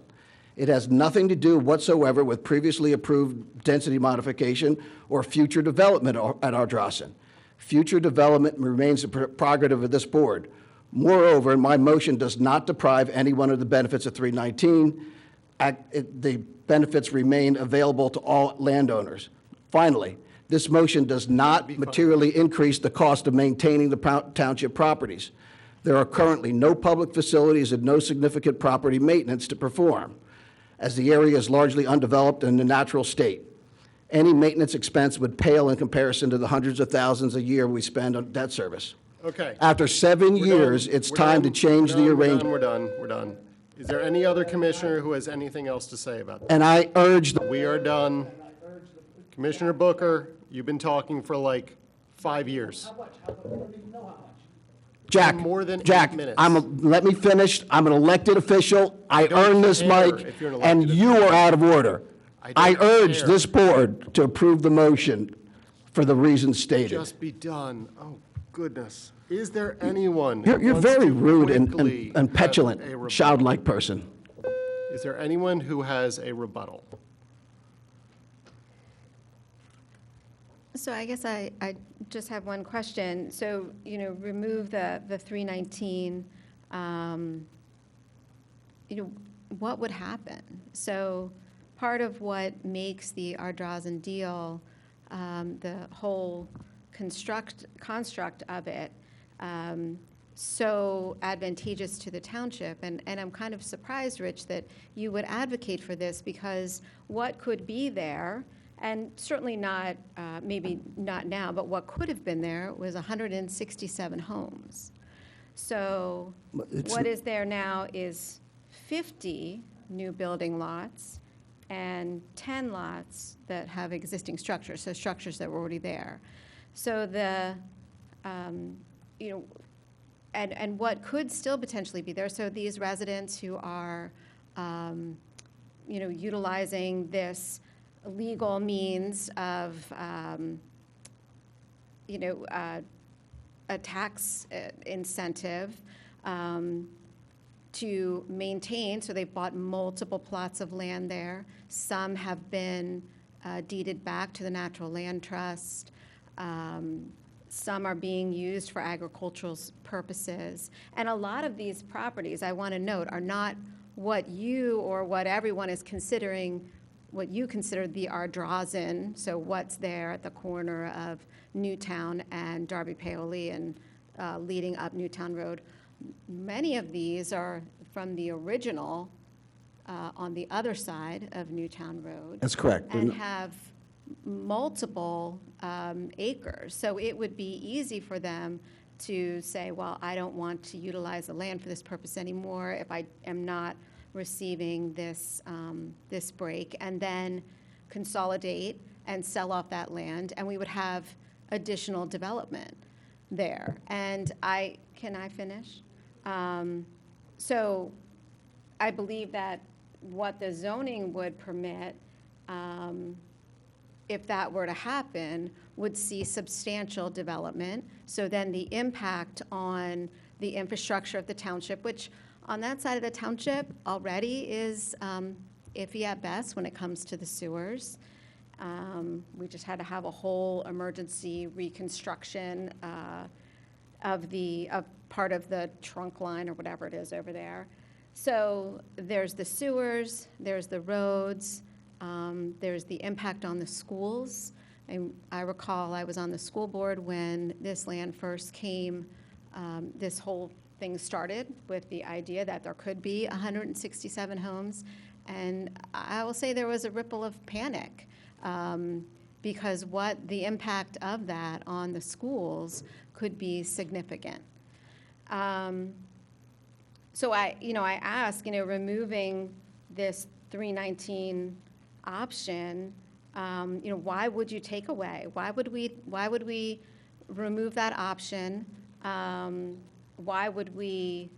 It has nothing to do whatsoever with previously approved density modification or future development at Ardrossan. Future development remains the prerogative of this board. Moreover, my motion does not deprive anyone of the benefits of 319. The benefits remain available to all landowners. Finally, this motion does not materially increase the cost of maintaining the township properties. There are currently no public facilities and no significant property maintenance to perform, as the area is largely undeveloped and in a natural state. Any maintenance expense would pale in comparison to the hundreds of thousands a year we spend on debt service. Okay. After 7 We're years, done. it's We're time done. to change the arrangement. We're done. Is there any other commissioner who has anything else to say about that? And I urge the We are done. Commissioner Booker, you've been talking for like 5 years. Jack, More than 8 minutes. let me finish. I'm an elected official. I earned this care mic, if you're an and elected you are out of order. I don't urge care. this board to approve the motion for the reasons stated. Just be done. Oh, goodness. Is there anyone? You're who wants very to rude quickly and have petulant, a rebuttal? childlike person. Is there anyone who has a rebuttal? So I guess I just have one question. So, remove the 319, what would happen? So part of what makes the Ardrazin deal, the whole construct of it, so advantageous to the township, and I'm kind of surprised, Rich, that you would advocate for this, because what could be there, and certainly not, maybe not now, but what could have been there was 167 homes. So what is there now is 50 new building lots and 10 lots that have existing structures, so structures that were already there. So and what could still potentially be there, so these residents who are, utilizing this legal means of, a tax incentive to maintain, so they've bought multiple plots of land there. Some have been deeded back to the Natural Land Trust. Some are being used for agricultural purposes. And a lot of these properties, I want to note, are not what you or what everyone is considering, what you consider the Ardrazin, so what's there at the corner of Newtown and Darby Paoli and leading up Newtown Road. Many of these are from the original on the other side of Newtown Road. That's correct. And have multiple acres. So it would be easy for them to say, well, I don't want to utilize the land for this purpose anymore if I am not receiving this, this break, and then consolidate and sell off that land, and we would have additional development there. And can I finish? So I believe that what the zoning would permit, if that were to happen, would see substantial development. So then the impact on the infrastructure of the township, which on that side of the township already is iffy at best when it comes to the sewers. We just had to have a whole emergency reconstruction of part of the trunk line or whatever it is over there. So there's the sewers, there's the roads, there's the impact on the schools. And I recall I was on the school board when this land first came. This whole thing started with the idea that there could be 167 homes. And I will say there was a ripple of panic because the impact of that on the schools could be significant. So I ask, removing this 319 option, why would you take away? Why would we remove that option? Why would we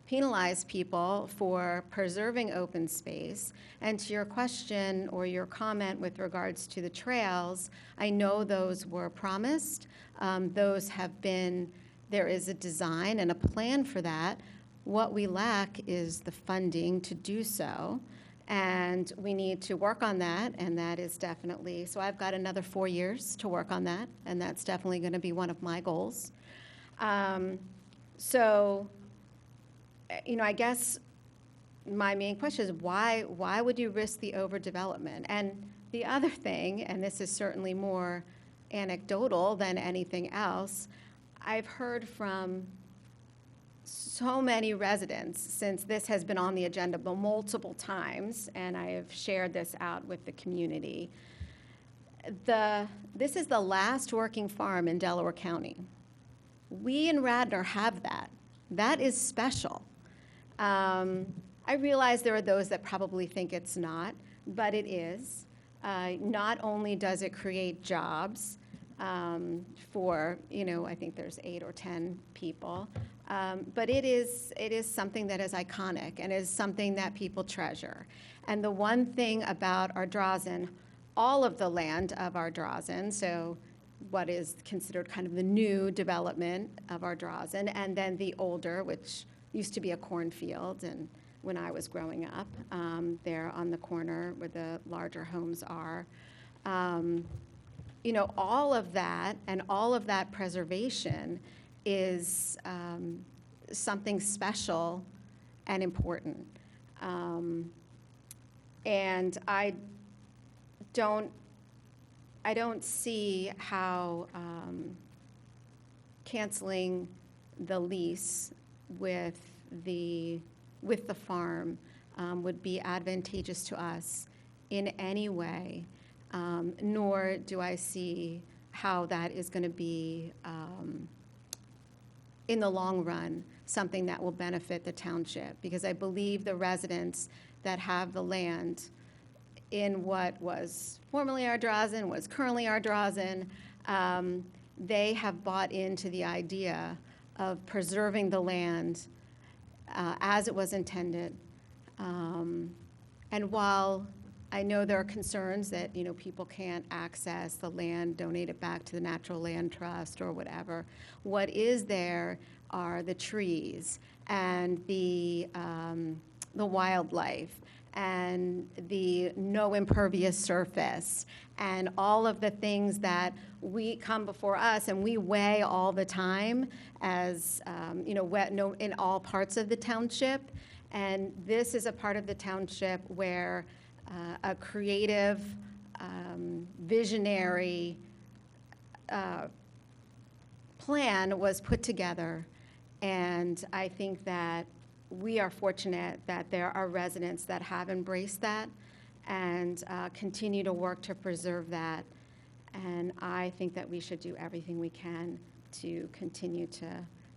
penalize people for preserving open space? And to your question or your comment with regards to the trails, I know those were promised. Those have been, there is a design and a plan for that. What we lack is the funding to do so. And we need to work on that, and that is definitely, so I've got another 4 years to work on that, and that's definitely going to be one of my goals. So, I guess my main question is why would you risk the overdevelopment? And the other thing, and this is certainly more anecdotal than anything else, I've heard from so many residents since this has been on the agenda multiple times, and I have shared this out with the community. This is the last working farm in Delaware County. We in Radnor have that. That is special. I realize there are those that probably think it's not, but it is. Not only does it create jobs for, I think there's 8 or 10 people, but it is something that is iconic and is something that people treasure. And the one thing about Ardrossan, all of the land of Ardrossan, so what is considered kind of the new development of Ardrossan, and then the older, which used to be a cornfield, and when I was growing up, there on the corner where the larger homes are. All of that and all of that preservation is something special and important. And I don't see how canceling the lease with the farm would be advantageous to us in any way, nor do I see how that is going to be, in the long run, something that will benefit the township, because I believe the residents that have the land in what was formerly Ardrossan, was currently Ardrossan, they have bought into the idea of preserving the land as it was intended. And while I know there are concerns that, people can't access the land, donate it back to the Natural Land Trust or whatever, what is there are the trees and the wildlife and the no impervious surface and all of the things that we come before us and we weigh all the time as, in all parts of the township. And this is a part of the township where a creative, visionary plan was put together. And I think that we are fortunate that there are residents that have embraced that and continue to work to preserve that. And I think that we should do everything we can to continue to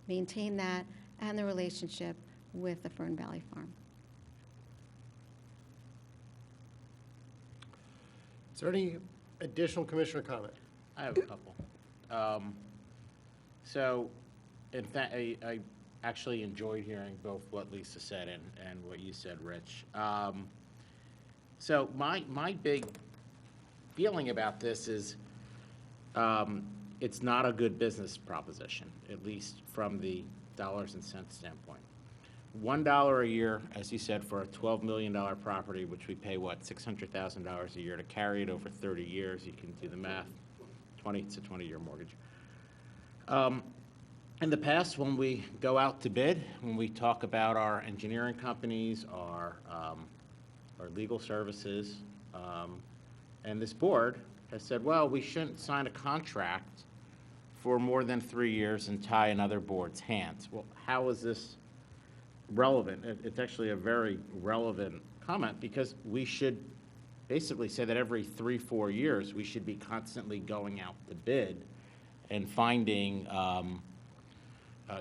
maintain that and the relationship with the Fern Valley Farm. Is there any additional commissioner comment? I have a couple. So, in fact, I actually enjoyed hearing both what Lisa said and what you said, Rich. So my big feeling about this is it's not a good business proposition, at least from the dollars and cents standpoint. $1 a year, as you said, for a $12 million property, which we pay, what, $600,000 a year to carry it over 30 years. You can do the math. It's a 20-year mortgage. In the past, when we go out to bid, when we talk about our engineering companies, our legal services, and this board has said, well, we shouldn't sign a contract for more than 3 years and tie another board's hands. Well, how is this relevant? It's actually a very relevant comment, because we should basically say that every 3-4 years, we should be constantly going out to bid and finding,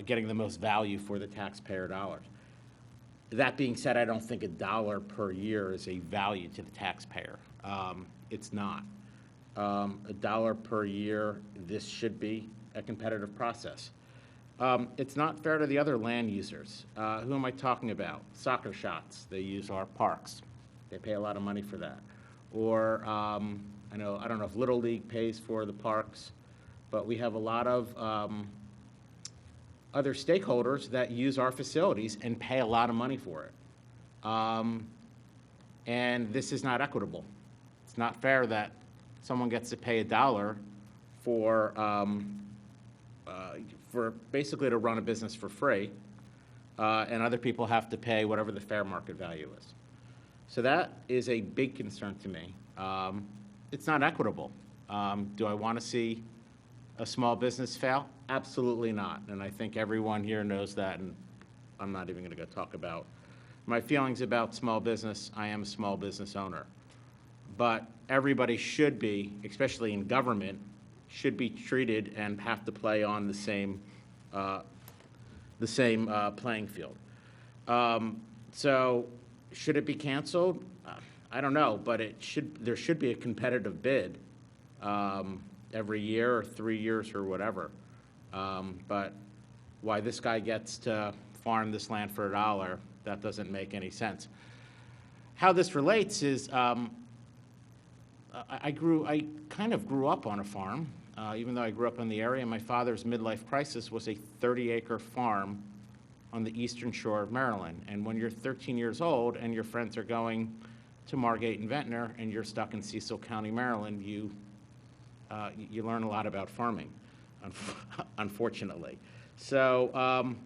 getting the most value for the taxpayer dollars. That being said, I don't think $1 per year is a value to the taxpayer. It's not. $1 per year, this should be a competitive process. It's not fair to the other land users. Who am I talking about? Soccer shots, they use our parks. They pay a lot of money for that. Or, I don't know if Little League pays for the parks, but we have a lot of other stakeholders that use our facilities and pay a lot of money for it. And this is not equitable. It's not fair that someone gets to pay $1 for basically to run a business for free, and other people have to pay whatever the fair market value is. So that is a big concern to me. It's not equitable. Do I want to see a small business fail? Absolutely not. And I think everyone here knows that, and I'm not even going to go talk about my feelings about small business. I am a small business owner. But everybody should be, especially in government, should be treated and have to play on the same playing field. So should it be canceled? I don't know, but there should be a competitive bid every year or 3 years or whatever. But why this guy gets to farm this land for $1, that doesn't make any sense. How this relates is I kind of grew up on a farm, even though I grew up in the area. My father's midlife crisis was a 30-acre farm on the eastern shore of Maryland. And when you're 13 years old and your friends are going to Margate and Ventnor and you're stuck in Cecil County, Maryland, you learn a lot about farming, unfortunately. So,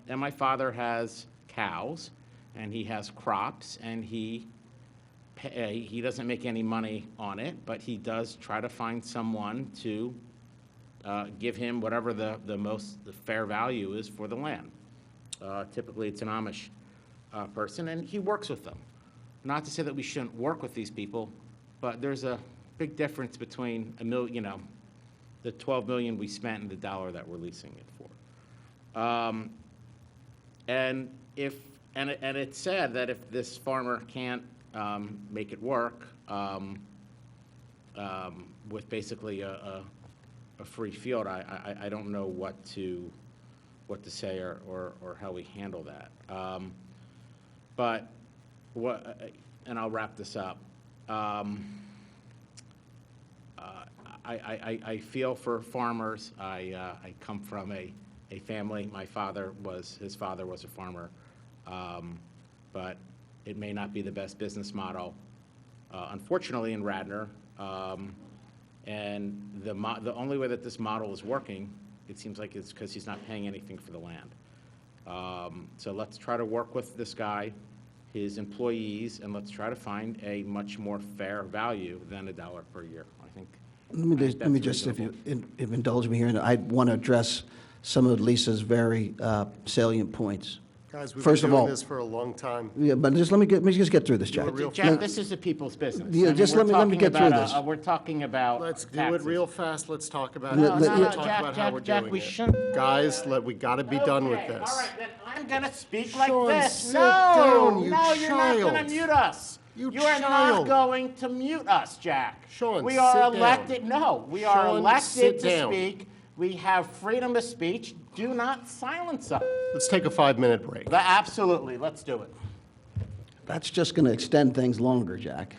and my father has cows, and he has crops, and he doesn't make any money on it, but he does try to find someone to give him whatever the fair value is for the land. Typically, it's an Amish person, and he works with them. Not to say that we shouldn't work with these people, but there's a big difference between the $12 million we spent and the $1 that we're leasing it for. And it's sad that if this farmer can't make it work with basically a free field, I don't know what to say or how we handle that. But and I'll wrap this up. I feel for farmers. I come from a family. His father was a farmer, but it may not be the best business model, unfortunately, in Radnor. And the only way that this model is working, it seems like it's because he's not paying anything for the land. So let's try to work with this guy, his employees, and let's try to find a much more fair value than $1 per year. I think. Let me just, if you indulge me here, and I want to address some of Lisa's very salient points. Guys, we've First been of all, doing this for a long time. Yeah, but just let me just get through this, Jack. Jack, this is a people's business. Yeah, I mean, just let me get through this. We're talking about Let's do taxes. it real fast. Let's talk about No, it. no, Let's no, talk Jack, about how we're Jack, doing we it. shouldn't- Guys, we got to be done with this. All right, then I'm going to speak like Sean, this. sit No, down, you no, you're not going to child. mute us. You are not child. going to mute us, Jack. Sean, we are sit down. elected. No, we are Sean, elected sit to down. speak. We have freedom of speech. Do not silence us. Let's take a 5-minute break. Absolutely, let's do it. That's just going to extend things longer, Jack.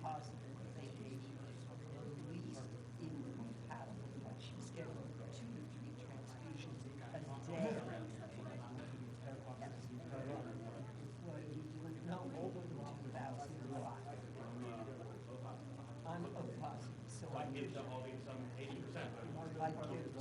positive vacation, at least incompatible, but she's getting 2 to 3 transfusions a day. No older than 2005. I'm a positive, so I give some 80%. I give.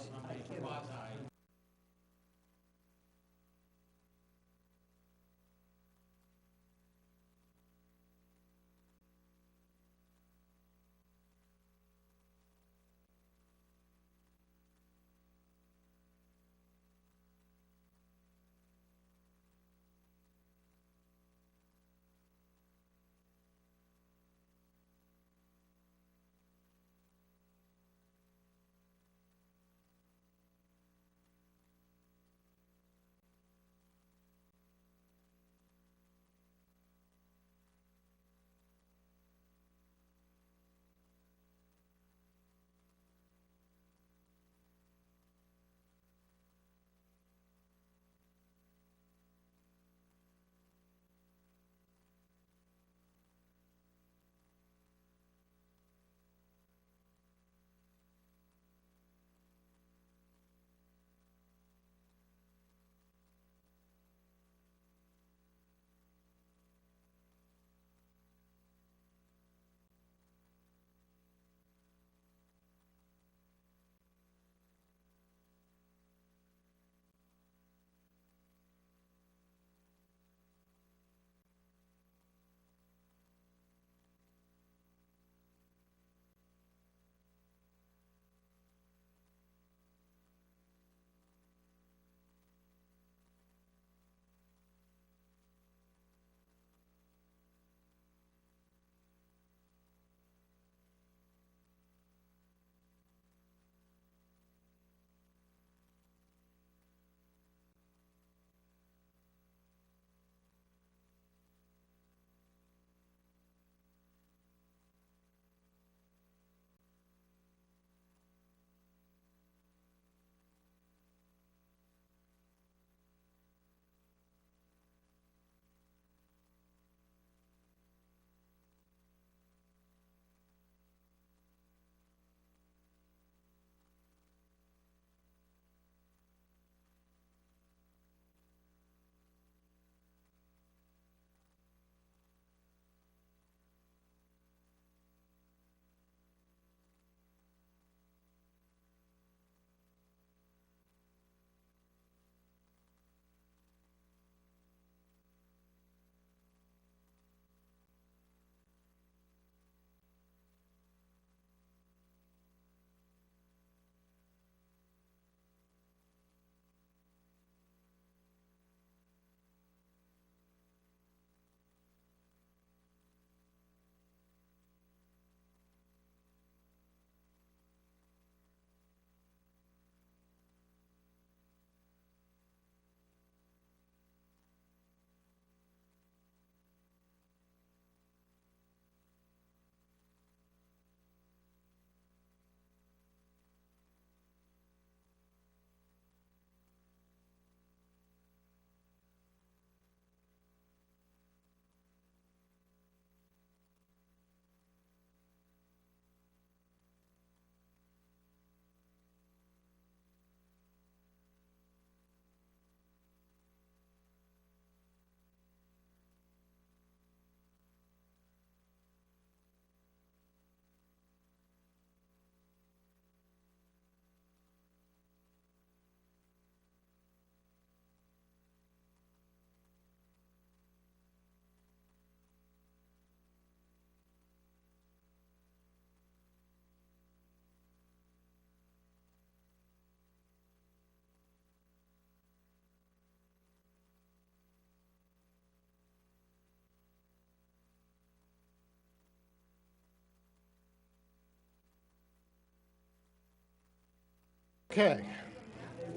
Okay,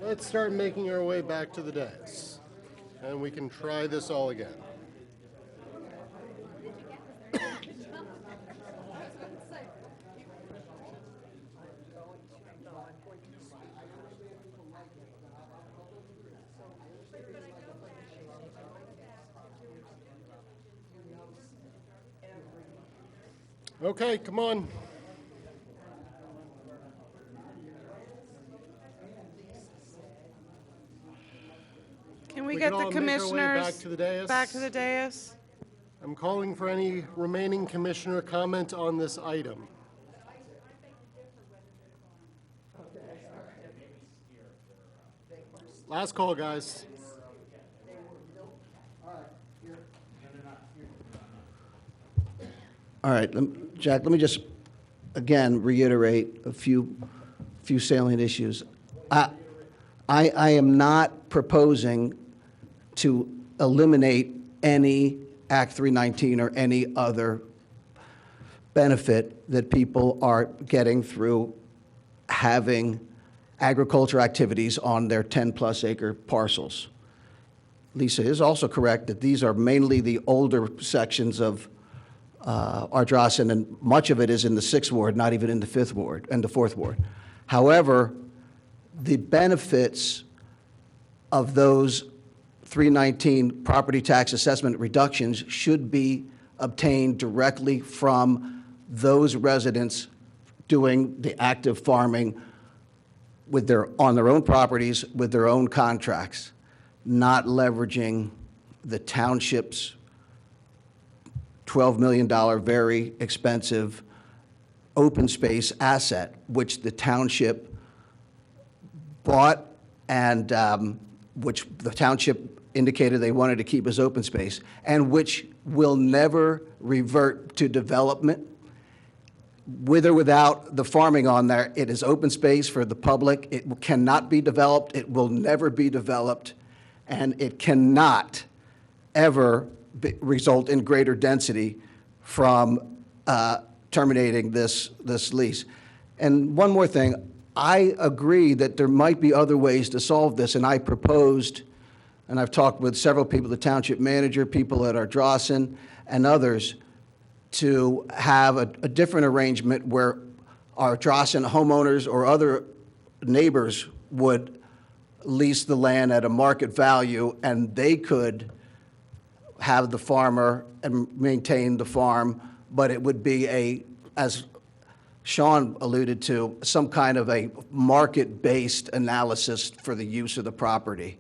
let's start making our way back to the dais, and we can try this all again. Okay, come on. Can we We get can the all make our way commissioners back to the dais. back to the dais? I'm calling for any remaining commissioner comment on this item. Last call, guys. All right, Jack, let me just, again, reiterate a few salient issues. I am not proposing to eliminate any Act 319 or any other benefit that people are getting through having agriculture activities on their 10-plus acre parcels. Lisa is also correct that these are mainly the older sections of Ardrossan, and much of it is in the 6th Ward, not even in the 5th Ward, and the 4th Ward. However, the benefits of those 319 property tax assessment reductions should be obtained directly from those residents doing the active farming with on their own properties with their own contracts, not leveraging the township's $12 million very expensive open space asset, which the township bought and which the township indicated they wanted to keep as open space, and which will never revert to development. With or without the farming on there, it is open space for the public. It cannot be developed. It will never be developed. And it cannot ever result in greater density from terminating this lease. And one more thing, I agree that there might be other ways to solve this, and I proposed, and I've talked with several people, the township manager, people at Ardrossan, and others, to have a different arrangement where Ardrossan homeowners or other neighbors would lease the land at a market value, and they could have the farmer and maintain the farm, but it would be as Sean alluded to, some kind of a market-based analysis for the use of the property.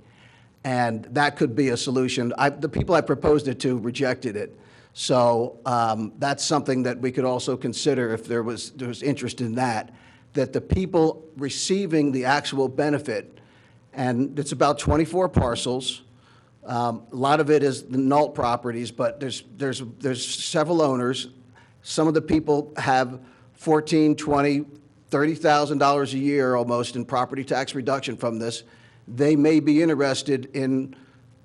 And that could be a solution. The people I proposed it to rejected it. So that's something that we could also consider if there was interest in that the people receiving the actual benefit, and it's about 24 parcels. A lot of it is the NALT properties, but there's several owners. Some of the people have $14,000, $20,000, $30,000 a year almost in property tax reduction from this. They may be interested in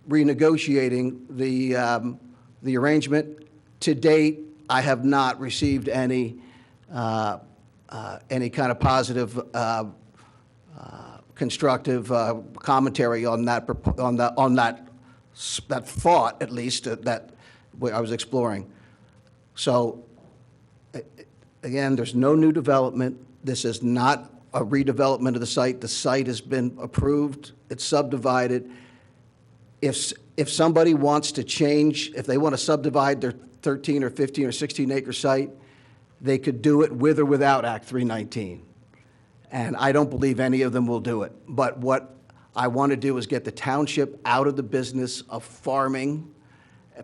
renegotiating the arrangement. To date, I have not received any kind of positive, constructive commentary on that thought, at least, that I was exploring. So, again, there's no new development. This is not a redevelopment of the site. The site has been approved. It's subdivided. If somebody wants to change, if they want to subdivide their 13 or 15 or 16 acre site, they could do it with or without Act 319. And I don't believe any of them will do it. But what I want to do is get the township out of the business of farming,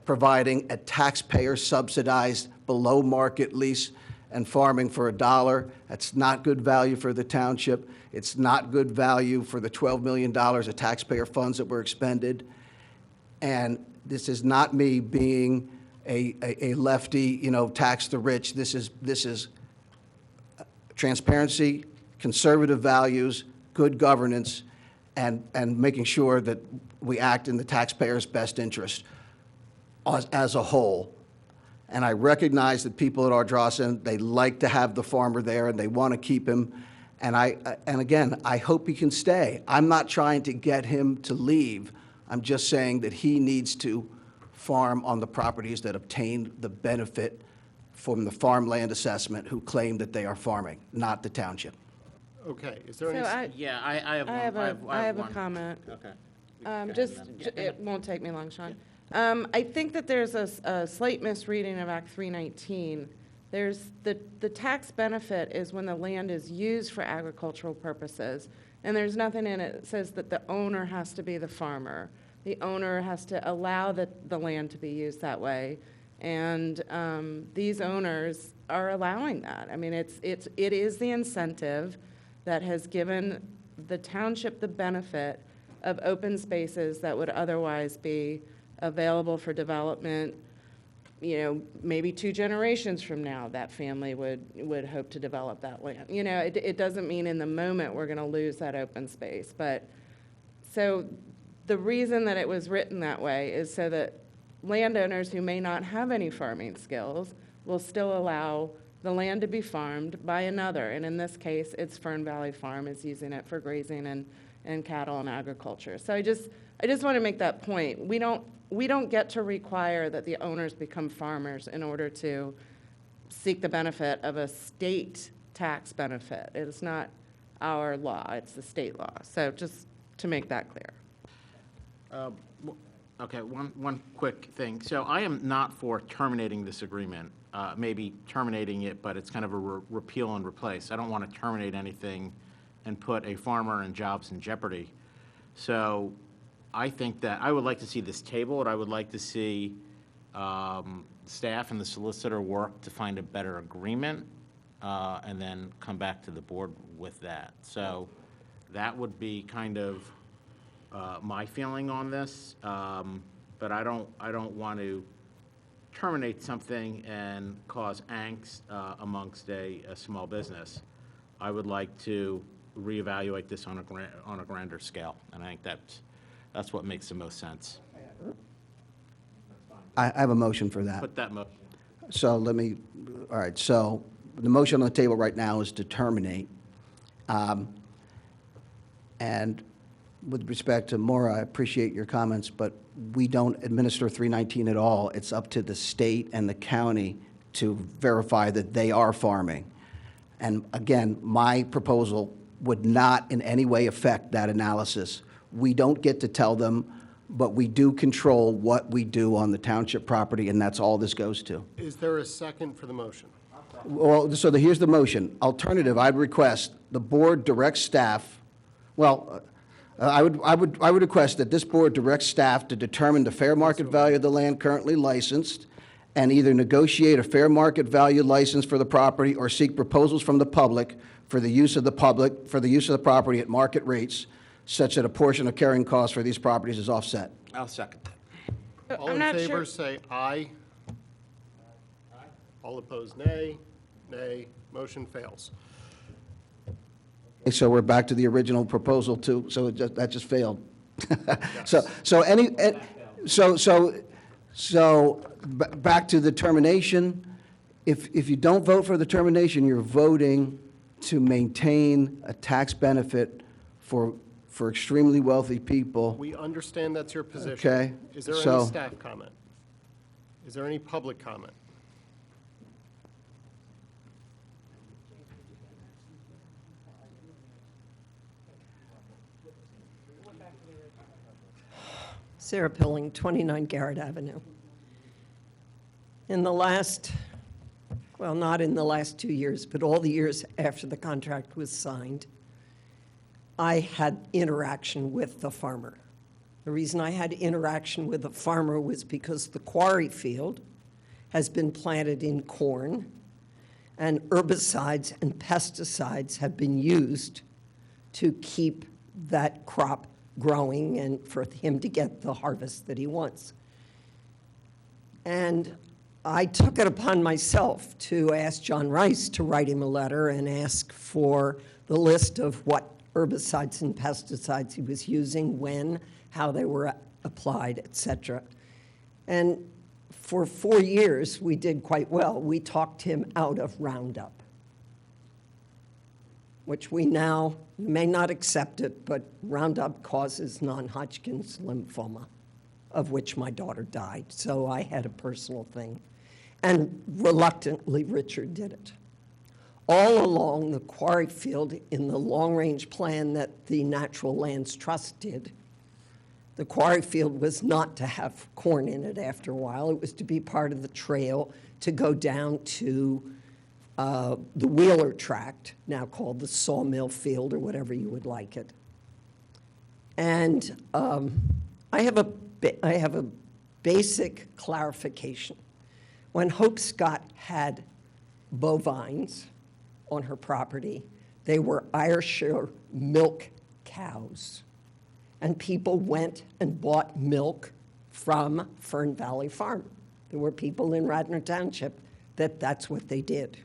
providing a taxpayer subsidized below market lease and farming for $1. That's not good value for the township. It's not good value for the $12 million of taxpayer funds that were expended. And this is not me being a lefty, tax the rich. This is transparency, conservative values, good governance, and making sure that we act in the taxpayer's best interest as a whole. And I recognize that people at Ardrossan, they like to have the farmer there and they want to keep him. And again, I hope he can stay. I'm not trying to get him to leave. I'm just saying that he needs to farm on the properties that obtain the benefit from the farmland assessment who claim that they are farming, not the township. Okay, is there any? Yeah, I have one. I have a comment. Okay. It won't take me long, Sean. I think that there's a slight misreading of Act 319, There's the tax benefit is when the land is used for agricultural purposes, and there's nothing in it that says that the owner has to be the farmer. The owner has to allow the land to be used that way, and these owners are allowing that. I mean, it is the incentive that has given the township the benefit of open spaces that would otherwise be available for development. You know, maybe 2 generations from now, that family would hope to develop that land. You know, it doesn't mean in the moment we're going to lose that open space. But so the reason that it was written that way is so that landowners who may not have any farming skills will still allow the land to be farmed by another. And in this case, it's Fern Valley Farm is using it for grazing and cattle and agriculture. So I just want to make that point. We don't get to require that the owners become farmers in order to seek the benefit of a state tax benefit. It's not our law, it's the state law. So just to make that clear. Okay, one quick thing. So I am not for terminating this agreement, maybe terminating it, but it's kind of a repeal and replace. I don't want to terminate anything and put a farmer and jobs in jeopardy. So I think that I would like to see this tabled. I would like to see staff and the solicitor work to find a better agreement and then come back to the board with that. So that would be kind of my feeling on this, but I don't want to terminate something and cause angst amongst a small business. I would like to reevaluate this on a grander scale, and I think that's what makes the most sense. I have a motion for that. Put that motion. So all right, so the motion on the table right now is to terminate. And with respect to Maura, I appreciate your comments, but we don't administer 319 at all. It's up to the state and the county to verify that they are farming. And again, my proposal would not in any way affect that analysis. We don't get to tell them, but we do control what we do on the township property, and that's all this goes to. Is there a second for the motion? Well, so here's the motion. Alternative, I'd request the board direct staff, I would request that this board direct staff to determine the fair market value of the land currently licensed and either negotiate a fair market value license for the property or seek proposals from the public for the use of the property at market rates such that a portion of carrying costs for these properties is offset. I'll second that. All in favor, say aye. Aye. All opposed, nay. Nay. Motion fails. Okay, so we're back to the original proposal too, so that just failed. Yes. So back to the termination. If you don't vote for the termination, you're voting to maintain a tax benefit for extremely wealthy people. We understand that's your position. Okay, Is there so- any staff comment? Is there any public comment? Sarah Pilling, 29 Garrett Avenue. In the last, well, not in the last 2 years, but all the years after the contract was signed, I had interaction with the farmer. The reason I had interaction with the farmer was because the quarry field has been planted in corn, and herbicides and pesticides have been used to keep that crop growing and for him to get the harvest that he wants. And I took it upon myself to ask John Rice to write him a letter and ask for the list of what herbicides and pesticides he was using, when, how they were applied, et cetera. And for 4 years, we did quite well. We talked him out of Roundup, which we now may not accept it, but Roundup causes non-Hodgkin's lymphoma, of which my daughter died. So I had a personal thing. And reluctantly, Richard did it. All along the quarry field in the long-range plan that the Natural Lands Trust did, the quarry field was not to have corn in it after a while. It was to be part of the trail to go down to the Wheeler Tract, now called the Sawmill Field or whatever you would like it. And I have a basic clarification. When Hope Scott had bovines on her property, they were Ayrshire milk cows. And people went and bought milk from Fern Valley Farm. There were people in Radnor Township that's what they did.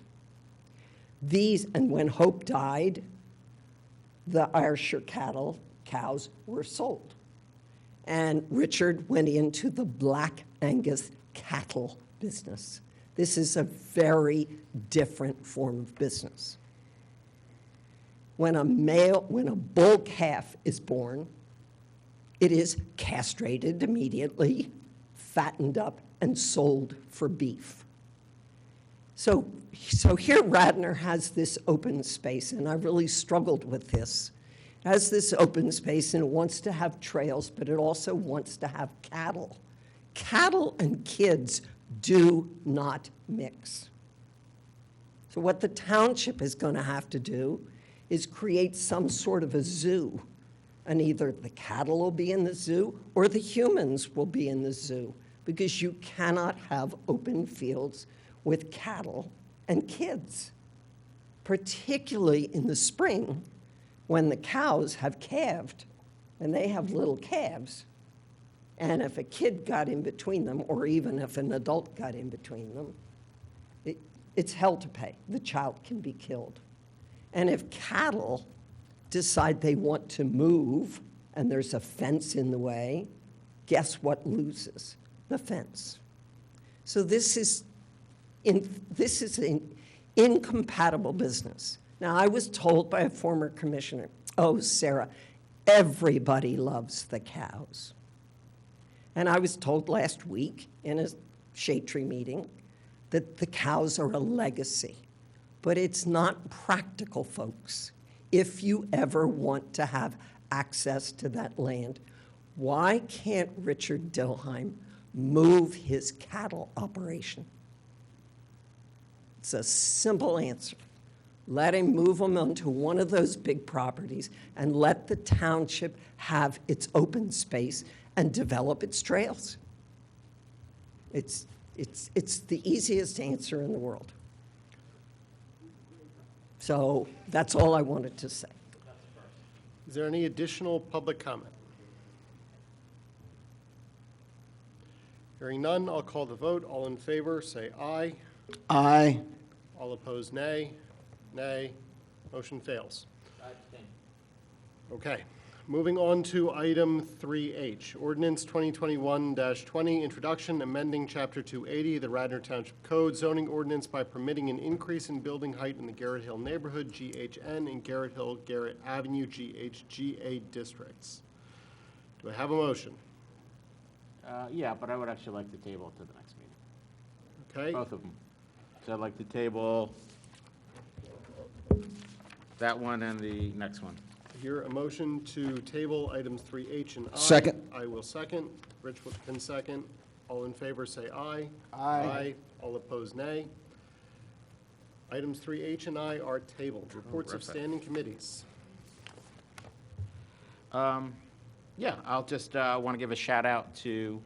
And when Hope died, the Ayrshire cows were sold. And Richard went into the Black Angus cattle business. This is a very different form of business. When a bull calf is born, it is castrated immediately, fattened up, and sold for beef. So here Radnor has this open space, and I really struggled with this. It has this open space, and it wants to have trails, but it also wants to have cattle. Cattle and kids do not mix. So what the township is going to have to do is create some sort of a zoo, and either the cattle will be in the zoo or the humans will be in the zoo, because you cannot have open fields with cattle and kids, particularly in the spring when the cows have calved and they have little calves. And if a kid got in between them, or even if an adult got in between them, it's hell to pay. The child can be killed. And if cattle decide they want to move and there's a fence in the way, guess what loses? The fence. So this is an incompatible business. Now, I was told by a former commissioner, oh, Sarah, everybody loves the cows. And I was told last week in a shade tree meeting that the cows are a legacy. But it's not practical, folks. If you ever want to have access to that land, why can't Richard Dilheim move his cattle operation? It's a simple answer. Let him move them onto one of those big properties and let the township have its open space and develop its trails. It's the easiest answer in the world. So that's all I wanted to say. Is there any additional public comment? Hearing none, I'll call the vote. All in favor, say aye. Aye. All opposed, nay. Nay. Motion fails. Okay. Moving on to item 3H, Ordinance 2021-20, Introduction, amending Chapter 280, the Radnor Township Code, zoning ordinance by permitting an increase in building height in the Garrett Hill neighborhood, GHN, and Garrett Hill, Garrett Avenue, GHGA districts. Do I have a motion? Yeah, but I would actually like to table it to the next meeting. Okay. Both of them. So I'd like to table that one and the next one. Hear a motion to table items 3H and I. Second. I will second. Rich can second. All in favor, say aye. Aye. All opposed, nay. Items 3H and I are tabled. Reports of standing committees. Yeah, I'll just want to give a shout out to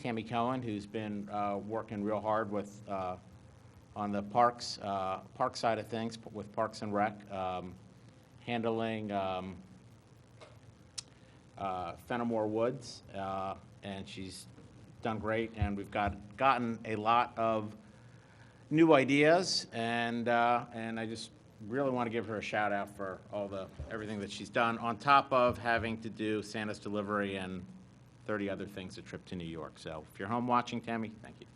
Tammy Cohen, who's been working real hard with on the park side of things with Parks and Rec, handling Fenimore Woods, and she's done great. And we've gotten a lot of new ideas, and I just really want to give her a shout out for everything that she's done, on top of having to do Santa's delivery and 30 other things, a trip to New York. So if you're home watching, Tammy, thank you.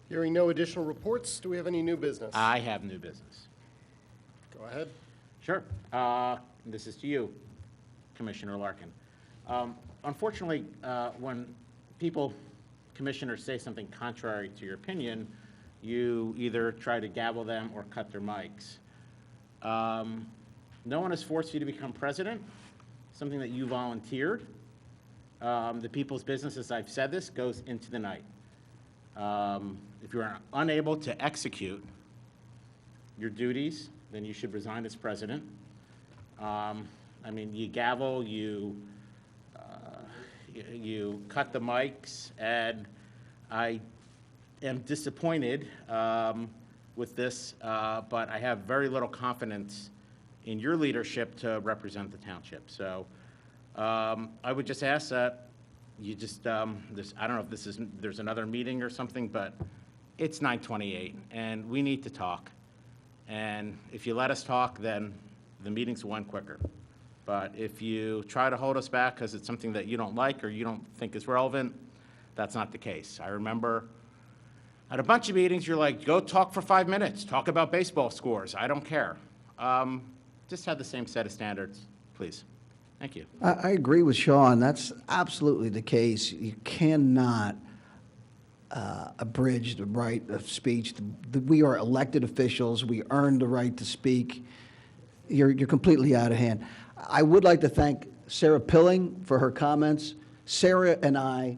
Hearing no additional reports, do we have any new business? I have new business. Go ahead. Sure. This is to you, Commissioner Larkin. Unfortunately, when commissioners say something contrary to your opinion, you either try to gavel them or cut their mics. No one has forced you to become president, something that you volunteered. the people's business, as I've said this, goes into the night. If you're unable to execute your duties, then you should resign as president. I mean, you gavel, you cut the mics, and I am disappointed with this, but I have very little confidence in your leadership to represent the township. So I would just ask that you just, I don't know if there's another meeting or something, but it's 9:28, and we need to talk. And if you let us talk, then the meetings will end quicker. But if you try to hold us back because it's something that you don't like or you don't think is relevant, that's not the case. I remember at a bunch of meetings, you're like, go talk for 5 minutes, talk about baseball scores, I don't care. Just have the same set of standards, please. Thank you. I agree with Sean. That's absolutely the case. You cannot abridge the right of speech. We are elected officials. We earn the right to speak. You're completely out of hand. I would like to thank Sarah Pilling for her comments. Sarah and I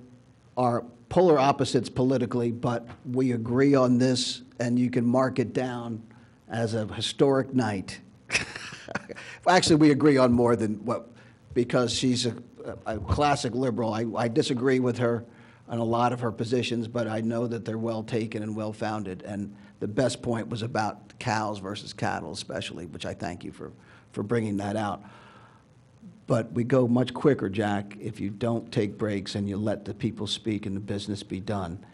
are polar opposites politically, but we agree on this, and you can mark it down as a historic night. Actually, we agree on more than what, because she's a classic liberal. I disagree with her on a lot of her positions, but I know that they're well taken and well founded. And the best point was about cows versus cattle, especially, which I thank you for bringing that out. But we go much quicker, Jack, if you don't take breaks and you let the people speak and the business be done.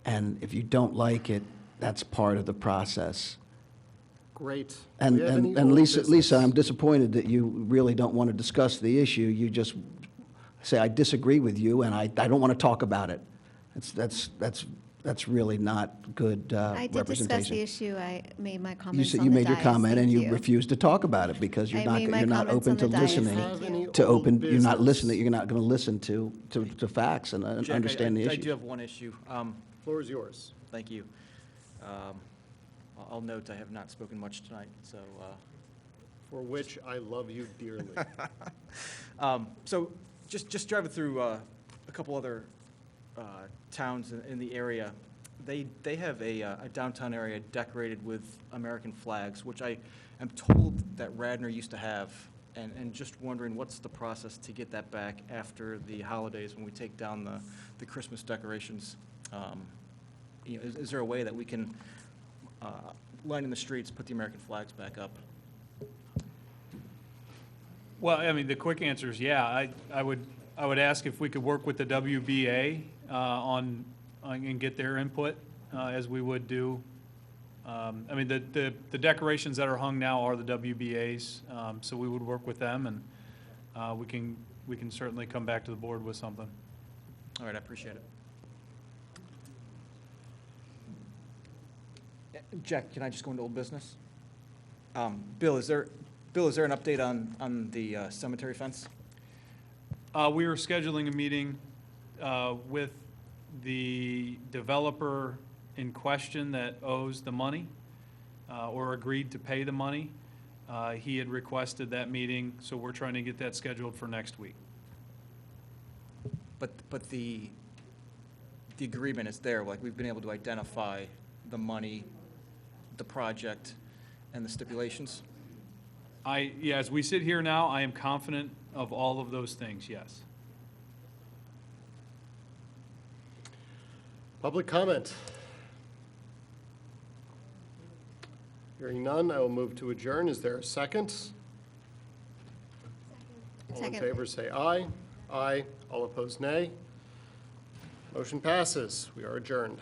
And if you don't like it, that's part of the process. Great. Do And, we have any and old Lisa, business? I'm disappointed that you really don't want to discuss the issue. You just say, I disagree with you, and I don't want to talk about it. That's really not good I did discuss the representation. issue. I made my You comments said on you the made your dais. comment and Thank you refused to talk about it because you're I not made my you're not comments open to on the dais. listening Thank you. to open. You're not business? listening. You're not going to listen to facts and Jack, understand the I issues. do have one issue. Floor is yours. Thank you. I'll note I have not spoken much tonight, so. For which I love you dearly. So just driving through a couple other towns in the area, they have a downtown area decorated with American flags, which I am told that Radnor used to have, and just wondering what's the process to get that back after the holidays when we take down the Christmas decorations. Is there a way that we can line in the streets, put the American flags back up? Well, I mean, the quick answer is yeah. I would ask if we could work with the WBA and get their input as we would do. I mean, the decorations that are hung now are the WBA's, so we would work with them, and we can certainly come back to the board with something. All right, I appreciate it. Jack, can I just go into old business? Bill, is there an update on the cemetery fence? We are scheduling a meeting with the developer in question that owes the money or agreed to pay the money. He had requested that meeting, so we're trying to get that scheduled for next week. But the agreement is there, like we've been able to identify the money, the project, and the stipulations? Yeah, as we sit here now, I am confident of all of those things, yes. Public comment. Hearing none, I will move to adjourn. Is there a second? All in Second. favor, say aye. Aye. All opposed, nay. Motion passes. We are adjourned.